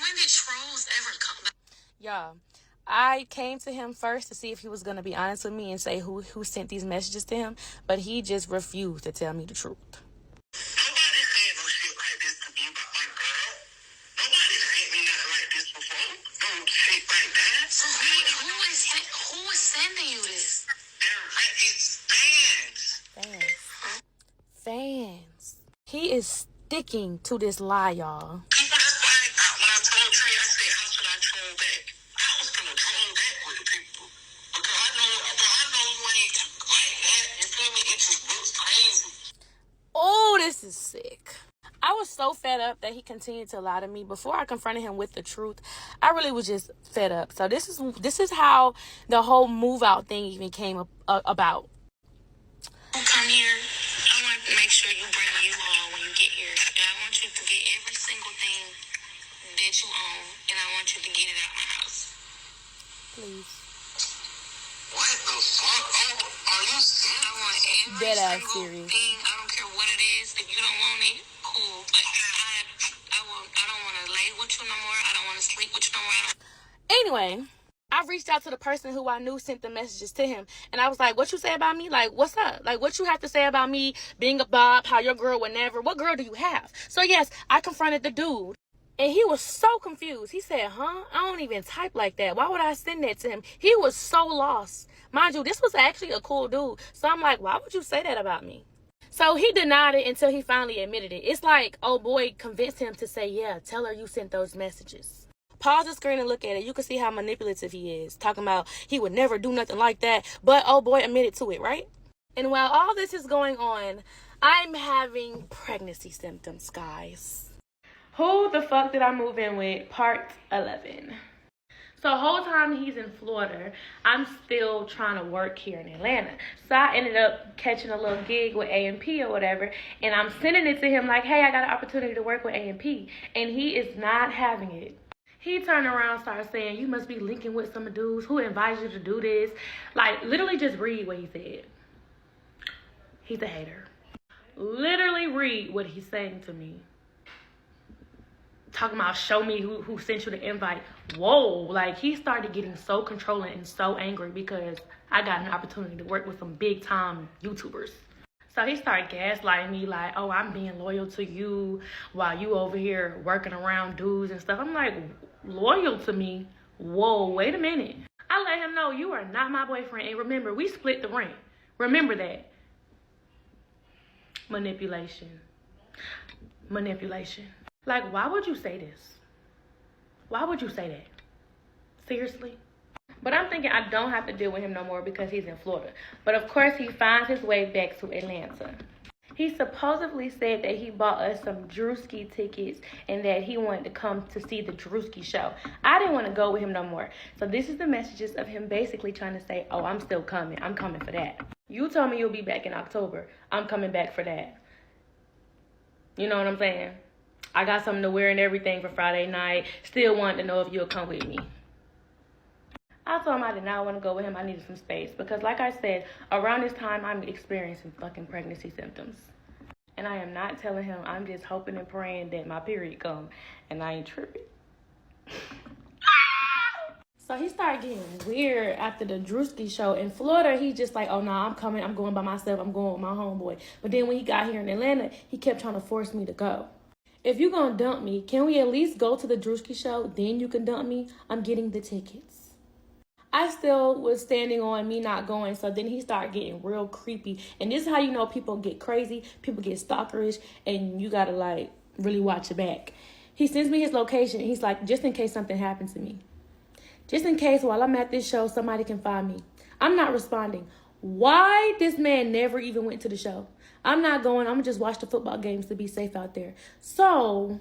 when did trolls ever come back? Y'all, I came to him first to see if he was going to be honest with me and say who sent these messages to him, but he just refused to tell me the truth. Nobody said no shit like this to me about my girl. Nobody sent me nothing like this before. No shit like that. So who is sending you this? It's fans. fans. He is sticking to this lie, y'all. People, that's why when I told Trey, I said, how should I troll back? I was gonna troll back with the people. Because I know you ain't like that. You feel me? It just looks crazy. Oh, this is sick. I was so fed up that he continued to lie to me. Before I confronted him with the truth, I really was just fed up. So this is how the whole move out thing even came about. Come here. I want to make sure you bring you all when you get here. And I want you to get every single thing that you own, and I want you to get it out my house. Please. What the fuck? Oh, are you serious? I want every Dead ass single serious. thing. I don't care what it is. If you don't want it, cool. But I don't want to lay with you no more. I don't want to sleep with you no more. Anyway, I reached out to the person who I knew sent the messages to him. And I was like, what you say about me? Like, what's up? Like, what you have to say about me being a bob, how your girl would never. What girl do you have? So, yes, I confronted the dude. And he was so confused. He said, I don't even type like that. Why would I send that to him? He was so lost. Mind you, this was actually a cool dude. So I'm like, why would you say that about me? So he denied it until he finally admitted it. It's like, oh boy convinced him to say, yeah, tell her you sent those messages. Pause the screen and look at it. You can see how manipulative he is. Talking about he would never do nothing like that. But oh boy admitted to it, right? And while all this is going on, I'm having pregnancy symptoms, guys. Who the fuck did I move in with? Part 11. So the whole time he's in Florida, I'm still trying to work here in Atlanta. So I ended up catching a little gig with A&P or whatever. And I'm sending it to him like, hey, I got an opportunity to work with A&P. And he is not having it. He turned around and started saying, you must be linking with some dudes. Who invited you to do this? Like, literally just read what he said. He's a hater. Literally read what he's saying to me. Talking about show me who sent you the invite. Whoa, like he started getting so controlling and so angry because I got an opportunity to work with some big time YouTubers. So he started gaslighting me like, oh, I'm being loyal to you while you over here working around dudes and stuff. I'm like, loyal to me? Whoa, wait a minute. I let him know you are not my boyfriend. And remember, we split the rent. Remember that. Manipulation. Like, why would you say this? Why would you say that? Seriously? But I'm thinking I don't have to deal with him no more because he's in Florida. But of course, he finds his way back to Atlanta. He supposedly said that he bought us some Drewski tickets and that he wanted to come to see the Drewski show. I didn't want to go with him no more. So this is the messages of him basically trying to say, oh, I'm still coming. I'm coming for that. You told me you'll be back in October. I'm coming back for that. You know what I'm saying? I got something to wear and everything for Friday night. Still wanted to know if you'll come with me. I told him I did not want to go with him. I needed some space. Because like I said, around this time, I'm experiencing fucking pregnancy symptoms. And I am not telling him. I'm just hoping and praying that my period come. And I ain't tripping. So he started getting weird after the Drewski show. In Florida, he's just like, oh, no, I'm coming. I'm going by myself. I'm going with my homeboy. But then when he got here in Atlanta, he kept trying to force me to go. If you're going to dump me, can we at least go to the Drewski show? Then you can dump me. I'm getting the tickets. I still was standing on me not going. So then he started getting real creepy. And this is how you know people get crazy. People get stalkerish. And you got to like really watch your back. He sends me his location. He's like, just in case something happens to me. Just in case while I'm at this show, somebody can find me. I'm not responding. Why this man never even went to the show? I'm not going. I'm going to just watch the football games to be safe out there. So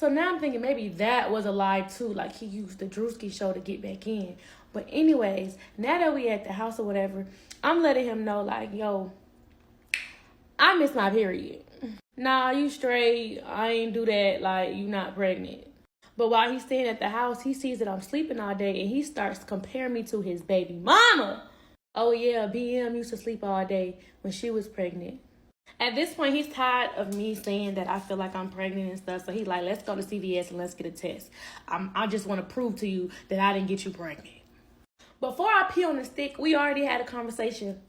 now I'm thinking maybe that was a lie too. Like he used the Drewski show to get back in. But anyways, now that we at the house or whatever, I'm letting him know like, yo, I missed my period. Nah, you straight. I ain't do that. Like, you not pregnant. But while he's staying at the house, he sees that I'm sleeping all day and he starts comparing me to his baby mama. Oh yeah, BM used to sleep all day when she was pregnant. At this point, he's tired of me saying that I feel like I'm pregnant and stuff. So he's like, let's go to CVS and let's get a test. I just want to prove to you that I didn't get you pregnant. Before I pee on the stick, we already had a conversation.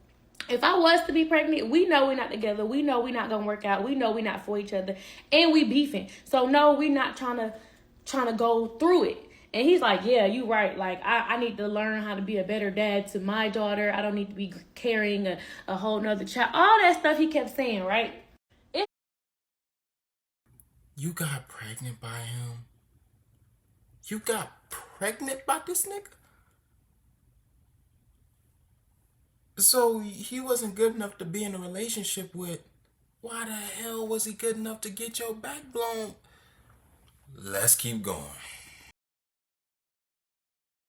If I was to be pregnant, we know we're not together. We know we're not going to work out. We know we're not for each other. And we beefing. So no, we're not trying to go through it. And he's like, yeah, you right. Like, I need to learn how to be a better dad to my daughter. I don't need to be carrying a whole nother child. All that stuff he kept saying, right? You got pregnant by him? You got pregnant by this nigga? So he wasn't good enough to be in a relationship with. Why the hell was he good enough to get your back blown? Let's keep going.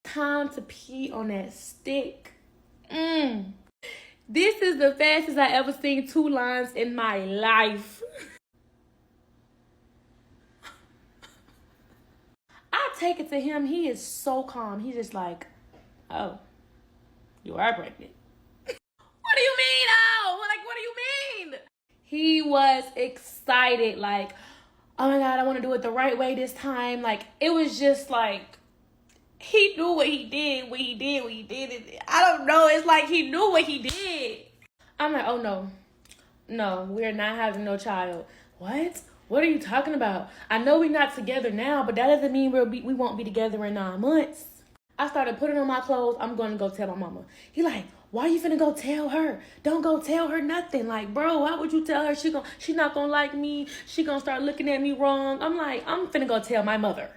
Time to pee on that stick. This is the fastest I ever seen 2 lines in my life. I take it to him. He is so calm. He's just like, oh, you are pregnant. What do you mean? Oh, like, what do you mean? He was excited. Like, oh my God, I want to do it the right way this time. Like, it was just like, he knew what he did, what he did. I don't know. It's like he knew what he did. I'm like, oh no. No, we're not having no child. What? What are you talking about? I know we're not together now, but that doesn't mean we won't be together in 9 months. I started putting on my clothes. I'm going to go tell my mama. He like, why you finna go tell her? Don't go tell her nothing. Like, bro, why would you tell her? She not gonna like me. She gonna start looking at me wrong. I'm like, I'm finna go tell my mother.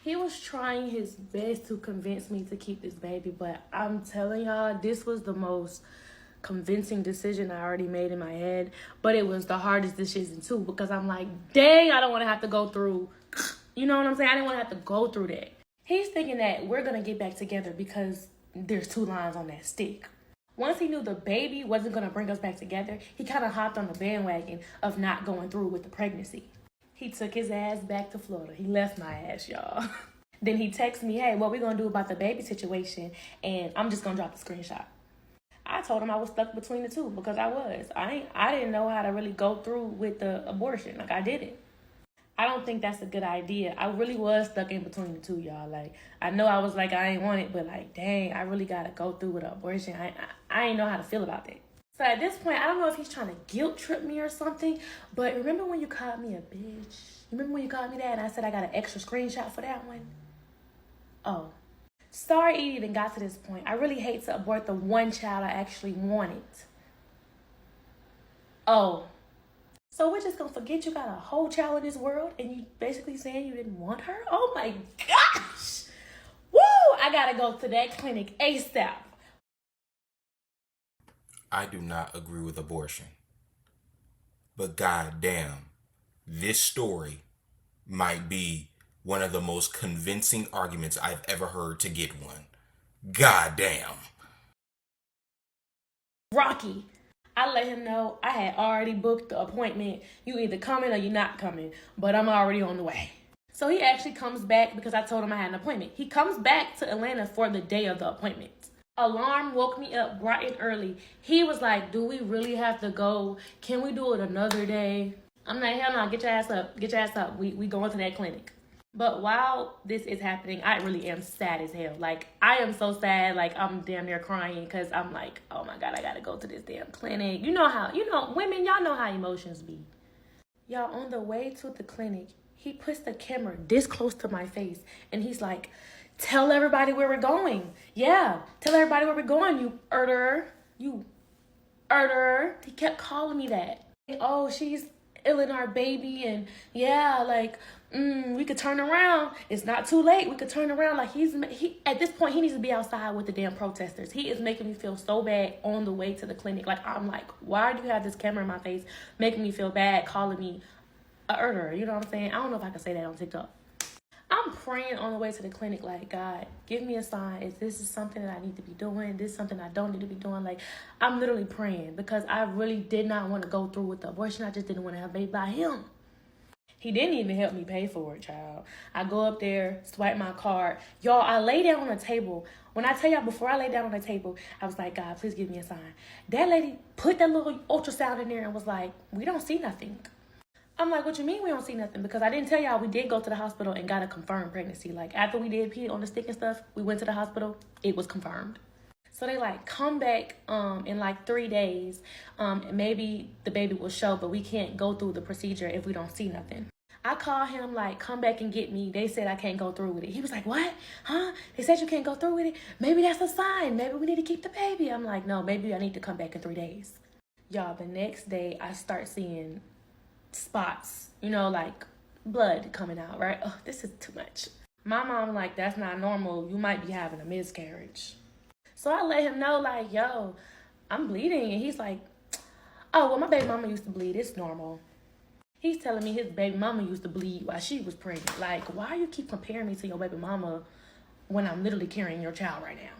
He was trying his best to convince me to keep this baby, but I'm telling y'all, this was the most convincing decision I already made in my head, but it was the hardest decision too, because I'm like, dang, I don't want to have to go through, you know what I'm saying? I didn't want to have to go through that. He's thinking that we're going to get back together because there's 2 lines on that stick. Once he knew the baby wasn't going to bring us back together, he kind of hopped on the bandwagon of not going through with the pregnancy. He took his ass back to Florida. He left my ass, y'all. Then he texted me, hey, what we going to do about the baby situation? And I'm just going to drop the screenshot. I told him I was stuck between the two because I was. I didn't know how to really go through with the abortion. Like, I didn't. I don't think that's a good idea. I really was stuck in between the two, y'all. Like, I know I was like, I ain't want it, but like, dang, I really got to go through with an abortion. I ain't know how to feel about that. So at this point, I don't know if he's trying to guilt trip me or something, but remember when you called me a bitch? Remember when you called me that and I said I got an extra screenshot for that one? Oh. Sorry it even got to this point. I really hate to abort the one child I actually wanted. Oh. So we're just going to forget you got a whole child in this world and you basically saying you didn't want her? Oh my gosh. Woo! I got to go to that clinic ASAP. I do not agree with abortion. But goddamn, this story might be one of the most convincing arguments I've ever heard to get one. Goddamn. Rocky. I let him know I had already booked the appointment. You either coming or you're not coming, but I'm already on the way. So he actually comes back because I told him I had an appointment. He comes back to Atlanta for the day of the appointment. Alarm woke me up bright and early. He was like, do we really have to go? Can we do it another day? I'm like, hell no, get your ass up. Get your ass up. We going to that clinic. But while this is happening, I really am sad as hell. Like, I am so sad. Like, I'm damn near crying because I'm like, oh my God, I got to go to this damn clinic. You know how, women, y'all know how emotions be. Y'all, on the way to the clinic, he puts the camera this close to my face. And he's like, tell everybody where we're going. Yeah, tell everybody where we're going, you erderer. You erderer. He kept calling me that. Oh, she's ill in our baby. And yeah, like, we could turn around. It's not too late. We could turn around. Like, he at this point, he needs to be outside with the damn protesters. He is making me feel so bad on the way to the clinic. Like, I'm like, why do you have this camera in my face making me feel bad, calling me a erderer? You know what I'm saying? I don't know if I can say that on TikTok. I'm praying on the way to the clinic, like, God, give me a sign. If this is something that I need to be doing, this is something I don't need to be doing. Like, I'm literally praying because I really did not want to go through with the abortion. I just didn't want to have a baby by him. He didn't even help me pay for it, child. I go up there, swipe my card. Y'all, I lay down on the table. When I tell y'all, before I lay down on the table, I was like, God, please give me a sign. That lady put that little ultrasound in there and was like, we don't see nothing. I'm like, what you mean we don't see nothing? Because I didn't tell y'all we did go to the hospital and got a confirmed pregnancy. Like, after we did pee on the stick and stuff, we went to the hospital. It was confirmed. So they like, come back in like 3 days. Maybe the baby will show, but we can't go through the procedure if we don't see nothing. I called him like, come back and get me. They said I can't go through with it. He was like, what? Huh? They said you can't go through with it? Maybe that's a sign. Maybe we need to keep the baby. I'm like, no, maybe I need to come back in 3 days. Y'all, the next day I start seeing spots, like blood coming out, right? Oh, this is too much. My mom like, that's not normal. You might be having a miscarriage. So I let him know, like, yo, I'm bleeding. And he's like, oh, well, my baby mama used to bleed. It's normal. He's telling me his baby mama used to bleed while she was pregnant. Like, why you keep comparing me to your baby mama when I'm literally carrying your child right now?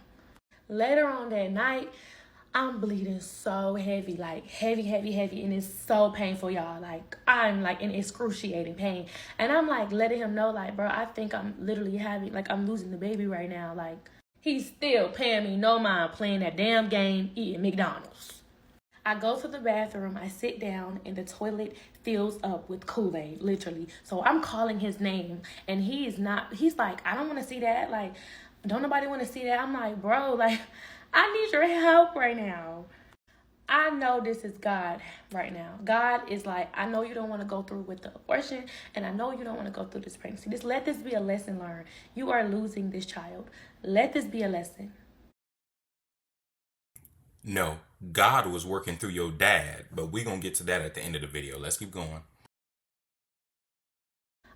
Later on that night, I'm bleeding so heavy, like heavy, and it's so painful, y'all. Like, I'm like in excruciating pain. And I'm like letting him know, like, bro, I think I'm literally having, like, I'm losing the baby right now. Like, he's still paying me no mind playing that damn game, eating McDonald's. I go to the bathroom, I sit down, and the toilet fills up with Kool-Aid, literally. So I'm calling his name, and he's like, I don't want to see that. Like, don't nobody want to see that. I'm like, bro, like, I need your help right now. I know this is God right now. God is like, I know you don't want to go through with the abortion, and I know you don't want to go through this pregnancy. Let this be a lesson learned. You are losing this child. Let this be a lesson. No, God was working through your dad, but we're going to get to that at the end of the video. Let's keep going.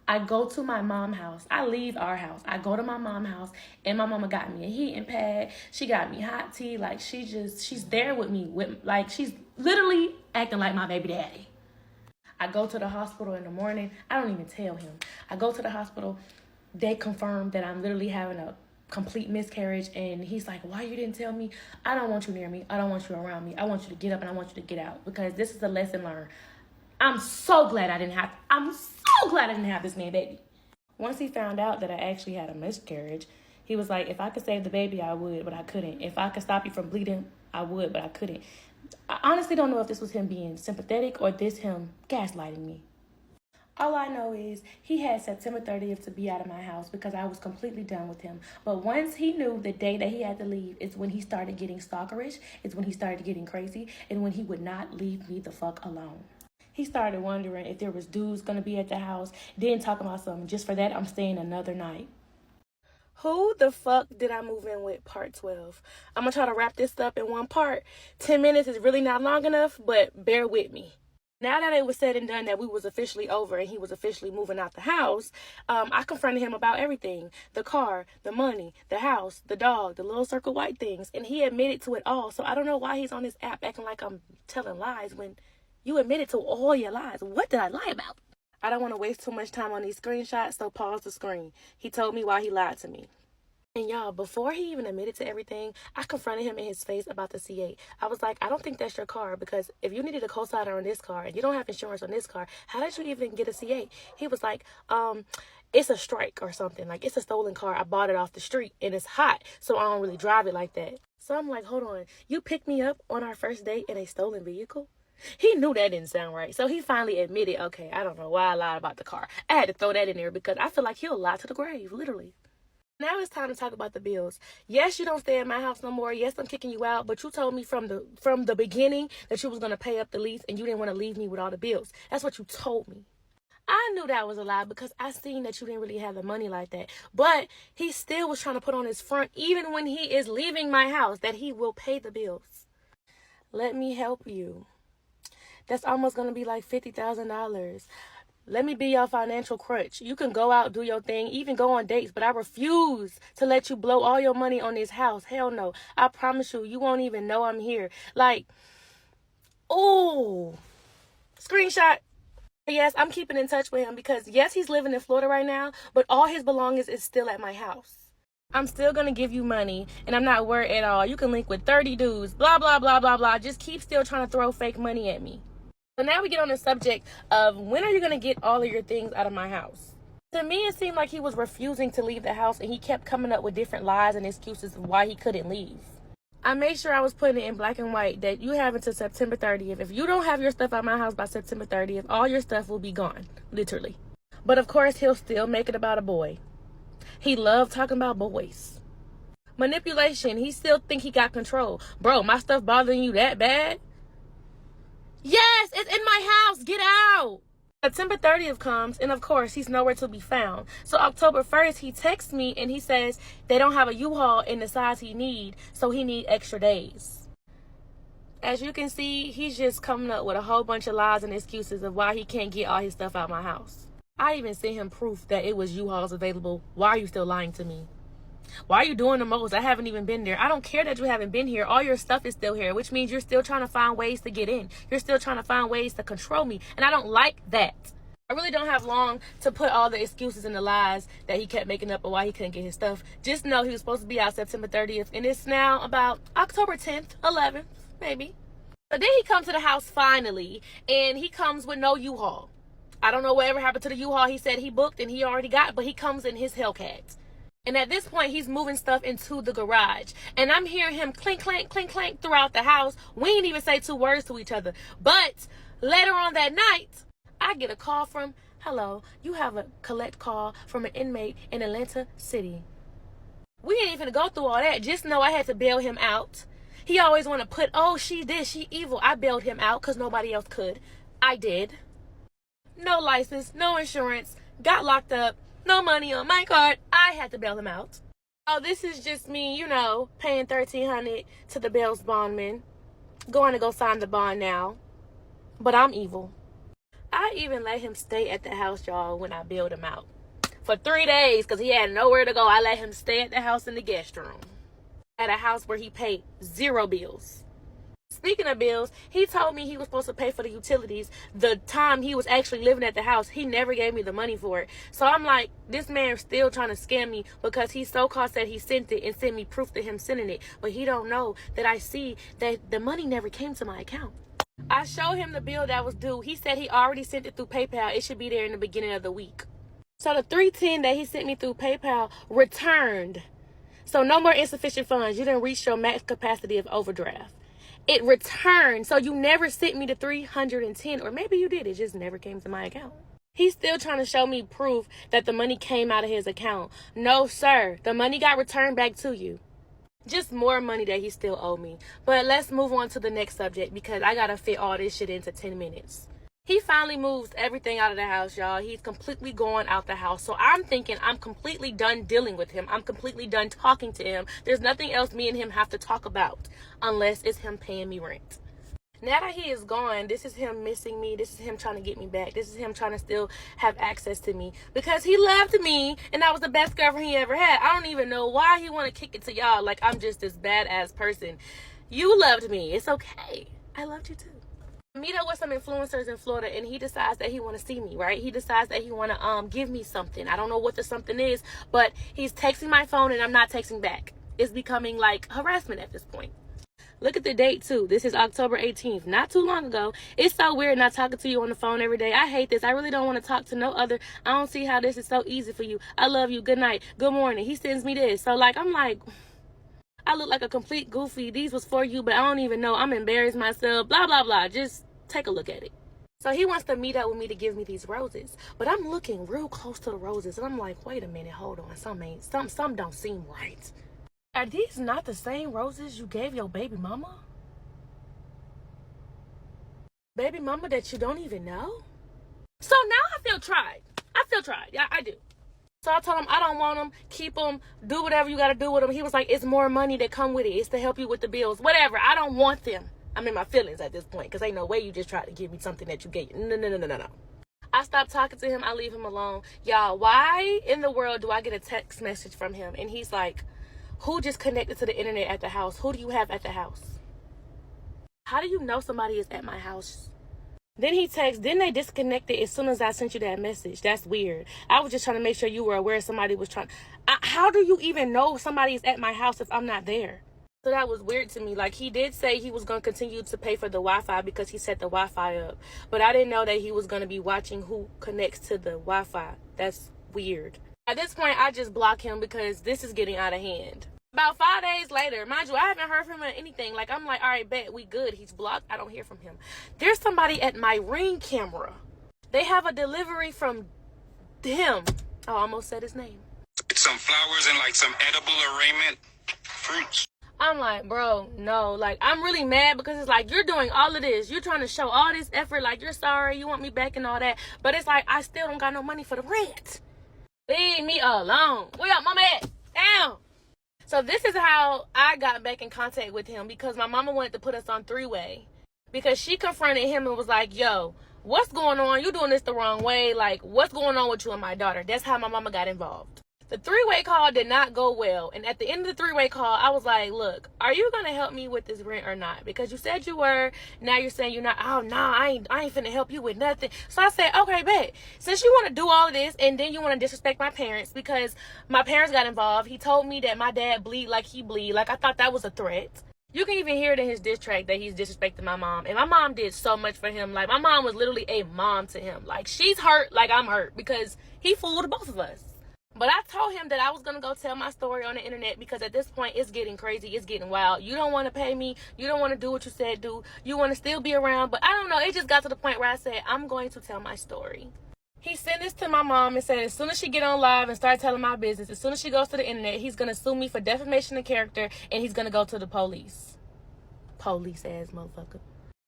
I go to my mom's house. I leave our house. I go to my mom's house, and my mama got me a heating pad. She got me hot tea. Like, she's there with me. Like, she's literally acting like my baby daddy. I go to the hospital in the morning. I don't even tell him. I go to the hospital. They confirm that I'm literally having a complete miscarriage, and he's like, why you didn't tell me? I don't want you near me. I don't want you around me. I want you to get up and I want you to get out, because this is a lesson learned. I'm so glad I didn't have this man baby. Once he found out that I actually had a miscarriage, he was like, if I could save the baby, I would, but I couldn't. If I could stop you from bleeding, I would, but I couldn't. I honestly don't know if this was him being sympathetic or this him gaslighting me. All I know is he had September 30th to be out of my house because I was completely done with him. But once he knew the day that he had to leave is when he started getting stalkerish, it's when he started getting crazy, and when he would not leave me the fuck alone. He started wondering if there was dudes going to be at the house, then talking about something. Just for that, I'm staying another night. Who the fuck did I move in with? Part 12. I'm going to try to wrap this up in one part. 10 minutes is really not long enough, but bear with me. Now that it was said and done that we was officially over and he was officially moving out the house, I confronted him about everything. The car, the money, the house, the dog, the little circle white things. And he admitted to it all. So I don't know why he's on this app acting like I'm telling lies when you admitted to all your lies. What did I lie about? I don't want to waste too much time on these screenshots, so pause the screen. He told me why he lied to me. And y'all, before he even admitted to everything, I confronted him in his face about the C8. I was like, I don't think that's your car, because if you needed a co-signer on this car and you don't have insurance on this car, how did you even get a C8? He was like, it's a strike or something. Like, it's a stolen car. I bought it off the street and it's hot, so I don't really drive it like that. So I'm like, hold on. You picked me up on our first date in a stolen vehicle? He knew that didn't sound right. So he finally admitted, okay, I don't know why I lied about the car. I had to throw that in there because I feel like he'll lie to the grave, literally. Now it's time to talk about the bills. Yes, you don't stay at my house no more. Yes, I'm kicking you out. But you told me from the beginning that you was going to pay up the lease and you didn't want to leave me with all the bills. That's what you told me. I knew that was a lie because I seen that you didn't really have the money like that. But he still was trying to put on his front, even when he is leaving my house, that he will pay the bills. Let me help you. That's almost going to be like $50,000. Let me be your financial crutch. You can go out, do your thing, even go on dates, but I refuse to let you blow all your money on this house. Hell no. I promise you, you won't even know I'm here. Like, oh, screenshot. Yes, I'm keeping in touch with him because, yes, he's living in Florida right now, but all his belongings is still at my house. I'm still going to give you money, and I'm not worried at all. You can link with 30 dudes, blah, blah, blah, blah, blah. Just keep still trying to throw fake money at me. So now we get on the subject of when are you going to get all of your things out of my house? To me, it seemed like he was refusing to leave the house, and he kept coming up with different lies and excuses of why he couldn't leave. I made sure I was putting it in black and white that you have until September 30th. If you don't have your stuff out of my house by September 30th, all your stuff will be gone, literally. But of course, he'll still make it about a boy. He loved talking about boys. Manipulation, he still think he got control. Bro, my stuff bothering you that bad? Yes, it's in my house. Get out. September 30th comes, and of course, he's nowhere to be found. So October 1st, he texts me, and he says they don't have a U-Haul in the size he need, so he need extra days. As you can see, he's just coming up with a whole bunch of lies and excuses of why he can't get all his stuff out of my house. I even sent him proof that it was U-Hauls available. Why are you still lying to me? Why are you doing the most? I haven't even been there. I don't care that you haven't been here. All your stuff is still here, which means you're still trying to find ways to get in. You're still trying to find ways to control me. And I don't like that. I really don't have long to put all the excuses and the lies that he kept making up of why he couldn't get his stuff. Just know he was supposed to be out September 30th. And it's now about October 10th, 11th, maybe. But then he comes to the house finally. And he comes with no U-Haul. I don't know whatever happened to the U-Haul he said he booked and he already got. But he comes in his Hellcat. And at this point, he's moving stuff into the garage. And I'm hearing him clink, clank, clink, clank throughout the house. We didn't even say 2 words to each other. But later on that night, I get a call from, hello, you have a collect call from an inmate in Atlanta City. We ain't even go through all that. Just know I had to bail him out. He always want to put, oh, she this, she evil. I bailed him out because nobody else could. I did. No license, no insurance, got locked up. No money on my card. I had to bail him out. Oh, this is just me, you know, paying $1,300 to the bail's bondman. Going to go sign the bond now. But I'm evil. I even let him stay at the house, y'all, when I bailed him out. For 3 days, because he had nowhere to go, I let him stay at the house in the guest room. At a house where he paid 0 bills. Speaking of bills, he told me he was supposed to pay for the utilities the time he was actually living at the house. He never gave me the money for it. So I'm like, this man's still trying to scam me because he so-called said he sent it and sent me proof to him sending it. But he don't know that I see that the money never came to my account. I showed him the bill that was due. He said he already sent it through PayPal. It should be there in the beginning of the week. So the $310 that he sent me through PayPal returned. So no more insufficient funds. You didn't reach your max capacity of overdraft. It returned. So you never sent me the $310, or maybe you did. It just never came to my account. He's still trying to show me proof that the money came out of his account. No, sir. The money got returned back to you. Just more money that he still owed me. But let's move on to the next subject because I got to fit all this shit into 10 minutes. He finally moves everything out of the house, y'all. He's completely going out the house. So I'm thinking I'm completely done dealing with him. I'm completely done talking to him. There's nothing else me and him have to talk about unless it's him paying me rent. Now that he is gone, this is him missing me. This is him trying to get me back. This is him trying to still have access to me because he loved me and I was the best girlfriend he ever had. I don't even know why he want to kick it to y'all like I'm just this badass person. You loved me. It's okay. I loved you too. Meet up with some influencers in Florida and he decides that he want to see me, right? He decides that he want to give me something. I don't know what the something is, but he's texting my phone and I'm not texting back. It's becoming like harassment at this point. Look at the date too. This is October 18th, not too long ago. It's so weird not talking to you on the phone every day. I hate this. I really don't want to talk to no other. I don't see how this is so easy for you. I love you. Good night. Good morning. He sends me this. So like, I'm like, I look like a complete goofy. These was for you, but I don't even know. I'm embarrassed myself. Blah, blah, blah. Just take a look at it. So he wants to meet up with me to give me these roses. But I'm looking real close to the roses. And I'm like, wait a minute. Hold on. Some don't seem right. Are these not the same roses you gave your baby mama? Baby mama that you don't even know? So now I feel tried. Yeah, I do. So I told him I don't want them. Keep them. Do whatever you got to do with them. He was like, it's more money that come with it. It's to help you with the bills. Whatever. I don't want them. I'm in my feelings at this point because ain't no way you just tried to give me something that you gave. No. I stopped talking to him. I leave him alone. Y'all, why in the world do I get a text message from him? And he's like, who just connected to the internet at the house? Who do you have at the house? How do you know somebody is at my house? Then he texts, didn't they disconnected as soon as I sent you that message? That's weird. I was just trying to make sure you were aware somebody was trying. How do you even know somebody is at my house if I'm not there? So that was weird to me. Like, he did say he was going to continue to pay for the Wi-Fi because he set the Wi-Fi up. But I didn't know that he was going to be watching who connects to the Wi-Fi. That's weird. At this point, I just block him because this is getting out of hand. About 5 days later, mind you, I haven't heard from him or anything. Like, I'm like, all right, bet, we good. He's blocked. I don't hear from him. There's somebody at my Ring camera. They have a delivery from him. Oh, I almost said his name. Some flowers and like some edible arraignment fruits. I'm like, bro, no. Like, I'm really mad because it's like, you're doing all of this. You're trying to show all this effort. Like, you're sorry. You want me back and all that. But it's like, I still don't got no money for the rent. Leave me alone. Where y'all mama at? Down. So this is how I got back in contact with him because my mama wanted to put us on 3-way. because she confronted him and was like, yo, what's going on? You doing this the wrong way. Like, what's going on with you and my daughter? That's how my mama got involved. The three-way call did not go well. And at the end of the three-way call, I was like, look, are you going to help me with this rent or not? Because you said you were. Now you're saying you're not. Oh, no, I ain't finna help you with nothing. So I said, okay, bet. Since you want to do all of this and then you want to disrespect my parents because my parents got involved. He told me that my dad bleed like he bleed. Like, I thought that was a threat. You can even hear it in his diss track that he's disrespecting my mom. And my mom did so much for him. Like, my mom was literally a mom to him. Like, she's hurt like I'm hurt because he fooled both of us. But I told him that I was going to go tell my story on the internet because at this point, it's getting crazy. It's getting wild. You don't want to pay me. You don't want to do what you said do. You want to still be around. But I don't know. It just got to the point where I said, I'm going to tell my story. He sent this to my mom and said as soon as she get on live and start telling my business, as soon as she goes to the internet, he's going to sue me for defamation of character and he's going to go to the police. Police ass motherfucker.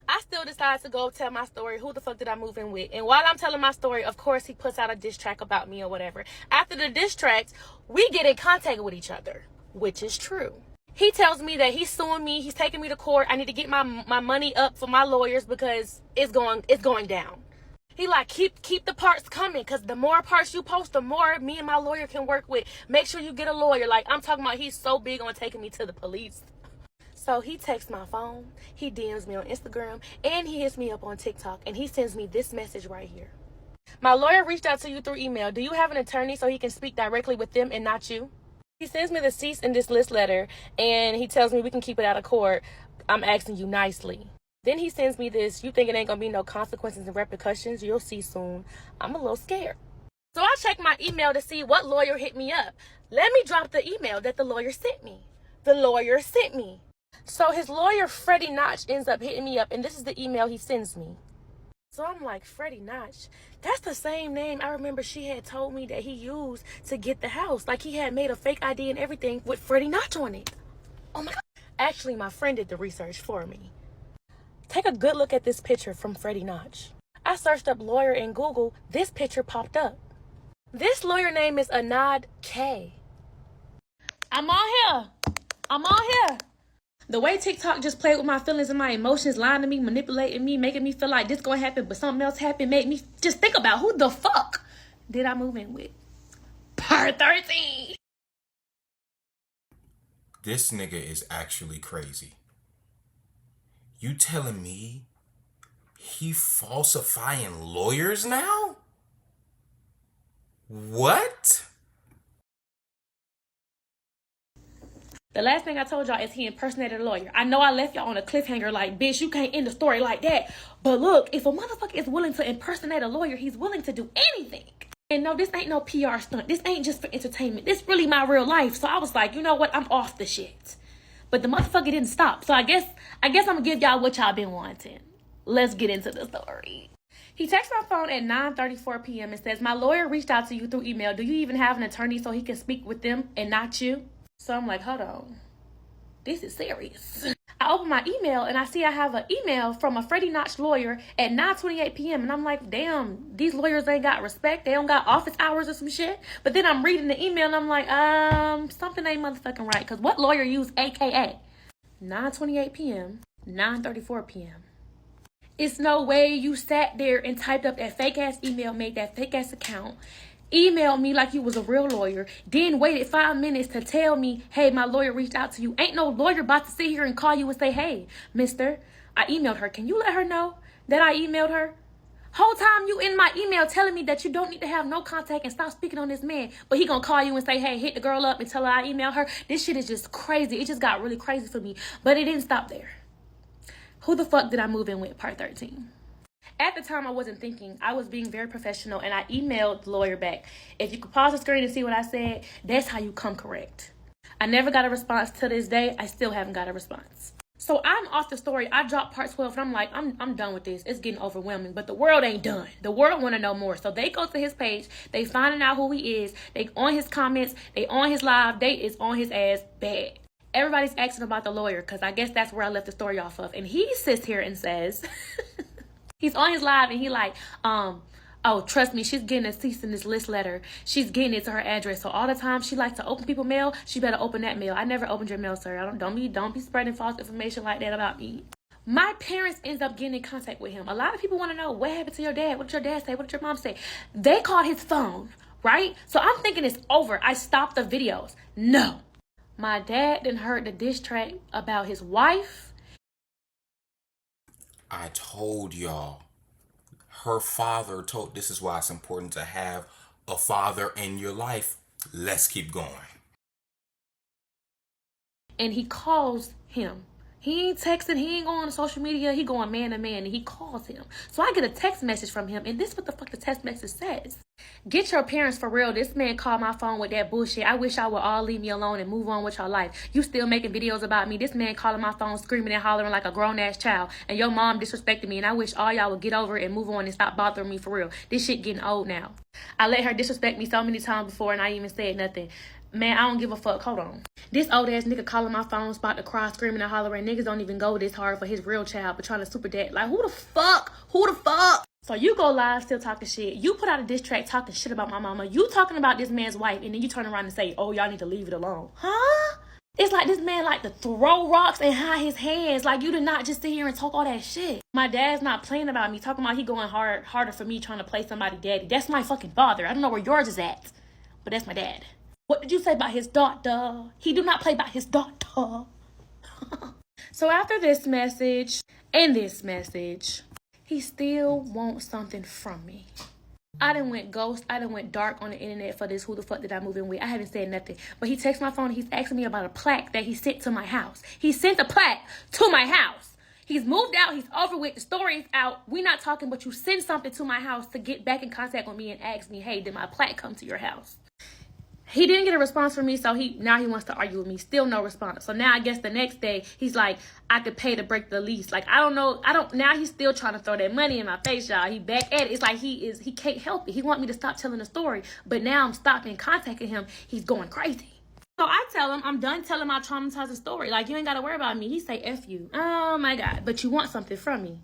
I still decided to go tell my story. Who the fuck did I move in with? And while I'm telling my story, of course, he puts out a diss track about me or whatever. After the diss tracks, we get in contact with each other, which is true. He tells me that he's suing me. He's taking me to court. I need to get my money up for my lawyers because it's going down. He like, keep the parts coming because the more parts you post, the more me and my lawyer can work with. Make sure you get a lawyer. Like, I'm talking about he's so big on taking me to the police. So he texts my phone, he DMs me on Instagram, and he hits me up on TikTok, and he sends me this message right here. My lawyer reached out to you through email. Do you have an attorney so he can speak directly with them and not you? He sends me the cease and desist letter, and he tells me we can keep it out of court. I'm asking you nicely. Then he sends me this, you think it ain't gonna be no consequences and repercussions? You'll see soon. I'm a little scared. So I check my email to see what lawyer hit me up. Let me drop the email that the lawyer sent me. The lawyer sent me. So his lawyer, Freddie Notch, ends up hitting me up, and this is the email he sends me. So I'm like, Freddie Notch, that's the same name I remember she had told me that he used to get the house. Like, he had made a fake ID and everything with Freddie Notch on it. Oh my God. Actually, my friend did the research for me. Take a good look at this picture from Freddie Notch. I searched up lawyer in Google. This picture popped up. This lawyer name is Anad K. I'm on here. The way TikTok just played with my feelings and my emotions, lying to me, manipulating me, making me feel like this gonna happen, but something else happened, made me just think about who the fuck did I move in with? Part 13. This nigga is actually crazy. You telling me he falsifying lawyers now? What? The last thing I told y'all is he impersonated a lawyer. I know I left y'all on a cliffhanger like, bitch, you can't end the story like that. But look, if a motherfucker is willing to impersonate a lawyer, he's willing to do anything. And no, this ain't no PR stunt. This ain't just for entertainment. This really my real life. So I was like, you know what? I'm off the shit. But the motherfucker didn't stop. So I guess I'm gonna give y'all what y'all been wanting. Let's get into the story. He texts my phone at 9:34 p.m. and says, my lawyer reached out to you through email. Do you even have an attorney so he can speak with them and not you? So I'm like, hold on. This is serious. I open my email and I see I have an email from a Freddie Notch lawyer at 9:28 p.m. And I'm like, damn, these lawyers ain't got respect. They don't got office hours or some shit. But then I'm reading the email and I'm like, something ain't motherfucking right. Because what lawyer used AKA? 9:28 p.m., 9:34 p.m. It's no way you sat there and typed up that fake ass email, made that fake ass account, emailed me like you was a real lawyer, then waited 5 minutes to tell me, hey, my lawyer reached out to you. Ain't no lawyer about to sit here and call you and say, hey, mister, I emailed her. Can you let her know that I emailed her? Whole time you in my email telling me that you don't need to have no contact and stop speaking on this man, but he gonna call you and say, hey, hit the girl up and tell her I emailed her. This shit is just crazy. It just got really crazy for me, but it didn't stop there. Who the fuck did I move in with? Part 13. At the time, I wasn't thinking. I was being very professional, and I emailed the lawyer back. If you could pause the screen and see what I said, that's how you come correct. I never got a response to this day. I still haven't got a response. So I'm off the story. I dropped part 12, and I'm like, I'm done with this. It's getting overwhelming, but the world ain't done. The world want to know more. So they go to his page. They finding out who he is. They on his comments. They on his live. They is on his ass bad. Everybody's asking about the lawyer, because I guess that's where I left the story off of. And he sits here and says... He's on his live and he like, oh, trust me, she's getting a cease and desist letter. She's getting it to her address. So all the time she likes to open people's mail, she better open that mail. I never opened your mail, sir. Don't be spreading false information like that about me. My parents ends up getting in contact with him. A lot of people want to know, what happened to your dad? What did your dad say? What did your mom say? They called his phone, right? So I'm thinking it's over. I stopped the videos. No. My dad done heard the diss track about his wife. I told y'all. Her father told, this is why it's important to have a father in your life. Let's keep going. And he calls him. He ain't texting, he ain't going on social media, he going man to man, and he calls him. So I get a text message from him, and this is what the fuck the text message says. Get your parents for real. This man called my phone with that bullshit. I wish y'all would all leave me alone and move on with your life. You still making videos about me. This man calling my phone, screaming and hollering like a grown-ass child. And your mom disrespected me, and I wish all y'all would get over it and move on and stop bothering me for real. This shit getting old now. I let her disrespect me so many times before, and I even said nothing. Man, I don't give a fuck. Hold on. This old ass nigga calling my phone, about to cry, screaming and hollering. Niggas don't even go this hard for his real child, but trying to super dad. Like, who the fuck? Who the fuck? So you go live still talking shit. You put out a diss track talking shit about my mama. You talking about this man's wife, and then you turn around and say, oh, y'all need to leave it alone. Huh? It's like this man like to throw rocks and hide his hands. Like, you did not just sit here and talk all that shit. My dad's not playing about me. Talking about he going harder for me trying to play somebody daddy. That's my fucking father. I don't know where yours is at, but that's my dad. What did you say about his daughter? He do not play about his daughter. So after this message and this message, he still wants something from me. I done went ghost. I done went dark on the internet for this. Who the fuck did I move in with? I haven't said nothing. But he texts my phone. He's asking me about a plaque that he sent to my house. He sent a plaque to my house. He's moved out. He's over with. The story is out. We not talking, but you send something to my house to get back in contact with me and ask me, hey, did my plaque come to your house? He didn't get a response from me, so now he wants to argue with me. Still no response. So now I guess the next day he's like, I could pay to break the lease. Like, I don't know. Now he's still trying to throw that money in my face, y'all. He back at it. It's like he can't help it. He want me to stop telling the story, but now I'm stopping contacting him. He's going crazy. So I tell him I'm done telling my traumatizing story. Like, you ain't got to worry about me. He say, F you. Oh my God. But you want something from me.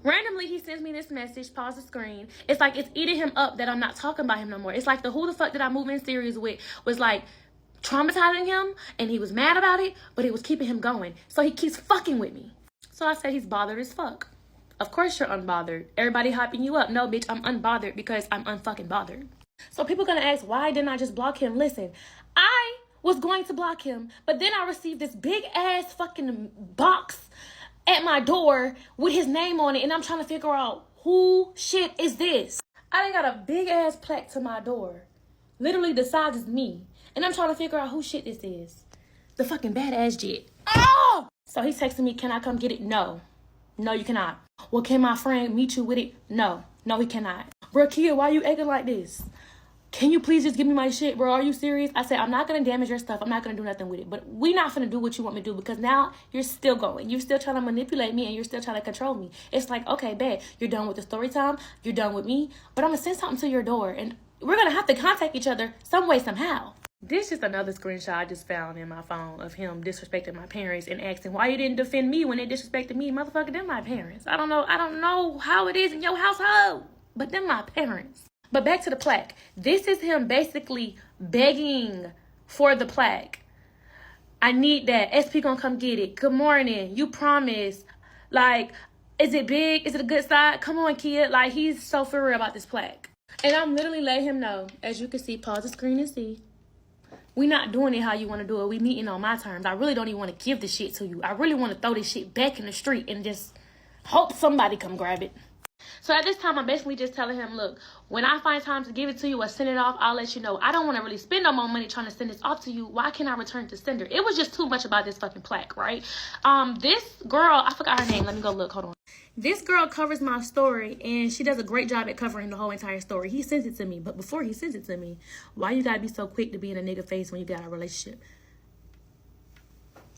Randomly, he sends me this message, pause the screen. It's like it's eating him up that I'm not talking about him no more. It's like the who the fuck did I move in series with was like traumatizing him, and he was mad about it, but it was keeping him going. So he keeps fucking with me. So I said he's bothered as fuck. Of course you're unbothered. Everybody hyping you up. No, bitch, I'm unbothered because I'm unfucking bothered. So people gonna ask, why didn't I just block him? Listen, I was going to block him, but then I received this big ass fucking box at my door with his name on it, and I'm trying to figure out who shit is this. I done got a big ass plaque to my door, literally the size of me, and I'm trying to figure out who shit this is. The fucking badass jit. Oh! So he's texting me, can I come get it? No you cannot. Well, can my friend meet you with it? No he cannot. Bro, Kia, why you acting like this? Can you please just give me my shit, bro? Are you serious? I said, I'm not going to damage your stuff. I'm not going to do nothing with it. But we not going to do what you want me to do, because now you're still going. You're still trying to manipulate me, and you're still trying to control me. It's like, okay, bet. You're done with the story time. You're done with me. But I'm going to send something to your door, and we're going to have to contact each other some way, somehow. This is another screenshot I just found in my phone of him disrespecting my parents and asking why you didn't defend me when they disrespected me. Motherfucker, them my parents. I don't know how it is in your household, but them my parents. But back to the plaque. This is him basically begging for the plaque. I need that. SP gonna come get it. Good morning. You promised. Like, is it big? Is it a good side? Come on, kid. Like, he's so for real about this plaque. And I'm literally letting him know. As you can see, pause the screen and see. We not doing it how you want to do it. We meeting on my terms. I really don't even want to give this shit to you. I really want to throw this shit back in the street and just hope somebody come grab it. So at this time, I'm basically just telling him, look, when I find time to give it to you or send it off, I'll let you know. I don't want to really spend no more money trying to send this off to you. Why can't I return to sender? It was just too much about this fucking plaque, right? This girl, I forgot her name. Let me go look. Hold on. This girl covers my story, and she does a great job at covering the whole entire story. He sends it to me, but before he sends it to me, why you gotta be so quick to be in a nigga face when you got a relationship?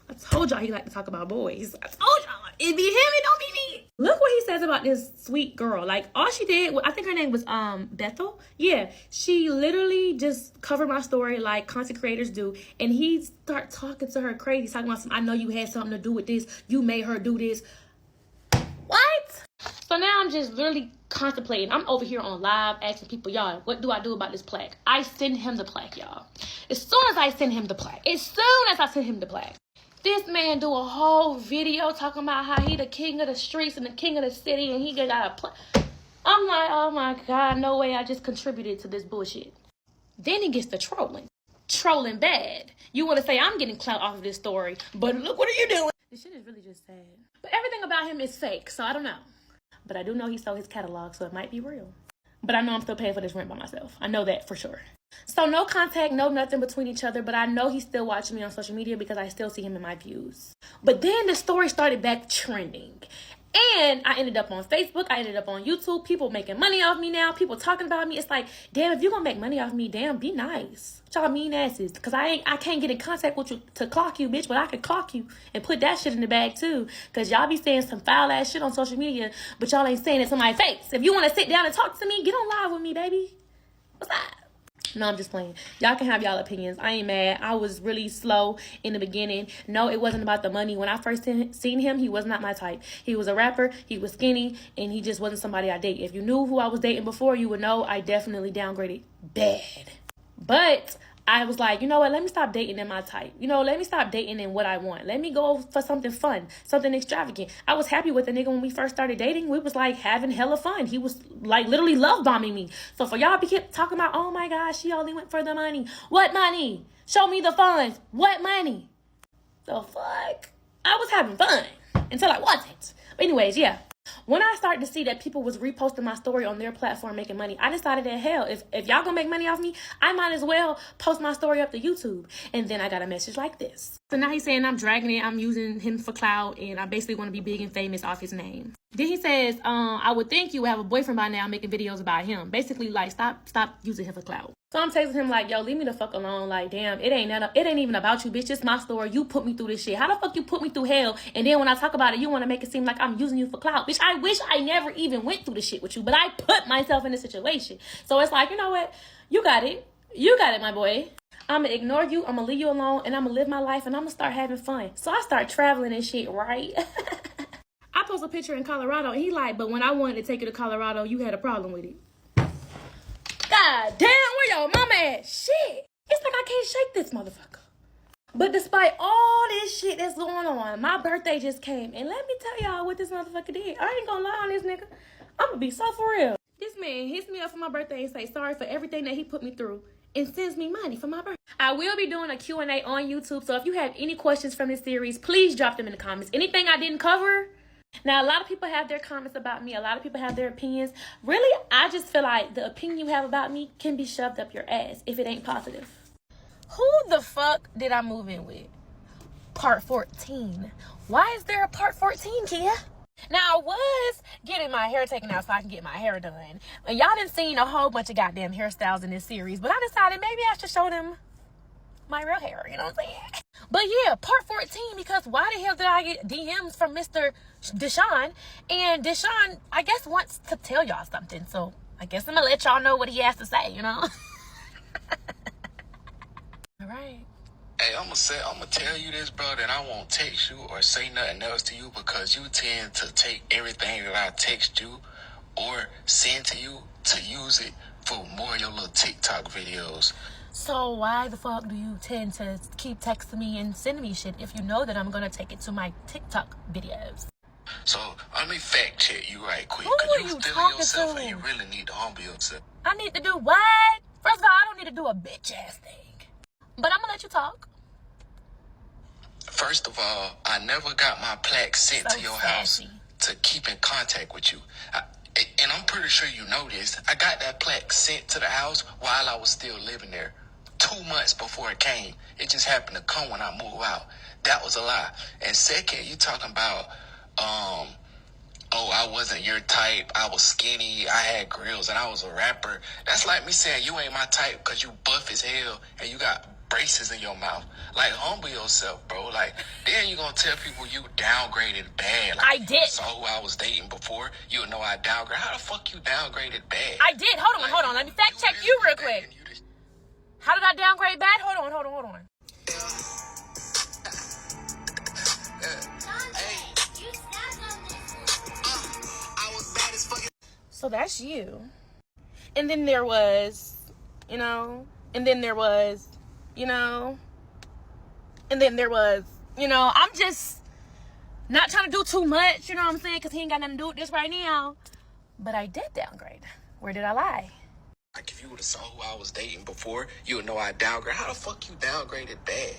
I told y'all he like to talk about boys. I told y'all. It be him, it don't be me. Look what he says about this sweet girl. Like, all she did, I think her name was Bethel. Yeah, she literally just covered my story like content creators do. And he start talking to her crazy, talking about I know you had something to do with this. You made her do this. What? So now I'm just literally contemplating. I'm over here on live asking people, y'all, what do I do about this plaque? I send him the plaque, y'all. As soon as I send him the plaque. This man do a whole video talking about how he the king of the streets and the king of the city and he got a play. I'm like, oh my God, no way I just contributed to this bullshit. Then he gets to trolling. Trolling bad. You want to say I'm getting clout off of this story, but look, what are you doing? This shit is really just sad. But everything about him is fake, so I don't know. But I do know he sold his catalog, so it might be real. But I know I'm still paying for this rent by myself. I know that for sure. So no contact, no nothing between each other, but I know he's still watching me on social media because I still see him in my views. But then the story started back trending. And I ended up on Facebook. I ended up on YouTube. People making money off me now. People talking about me. It's like, damn, if you're going to make money off me, damn, be nice. Y'all mean asses. Because I can't get in contact with you to clock you, bitch. But I can clock you and put that shit in the bag, too. Because y'all be saying some foul-ass shit on social media, but y'all ain't saying it to my face. If you want to sit down and talk to me, get on live with me, baby. What's that? No, I'm just playing. Y'all can have y'all opinions. I ain't mad. I was really slow in the beginning. No, it wasn't about the money. When I first seen him, he was not my type. He was a rapper. He was skinny. And he just wasn't somebody I date. If you knew who I was dating before, you would know I definitely downgraded bad. But I was like, you know what? Let me stop dating in my type. You know, let me stop dating in what I want. Let me go for something fun, something extravagant. I was happy with the nigga when we first started dating. We was like having hella fun. He was like literally love bombing me. So for y'all to keep talking about, oh my gosh, she only went for the money. What money? Show me the funds. What money? The fuck? I was having fun until I wasn't. But anyways, yeah. When I started to see that people was reposting my story on their platform making money, I decided that hell, if y'all gonna make money off me, I might as well post my story up to YouTube. And then I got a message like this. So now he's saying I'm dragging it, I'm using him for clout, and I basically want to be big and famous off his name. Then he says, I would think you would have a boyfriend by now making videos about him. Basically, like, stop using him for clout. So I'm texting him like, yo, leave me the fuck alone. Like, damn, it ain't even about you, bitch. It's my story. You put me through this shit. How the fuck you put me through hell? And then when I talk about it, you want to make it seem like I'm using you for clout. Bitch, I wish I never even went through the shit with you, but I put myself in this situation. So it's like, you know what? You got it. You got it, my boy. I'm going to ignore you. I'm going to leave you alone, and I'm going to live my life, and I'm going to start having fun. So I start traveling and shit, right? I post a picture in Colorado, and he like, but when I wanted to take you to Colorado, you had a problem with it. God damn, where your mama at? Shit. It's like I can't shake this motherfucker. But despite all this shit that's going on, my birthday just came. And let me tell y'all what this motherfucker did. I ain't gonna lie on this nigga. I'm gonna be so for real. This man hits me up for my birthday and say sorry for everything that he put me through and sends me money for my birthday. I will be doing a Q&A on YouTube. So if you have any questions from this series, please drop them in the comments. Anything I didn't cover. Now, a lot of people have their comments about me. A lot of people have their opinions. Really, I just feel like the opinion you have about me can be shoved up your ass if it ain't positive. Who the fuck did I move in with? Part 14. Why is there a part 14, Kia? Now, I was getting my hair taken out so I can get my hair done. And y'all done seen a whole bunch of goddamn hairstyles in this series. But I decided maybe I should show them my real hair, you know what I'm saying? But yeah, part 14, because why the hell did I get DMs from Mr. Deshaun? And Deshaun, I guess, wants to tell y'all something. So I guess I'm going to let y'all know what he has to say, you know? All right. Hey, I'm gonna tell you this, bro, that I won't text you or say nothing else to you because you tend to take everything that I text you or send to you to use it for more of your little TikTok videos. So why the fuck do you tend to keep texting me and sending me shit if you know that I'm gonna take it to my TikTok videos? So let me fact check you right quick. Who are Cause you feeling talking yourself to? and you really need to humble yourself. I need to do what? First of all, I don't need to do a bitch ass thing. But I'm gonna let you talk. First of all, I never got my plaque sent So to your sassy. house to keep in contact with you. And I'm pretty sure you know this. I got that plaque sent to the house while I was still living there. 2 months before it came. It just happened to come when I moved out. That was a lie. And second, you talking about, oh, I wasn't your type. I was skinny. I had grills and I was a rapper. That's like me saying you ain't my type because you buff as hell and you got braces in your mouth. Like, humble yourself, bro. Like, then you gonna tell people you downgraded bad. Like, I did. You saw who I was dating before. You would know I downgraded. How the fuck you downgraded bad? I did. Hold on. Let me fact check you real quick. How did I downgrade bad? Hold on. So that's you. And then there was, and then there was, and then there was, You know, I'm just not trying to do too much, you know what I'm saying? Because he ain't got nothing to do with this right now. But I did downgrade. Where did I lie? Like, if you would have saw who I was dating before, you would know I downgrade. How the fuck you downgraded bad?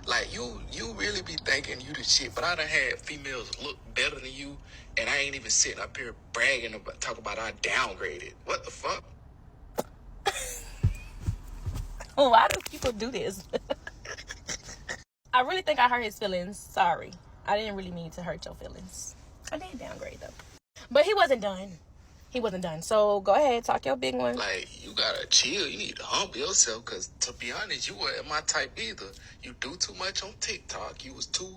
Like, you really be thinking you the shit, but I done had females look better than you, and I ain't even sitting up here bragging about, talk about I downgraded. What the fuck? Why do people do this? I really think I hurt his feelings. Sorry. I didn't really mean to hurt your feelings. I did downgrade, though. But he wasn't done. He wasn't done. So go ahead, talk your big one. Like, you gotta chill. You need to humble yourself, because to be honest, you weren't my type either. You do too much on TikTok. You was too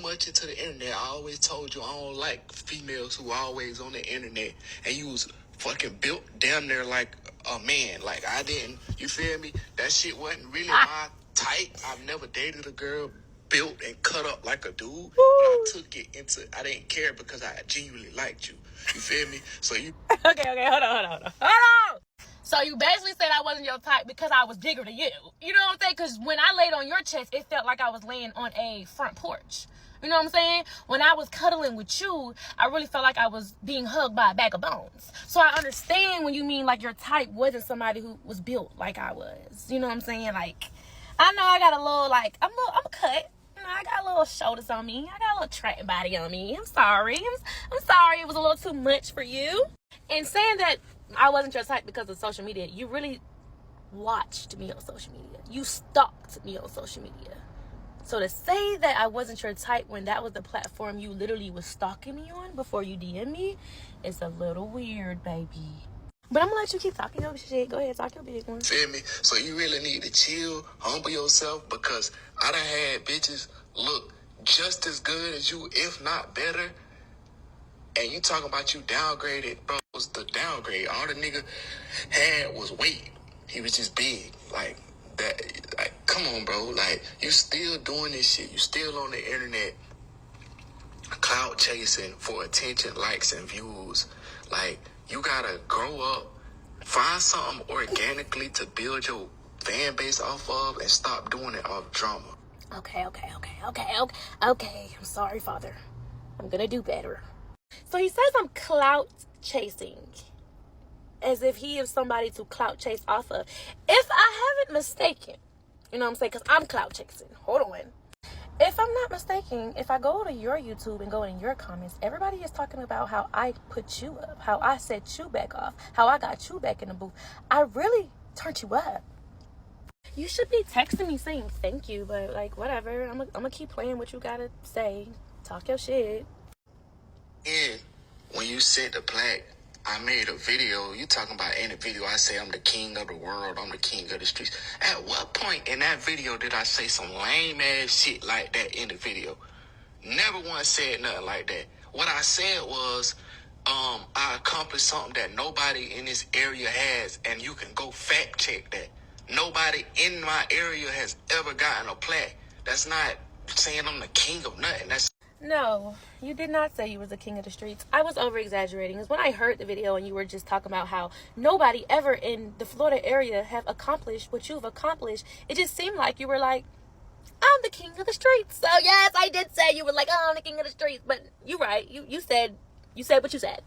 much into the internet. I always told you I don't like females who always on the internet, and you was fucking built damn near like a man. Like, I didn't, you feel me? That shit wasn't really my type. I've never dated a girl built and cut up like a dude. But I took it into, I didn't care because I genuinely liked you. You feel me? So you... Okay, hold on. So you basically said I wasn't your type because I was bigger than you. You know what I'm saying? Because when I laid on your chest, it felt like I was laying on a front porch. You know what I'm saying? When I was cuddling with you, I really felt like I was being hugged by a bag of bones. So I understand when you mean like your type wasn't somebody who was built like I was. You know what I'm saying? Like, I know I got a little, like, I'm cut. You know, I got a little shoulders on me. I got a little track body on me. I'm sorry. I'm sorry it was a little too much for you. And saying that I wasn't your type because of social media, you really watched me on social media. You stalked me on social media. So to say that I wasn't your type when that was the platform you literally was stalking me on before you DM me is a little weird, baby. But I'm gonna let you keep talking your shit. Go ahead, talk your big one. Feel me? So you really need to chill, humble yourself, because I done had bitches look just as good as you, if not better. And you talking about you downgraded, bro. It was the downgrade. All the nigga had was weight. He was just big. Like, that. Like, come on, bro. Like, you still doing this shit. You still on the internet clout chasing for attention, likes, and views. Like, you gotta grow up, find something organically to build your fan base off of, and stop doing it off drama. Okay. I'm sorry, Father. I'm gonna do better. So he says I'm clout chasing, as if he is somebody to clout chase off of. If I haven't mistaken, you know what I'm saying, because I'm clout chasing. Hold on. If I'm not mistaken, if I go to your YouTube and go in your comments, everybody is talking about how I put you up, how I set you back off, how I got you back in the booth. I really turned you up. You should be texting me saying thank you, but like, whatever. I'm gonna keep playing what you gotta say. Talk your shit. And when you sent the plaque, I made a video. You talking about in the video, I say I'm the king of the world. I'm the king of the streets. At what point in that video did I say some lame ass shit like that in the video? Never once said nothing like that. What I said was, I accomplished something that nobody in this area has, and you can go fact check that. Nobody in my area has ever gotten a plaque. That's not saying I'm the king of nothing. That's... No, you did not say you was the king of the streets. I was over-exaggerating. Because when I heard the video and you were just talking about how nobody ever in the Florida area have accomplished what you've accomplished, it just seemed like you were like, I'm the king of the streets. So yes, I did say you were like, oh, I'm the king of the streets. But you're right. You said what you said.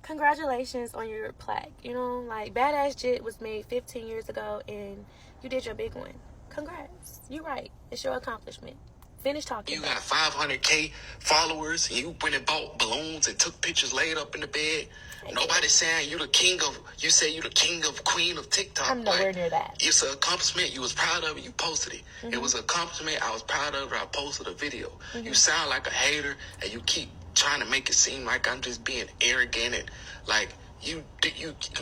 Congratulations on your plaque. You know, like, Badass Jit was made 15 years ago and you did your big one. Congrats. You're right. It's your accomplishment. Finish talking. You got 500K followers, and you went and bought balloons and took pictures laid up in the bed. Nobody's saying you the king of, you say you the king of queen of TikTok. I'm nowhere near that. It's an accomplishment. You was proud of it. You posted it. It was an accomplishment. I was proud of it. I posted a video. You sound like a hater, and you keep trying to make it seem like I'm just being arrogant, and like you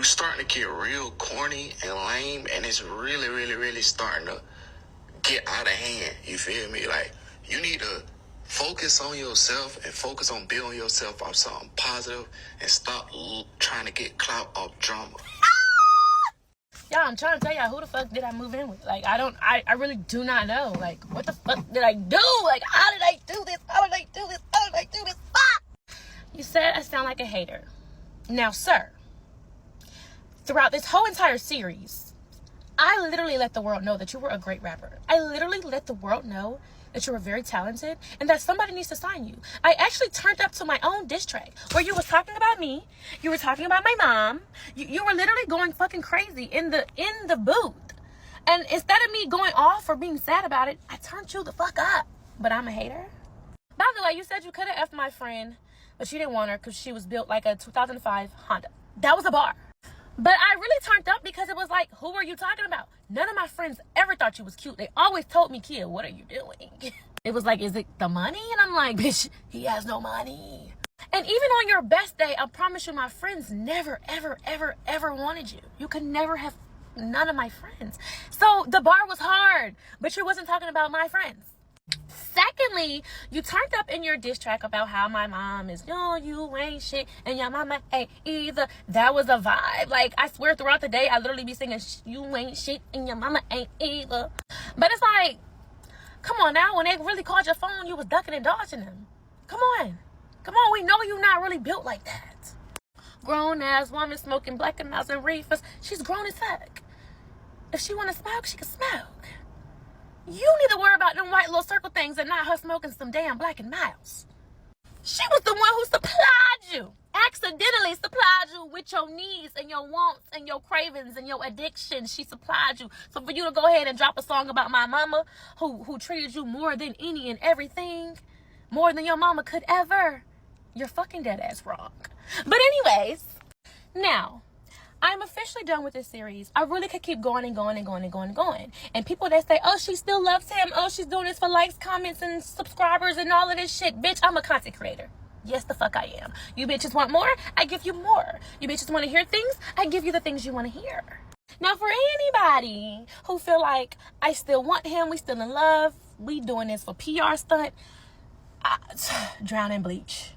starting to get real corny and lame, and it's really, really, really starting to get out of hand. You feel me? Like, you need to focus on yourself and focus on building yourself off something positive, and stop trying to get clout off drama. Y'all, I'm trying to tell y'all, who the fuck did I move in with? Like, I really do not know. Like, what the fuck did I do? Like, how did I do this? How did I do this? How did I do this? Fuck! You said I sound like a hater. Now, sir, throughout this whole entire series, I literally let the world know that you were a great rapper. I literally let the world know that you were very talented, and that somebody needs to sign you. I actually turned up to my own diss track where you was talking about me, you were talking about my mom, you were literally going fucking crazy in the booth. And instead of me going off or being sad about it, I turned you the fuck up. But I'm a hater. By the way, you said you could have effed my friend, but you didn't want her because she was built like a 2005 Honda. That was a bar. But I really turned up because it was like, who are you talking about? None of my friends ever thought you was cute. They always told me, Kia, what are you doing? It was like, is it the money? And I'm like, bitch, he has no money. And even on your best day, I promise you, my friends never, ever, ever, ever wanted you. You could never have none of my friends. So the bar was hard, but you wasn't talking about my friends. Secondly, you turned up in your diss track about how my mom is, no, you ain't shit, and your mama ain't either. That was a vibe. Like, I swear throughout the day, I literally be singing, you ain't shit, and your mama ain't either. But it's like, come on now, when they really called your phone, you was ducking and dodging them. Come on, we know you not really built like that. Grown-ass woman smoking Black and Mouse and reefers. She's grown as fuck. If she want to smoke, she can smoke. You need to worry about them white little circle things and not her smoking some damn Black and Mouse. She was the one who supplied you. Accidentally supplied you with your needs and your wants and your cravings and your addictions. She supplied you. So for you to go ahead and drop a song about my mama who treated you more than any and everything, more than your mama could ever, you're fucking dead ass wrong. But anyways, now, I'm officially done with this series. I really could keep going and going and going and going and going. And people that say, oh, she still loves him. Oh, she's doing this for likes, comments, and subscribers and all of this shit. Bitch, I'm a content creator. Yes, the fuck I am. You bitches want more? I give you more. You bitches want to hear things? I give you the things you want to hear. Now, for anybody who feel like I still want him, we still in love, we doing this for PR stunt, drown in bleach.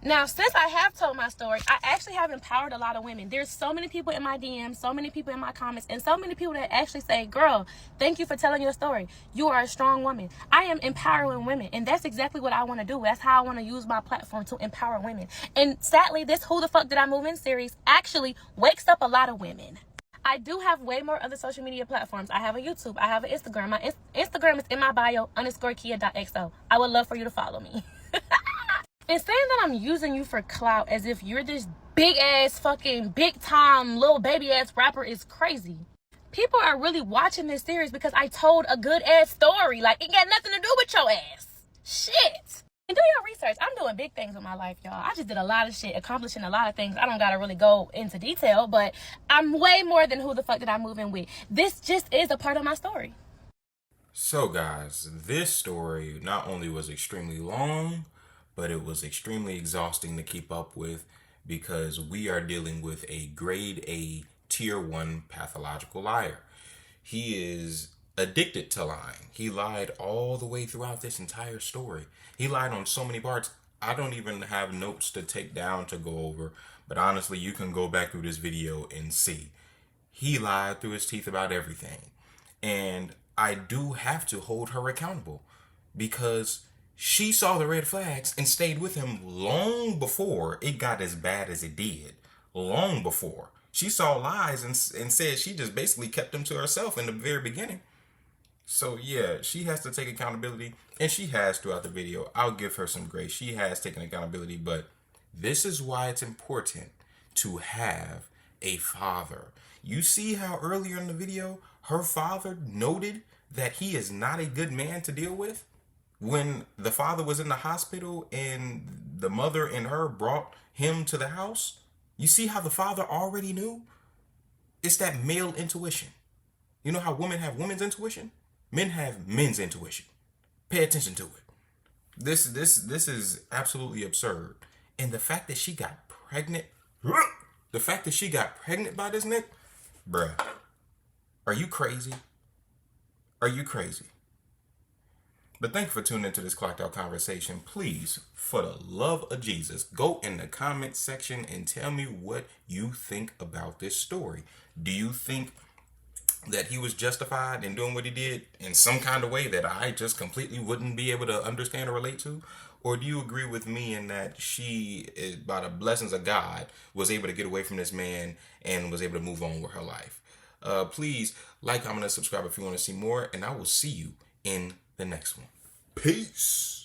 Now, since I have told my story, I actually have empowered a lot of women. There's so many people in my DMs, so many people in my comments, and so many people that actually say, girl, thank you for telling your story. You are a strong woman. I am empowering women, and that's exactly what I want to do. That's how I want to use my platform to empower women. And sadly, this Who the Fuck Did I Move In series actually wakes up a lot of women. I do have way more other social media platforms. I have a YouTube. I have an Instagram. My Instagram is in my bio, _Kia.xo. I would love for you to follow me. And saying that I'm using you for clout as if you're this big ass fucking big time little baby ass rapper is crazy. People are really watching this series because I told a good ass story. Like, it got nothing to do with your ass. Shit. And do your research. I'm doing big things with my life, y'all. I just did a lot of shit, accomplishing a lot of things. I don't gotta really go into detail, but I'm way more than who the fuck did I move in with. This just is a part of my story. So guys, this story not only was extremely long, but it was extremely exhausting to keep up with because we are dealing with a grade A tier 1 pathological liar. He is addicted to lying. He lied all the way throughout this entire story. He lied on so many parts. I don't even have notes to take down to go over, but honestly, you can go back through this video and see. He lied through his teeth about everything. And I do have to hold her accountable because she saw the red flags and stayed with him long before it got as bad as it did. Long before. She saw lies and said she just basically kept them to herself in the very beginning. So yeah, she has to take accountability, and she has throughout the video. I'll give her some grace. She has taken accountability, but this is why it's important to have a father. You see how earlier in the video, her father noted that he is not a good man to deal with? When the father was in the hospital and the mother and her brought him to the house, you see how the father already knew? It's that male intuition. You know how women have women's intuition? Men have men's intuition. Pay attention to it. This is absolutely absurd. And the fact that she got pregnant, by this nigga, bruh, are you crazy? Are you crazy? But thank you for tuning into this Clocked Out Conversation. Please, for the love of Jesus, go in the comment section and tell me what you think about this story. Do you think that he was justified in doing what he did in some kind of way that I just completely wouldn't be able to understand or relate to? Or do you agree with me in that she, by the blessings of God, was able to get away from this man and was able to move on with her life? Please like, comment, and subscribe if you want to see more, and I will see you in the next one. Peace.